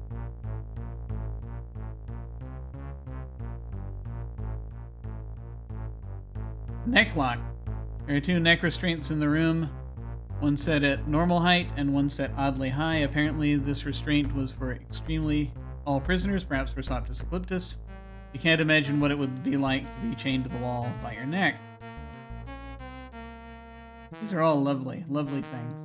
Neck lock. There are 2 neck restraints in the room. One set at normal height and one set oddly high. Apparently, this restraint was for extremely tall prisoners, perhaps for Soptus Ecliptus. You can't imagine what it would be like to be chained to the wall by your neck. These are all lovely, lovely things.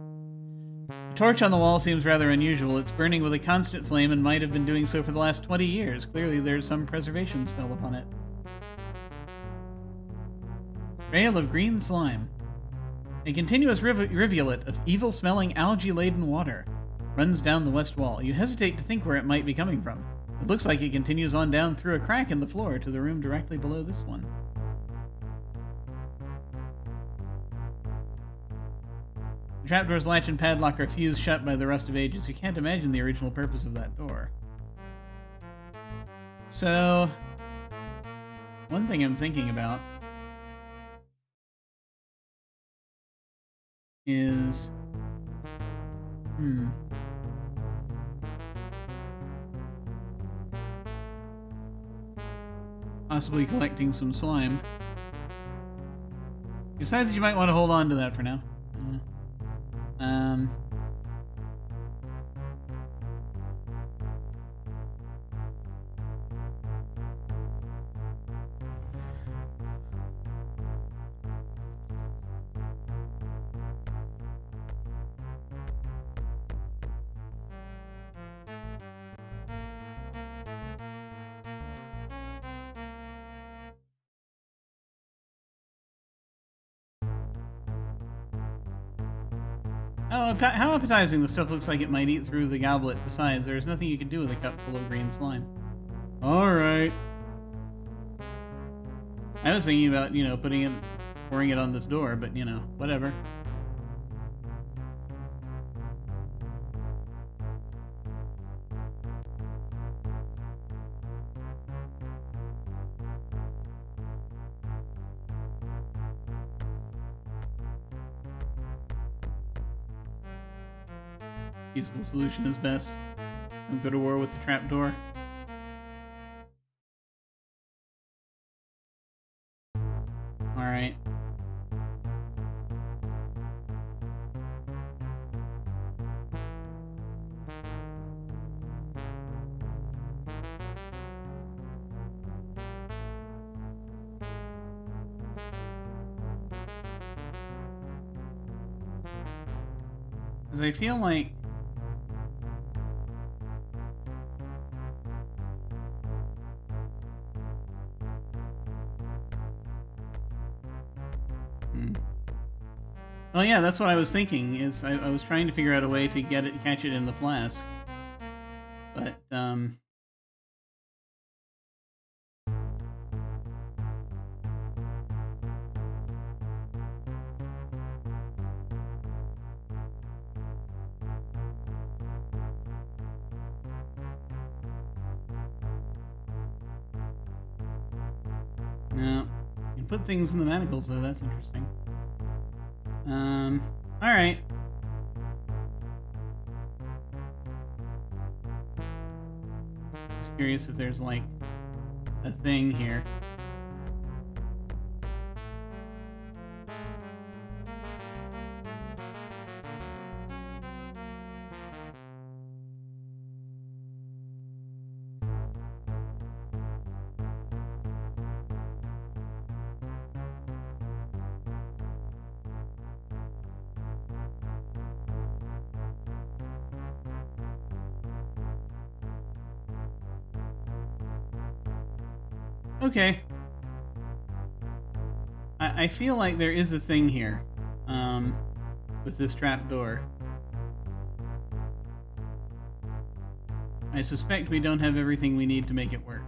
The torch on the wall seems rather unusual. It's burning with a constant flame and might have been doing so for the last 20 years. Clearly there's some preservation spell upon it. Trail of green slime. A continuous rivulet of evil-smelling, algae-laden water runs down the west wall. You hesitate to think where it might be coming from. It looks like it continues on down through a crack in the floor to the room directly below this one. The trapdoor's latch and padlock are fused shut by the rust of ages. You can't imagine the original purpose of that door. So, one thing I'm thinking about is... possibly collecting some slime. Besides, you might want to hold on to that for now. Oh, how appetizing the stuff looks like it might eat through the goblet. Besides, there's nothing you can do with a cup full of green slime. Alright. I was thinking about, pouring it on this door, but, whatever. Peaceful solution is best. Don't go to war with the trapdoor. Alright. Because I feel like well, yeah, that's what I was thinking. Is I was trying to figure out a way to catch it in the flask, but no, you can put things in the manacles though. That's interesting. Alright. Just curious if there's, like, a thing here. Okay. I feel like there is a thing here, with this trapdoor. I suspect we don't have everything we need to make it work.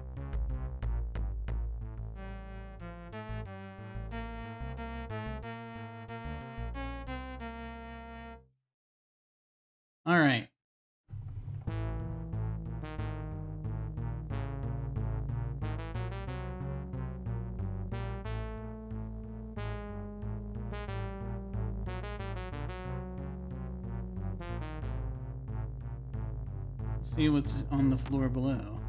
All right. See what's on the floor below.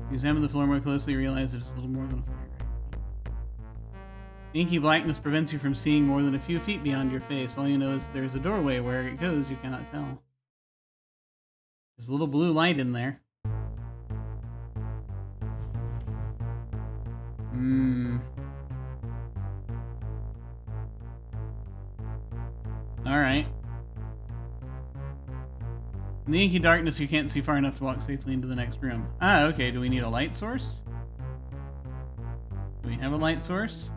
You examine the floor more closely, realize that it's a little more than a fire. The inky blackness prevents you from seeing more than a few feet beyond your face. All you know is there's a doorway. Where it goes, you cannot tell. There's a little blue light in there. Alright. In the inky darkness, you can't see far enough to walk safely into the next room. Ah, okay. Do we need a light source? Do we have a light source?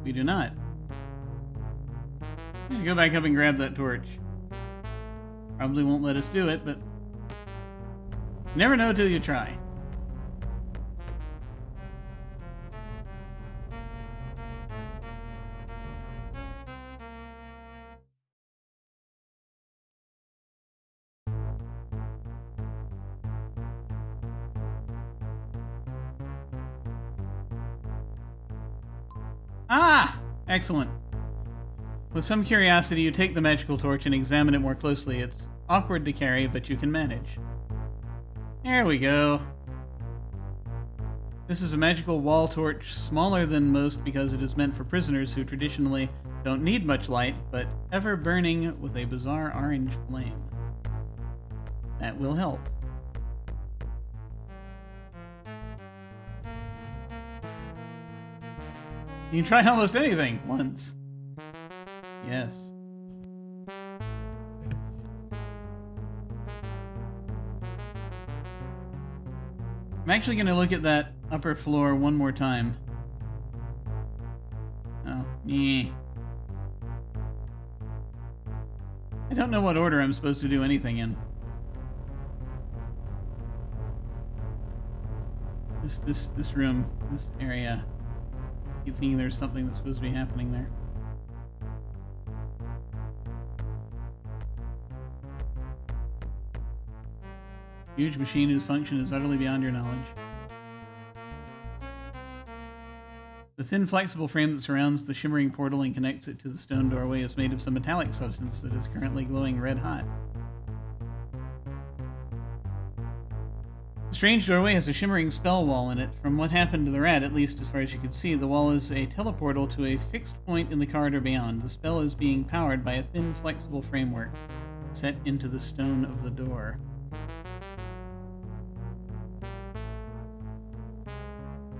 We do not. I'm gonna go back up and grab that torch. Probably won't let us do it, but you never know till you try. Ah! Excellent. With some curiosity, you take the magical torch and examine it more closely. It's awkward to carry, but you can manage. There we go. This is a magical wall torch, smaller than most because it is meant for prisoners who traditionally don't need much light, but ever burning with a bizarre orange flame. That will help. You can try almost anything once. Yes. I'm actually going to look at that upper floor one more time. Oh, yeah. I don't know what order I'm supposed to do anything in. This room, this area. I keep thinking there's something that's supposed to be happening there. Huge machine whose function is utterly beyond your knowledge. The thin, flexible frame that surrounds the shimmering portal and connects it to the stone doorway is made of some metallic substance that is currently glowing red hot. The strange doorway has a shimmering spell wall in it. From what happened to the rat, at least as far as you can see, the wall is a teleportal to a fixed point in the corridor beyond. The spell is being powered by a thin, flexible framework set into the stone of the door.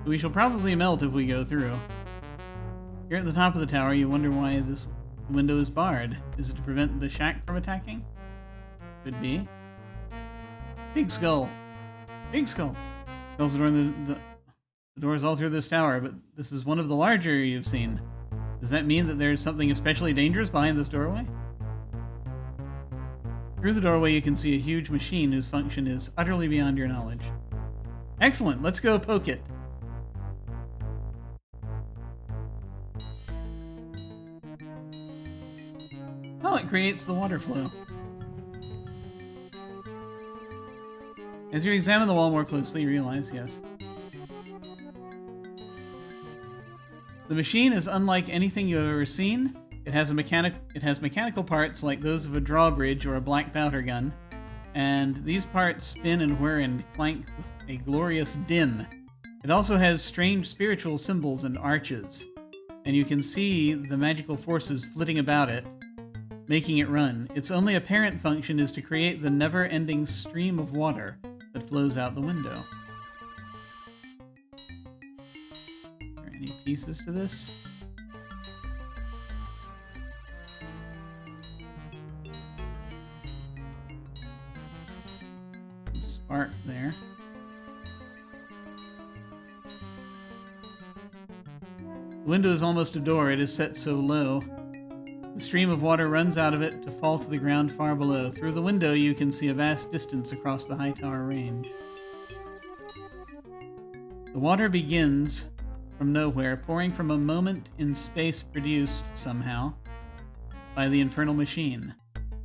We shall probably melt if we go through. Here at the top of the tower, you wonder why this window is barred. Is it to prevent the shack from attacking? Could be. Big skull. Big skull. Tells the door the doors all through this tower, but this is one of the larger you've seen. Does that mean that there's something especially dangerous behind this doorway? Through the doorway, you can see a huge machine whose function is utterly beyond your knowledge. Excellent. Let's go poke it. Oh, it creates the water flow. As you examine the wall more closely, you realize, yes. The machine is unlike anything you've ever seen. It has mechanical parts like those of a drawbridge or a black powder gun, and these parts spin and whir and clank with a glorious din. It also has strange spiritual symbols and arches, and you can see the magical forces flitting about it, making it run. Its only apparent function is to create the never-ending stream of water that flows out the window. Are there any pieces to this? Some spark there. The window is almost a door. It is set so low. The stream of water runs out of it to fall to the ground far below. Through the window, you can see a vast distance across the high tower range. The water begins from nowhere, pouring from a moment in space produced, somehow, by the infernal machine.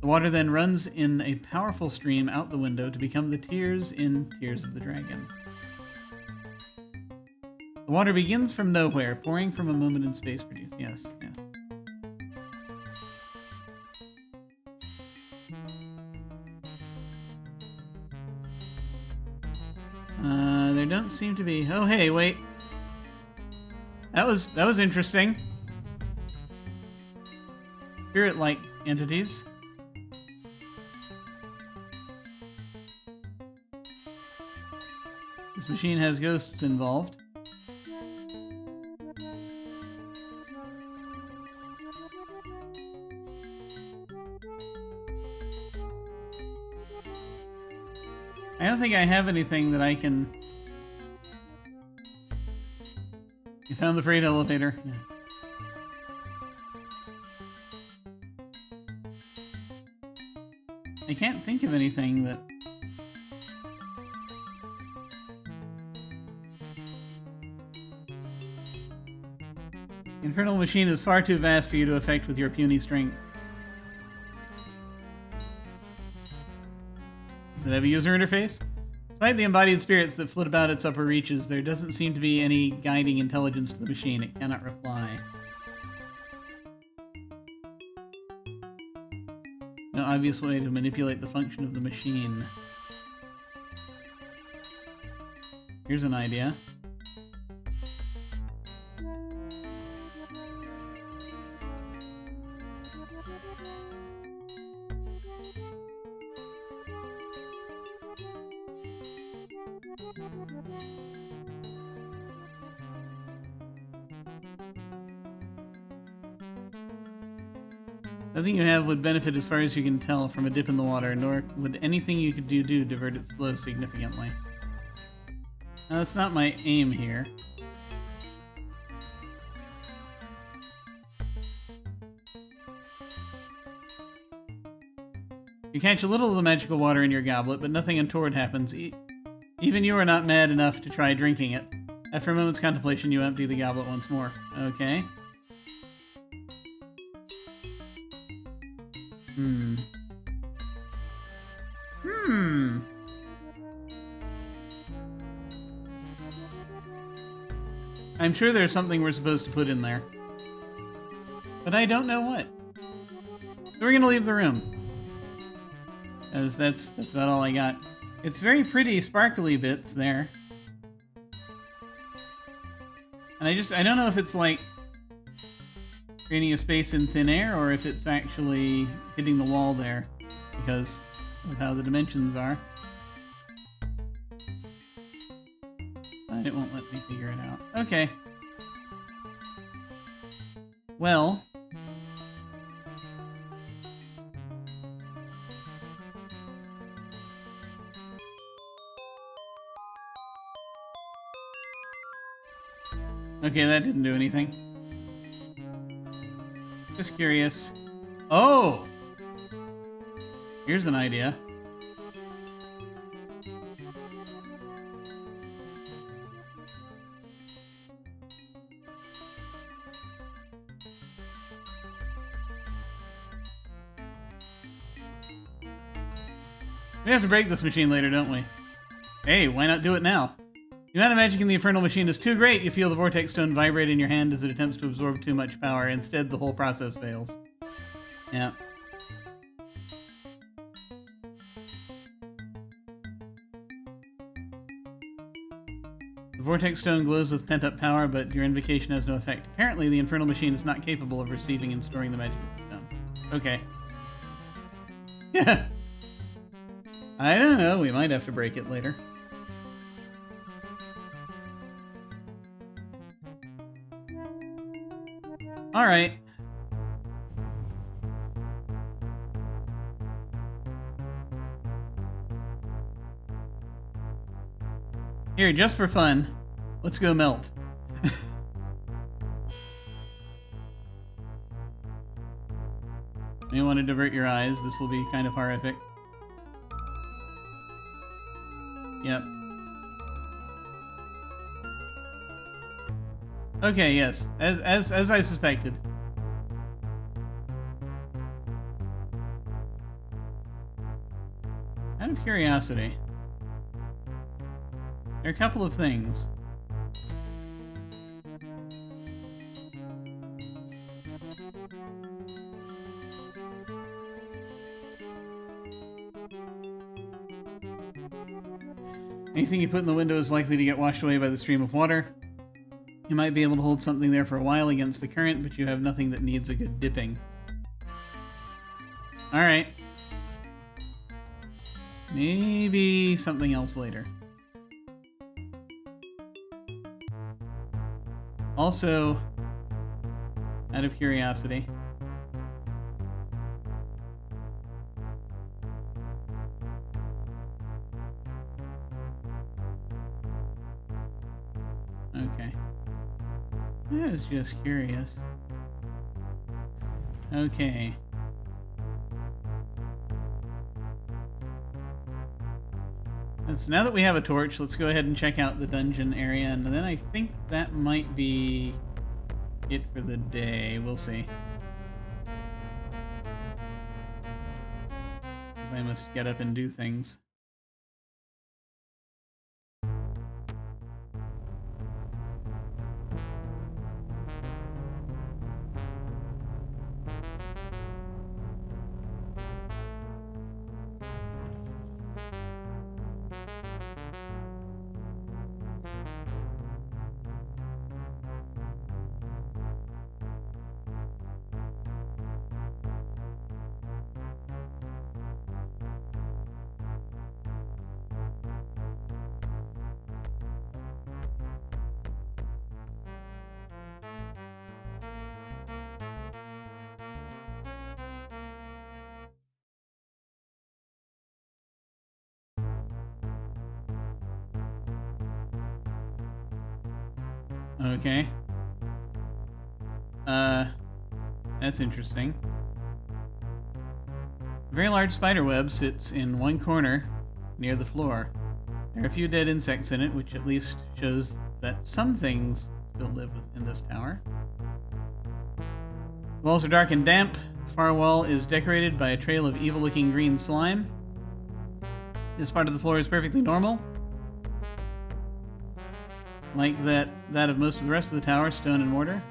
The water then runs in a powerful stream out the window to become the tears in Tears of the Dragon. The water begins from nowhere, pouring from a moment in space produced. Yes, yes. There don't seem to be... Oh, hey, wait. That was interesting. Spirit-like entities. This machine has ghosts involved. I don't think I have anything that I can... You found the freight elevator. Yeah. I can't think of anything that... The infernal machine is far too vast for you to affect with your puny strength. Does it have a user interface? Despite the embodied spirits that flit about its upper reaches, there doesn't seem to be any guiding intelligence to the machine. It cannot reply. No obvious way to manipulate the function of the machine. Here's an idea. Nothing you have would benefit as far as you can tell from a dip in the water, nor would anything you could do divert its flow significantly. Now, that's not my aim here. You catch a little of the magical water in your goblet, but nothing untoward happens. Even you are not mad enough to try drinking it. After a moment's contemplation, you empty the goblet once more. Okay. I'm sure there's something we're supposed to put in there. But I don't know what. So we're gonna leave the room. Because that's about all I got. It's very pretty, sparkly bits there. And I don't know if it's like creating a space in thin air or if it's actually hitting the wall there because of how the dimensions are. But it won't let me figure it out. Okay. Well. Okay, that didn't do anything. Just curious. Oh! Here's an idea. We have to break this machine later, don't we? Hey, why not do it now? The amount of magic in the Infernal Machine is too great, you feel the Vortex Stone vibrate in your hand as it attempts to absorb too much power. Instead, the whole process fails. Yeah. The Vortex Stone glows with pent-up power, but your invocation has no effect. Apparently, the Infernal Machine is not capable of receiving and storing the magic of the stone. Okay. Yeah. I don't know, we might have to break it later. Alright. Here, just for fun, let's go melt. May want to divert your eyes, this will be kind of horrific. Yep. Okay, yes. As I suspected. Out of curiosity, there are a couple of things. Anything you put in the window is likely to get washed away by the stream of water. You might be able to hold something there for a while against the current, but you have nothing that needs a good dipping. Alright. Maybe something else later. Also, out of curiosity, okay. I was just curious. Okay. So now that we have a torch, let's go ahead and check out the dungeon area, and then I think that might be it for the day. We'll see. Because I must get up and do things. Okay. That's interesting. A very large spider web sits in one corner near the floor. There are a few dead insects in it, which at least shows that some things still live within this tower. The walls are dark and damp. The far wall is decorated by a trail of evil-looking green slime. This part of the floor is perfectly normal, like that of most of the rest of the tower, stone and mortar.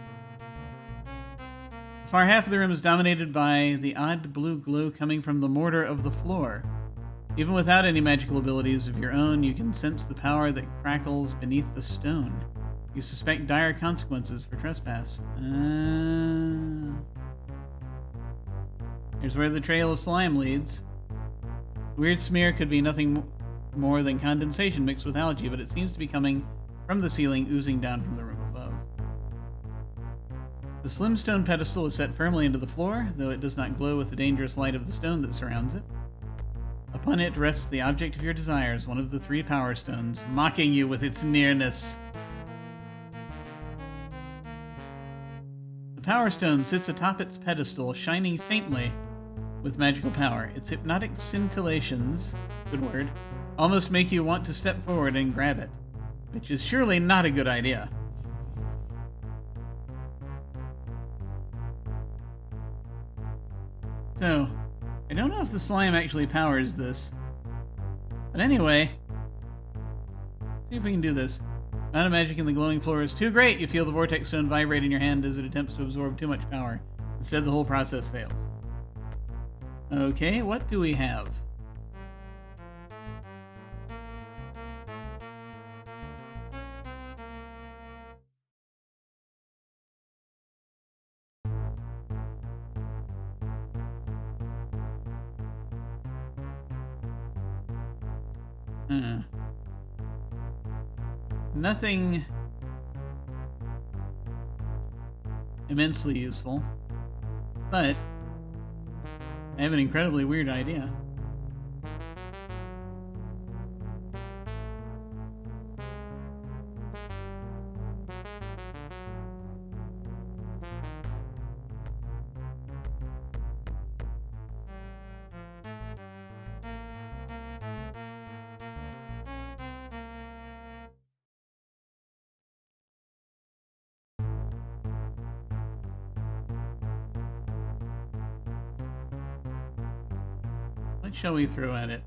The far half of the room is dominated by the odd blue glow coming from the mortar of the floor. Even without any magical abilities of your own, you can sense the power that crackles beneath the stone. You suspect dire consequences for trespass. Here's where the trail of slime leads. The weird smear could be nothing more than condensation mixed with algae, but it seems to be coming from the ceiling, oozing down from the room above. The slim stone pedestal is set firmly into the floor, though it does not glow with the dangerous light of the stone that surrounds it. Upon it rests the object of your desires, one of the 3 power stones, mocking you with its nearness. The power stone sits atop its pedestal, shining faintly with magical power. Its hypnotic scintillations, good word, almost make you want to step forward and grab it, which is surely not a good idea. So, I don't know if the slime actually powers this. But anyway, see if we can do this. The amount of magic in the glowing floor is too great. You feel the vortex stone vibrate in your hand as it attempts to absorb too much power. Instead, the whole process fails. Okay, what do we have? Nothing immensely useful, but I have an incredibly weird idea. What shall we throw at it?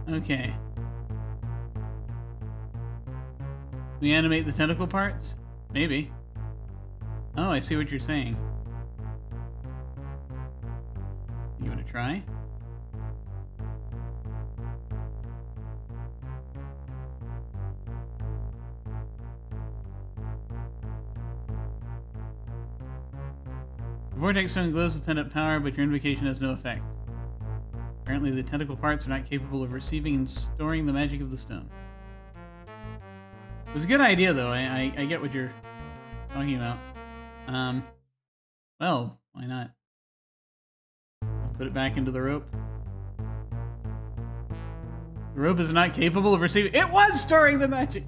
Okay. We animate the tentacle parts? Maybe. Oh, I see what you're saying. Give it a try. The vortex stone glows with pent-up power, but your invocation has no effect. Apparently the tentacle parts are not capable of receiving and storing the magic of the stone. It was a good idea, though. I get what you're talking about. Well, why not? I'll put it back into the rope. The rope is not capable of receiving... It was storing the magic!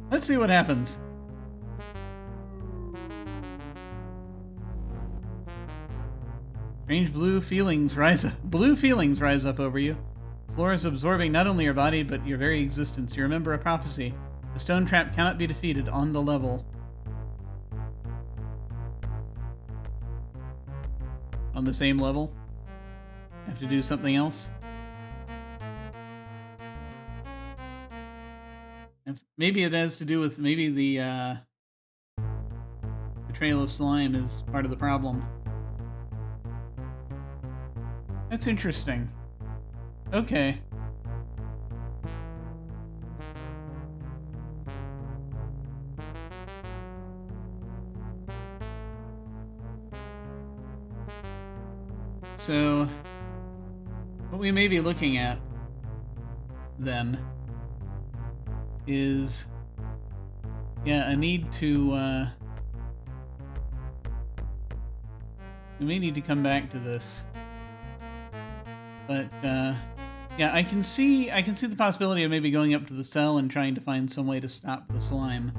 Let's see what happens. Strange blue feelings rise up over you. The floor is absorbing not only your body, but your very existence. You remember a prophecy. The stone trap cannot be defeated on the level. On the same level? Have to do something else? Maybe it has to do with... Maybe the trail of slime is part of the problem. That's interesting. Okay. So, what we may be looking at then is, yeah, a need to, we may need to come back to this. But, yeah, I can see the possibility of maybe going up to the cell and trying to find some way to stop the slime.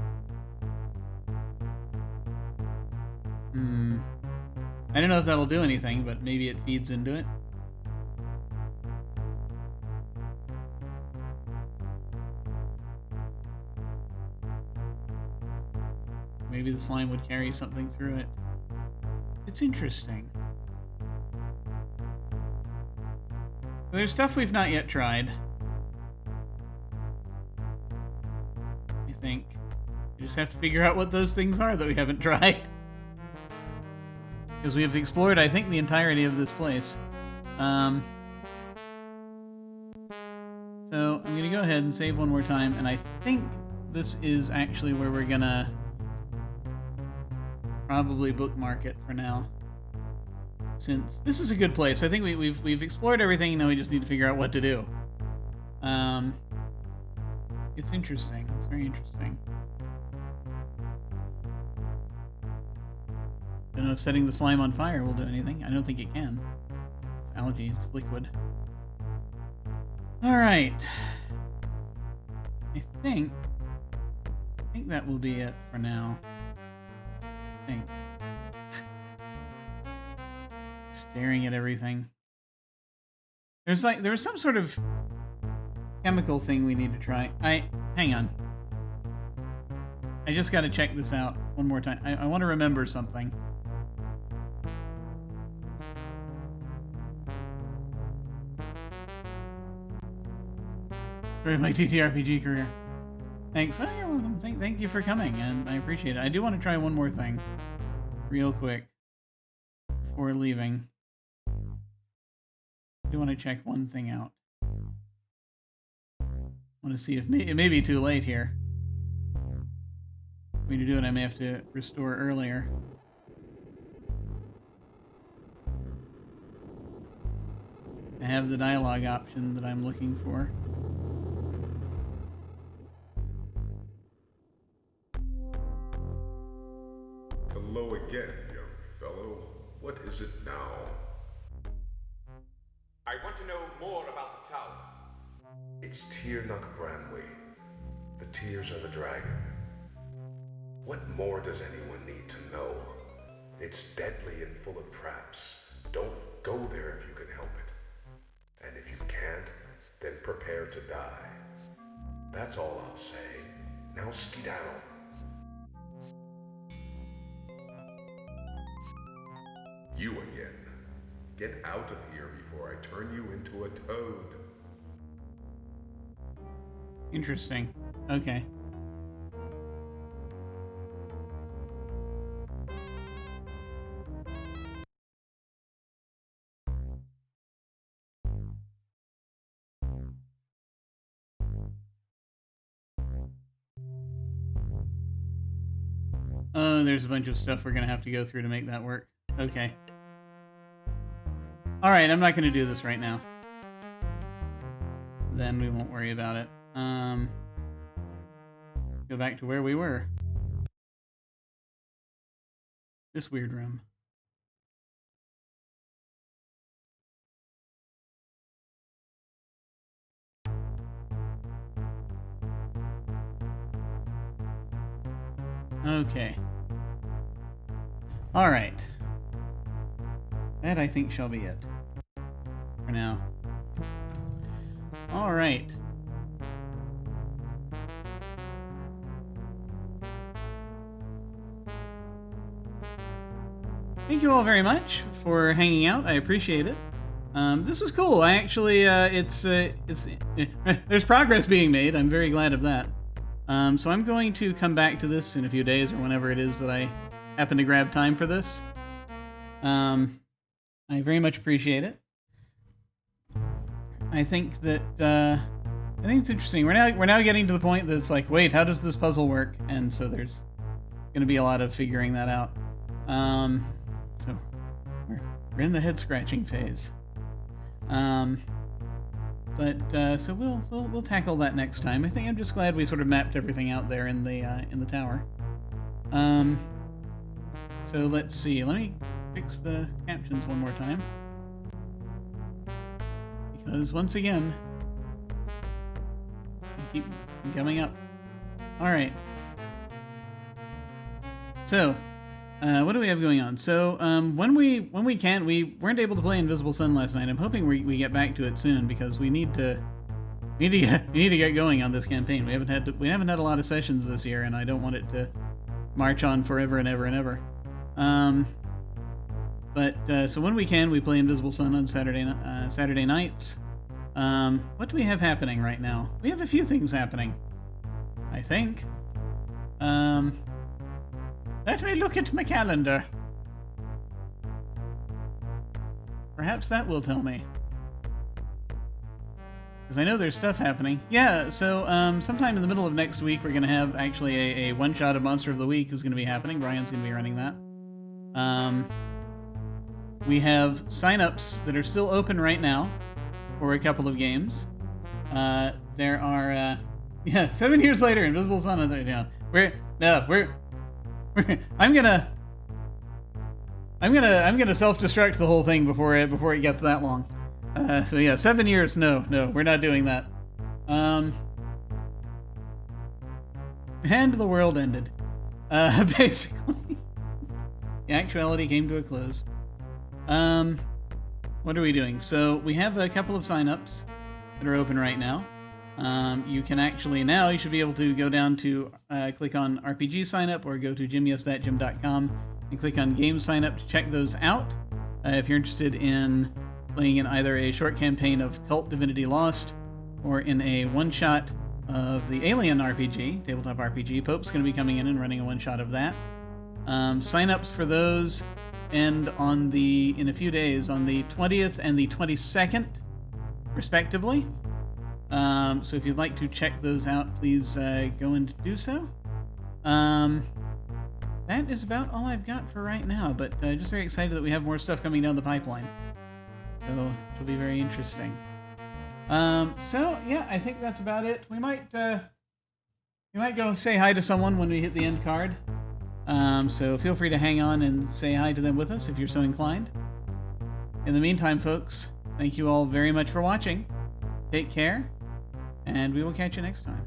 I don't know if that'll do anything, but maybe it feeds into it. Maybe the slime would carry something through it. It's interesting. There's stuff we've not yet tried. I think. We just have to figure out what those things are that we haven't tried. Because we have explored, I think, the entirety of this place. So, I'm going to go ahead and save one more time, and I think this is actually where we're going to probably bookmark it for now. Since this is a good place. I think we've explored everything, now we just need to figure out what to do. It's interesting. It's very interesting. Don't know if setting the slime on fire will do anything. I don't think it can. It's algae. It's liquid. Alright. I think that will be it for now. I think. Staring at everything. There was some sort of chemical thing we need to try. Hang on. I just gotta check this out one more time. I want to remember something. During my TTRPG career. Thanks. Oh, you're welcome. Thank you for coming, and I appreciate it. I do want to try one more thing. Real quick. Before leaving. I do want to check one thing out. I want to see if it may be too late here. For me to do it, I may have to restore earlier. I have the dialogue option that I'm looking for. Hello again, young fellow. What is it now? I want to know more about the tower. It's Tirnock Branway. The tears of the dragon. What more does anyone need to know? It's deadly and full of traps. Don't go there if you can help it. And if you can't, then prepare to die. That's all I'll say. Now skedaddle. You again. Get out of here before I turn you into a toad. Interesting. Okay. Oh, there's a bunch of stuff we're gonna have to go through to make that work. Okay. Alright, I'm not gonna do this right now. Then we won't worry about it. Go back to where we were. This weird room. Okay. Alright. That, I think, shall be it. For now. Alright. Thank you all very much for hanging out. I appreciate it. This was cool. I actually, there's progress being made. I'm very glad of that. So I'm going to come back to this in a few days or whenever it is that I happen to grab time for this. I very much appreciate it. I think that I think it's interesting. We're now getting to the point that it's like, wait, how does this puzzle work? And so there's going to be a lot of figuring that out. So we're in the head scratching phase. But so we'll tackle that next time. I think I'm just glad we sort of mapped everything out there in the tower. So let's see. Let me fix the captions one more time, because once again they keep coming up. All right. So what do we have going on? So when we can, we weren't able to play Invisible Sun last night. I'm hoping we get back to it soon, because we need to get going on this campaign. We haven't had a lot of sessions this year, and I don't want it to march on forever and ever and ever. So when we can, we play Invisible Sun on Saturday nights. What do we have happening right now? We have a few things happening, I think. Let me look at my calendar. Perhaps that will tell me, because I know there's stuff happening. Yeah, so sometime in the middle of next week, we're going to have actually a one-shot of Monster of the Week is going to be happening. Brian's going to be running that. We have sign-ups that are still open right now for a couple of games. There are, 7 years later, Invisible Sun. I'm gonna self-destruct the whole thing before it gets that long. 7 years. No, we're not doing that. And the world ended. Basically, the actuality came to a close. What are we doing? So we have a couple of sign-ups that are open right now. You can actually now, you should be able to go down to click on RPG sign up, or go to gymyesthatgym.com and click on game sign up to check those out. If you're interested in playing in either a short campaign of Cult Divinity Lost or in a one-shot of the Alien RPG, Tabletop RPG, Pope's going to be coming in and running a one-shot of that. Sign-ups for those end in a few days, on the 20th and the 22nd, respectively. So if you'd like to check those out, please go and do so. That is about all I've got for right now, but just very excited that we have more stuff coming down the pipeline. So it'll be very interesting. I think that's about it. We might go say hi to someone when we hit the end card. So feel free to hang on and say hi to them with us if you're so inclined. In the meantime, folks, thank you all very much for watching. Take care, and we will catch you next time.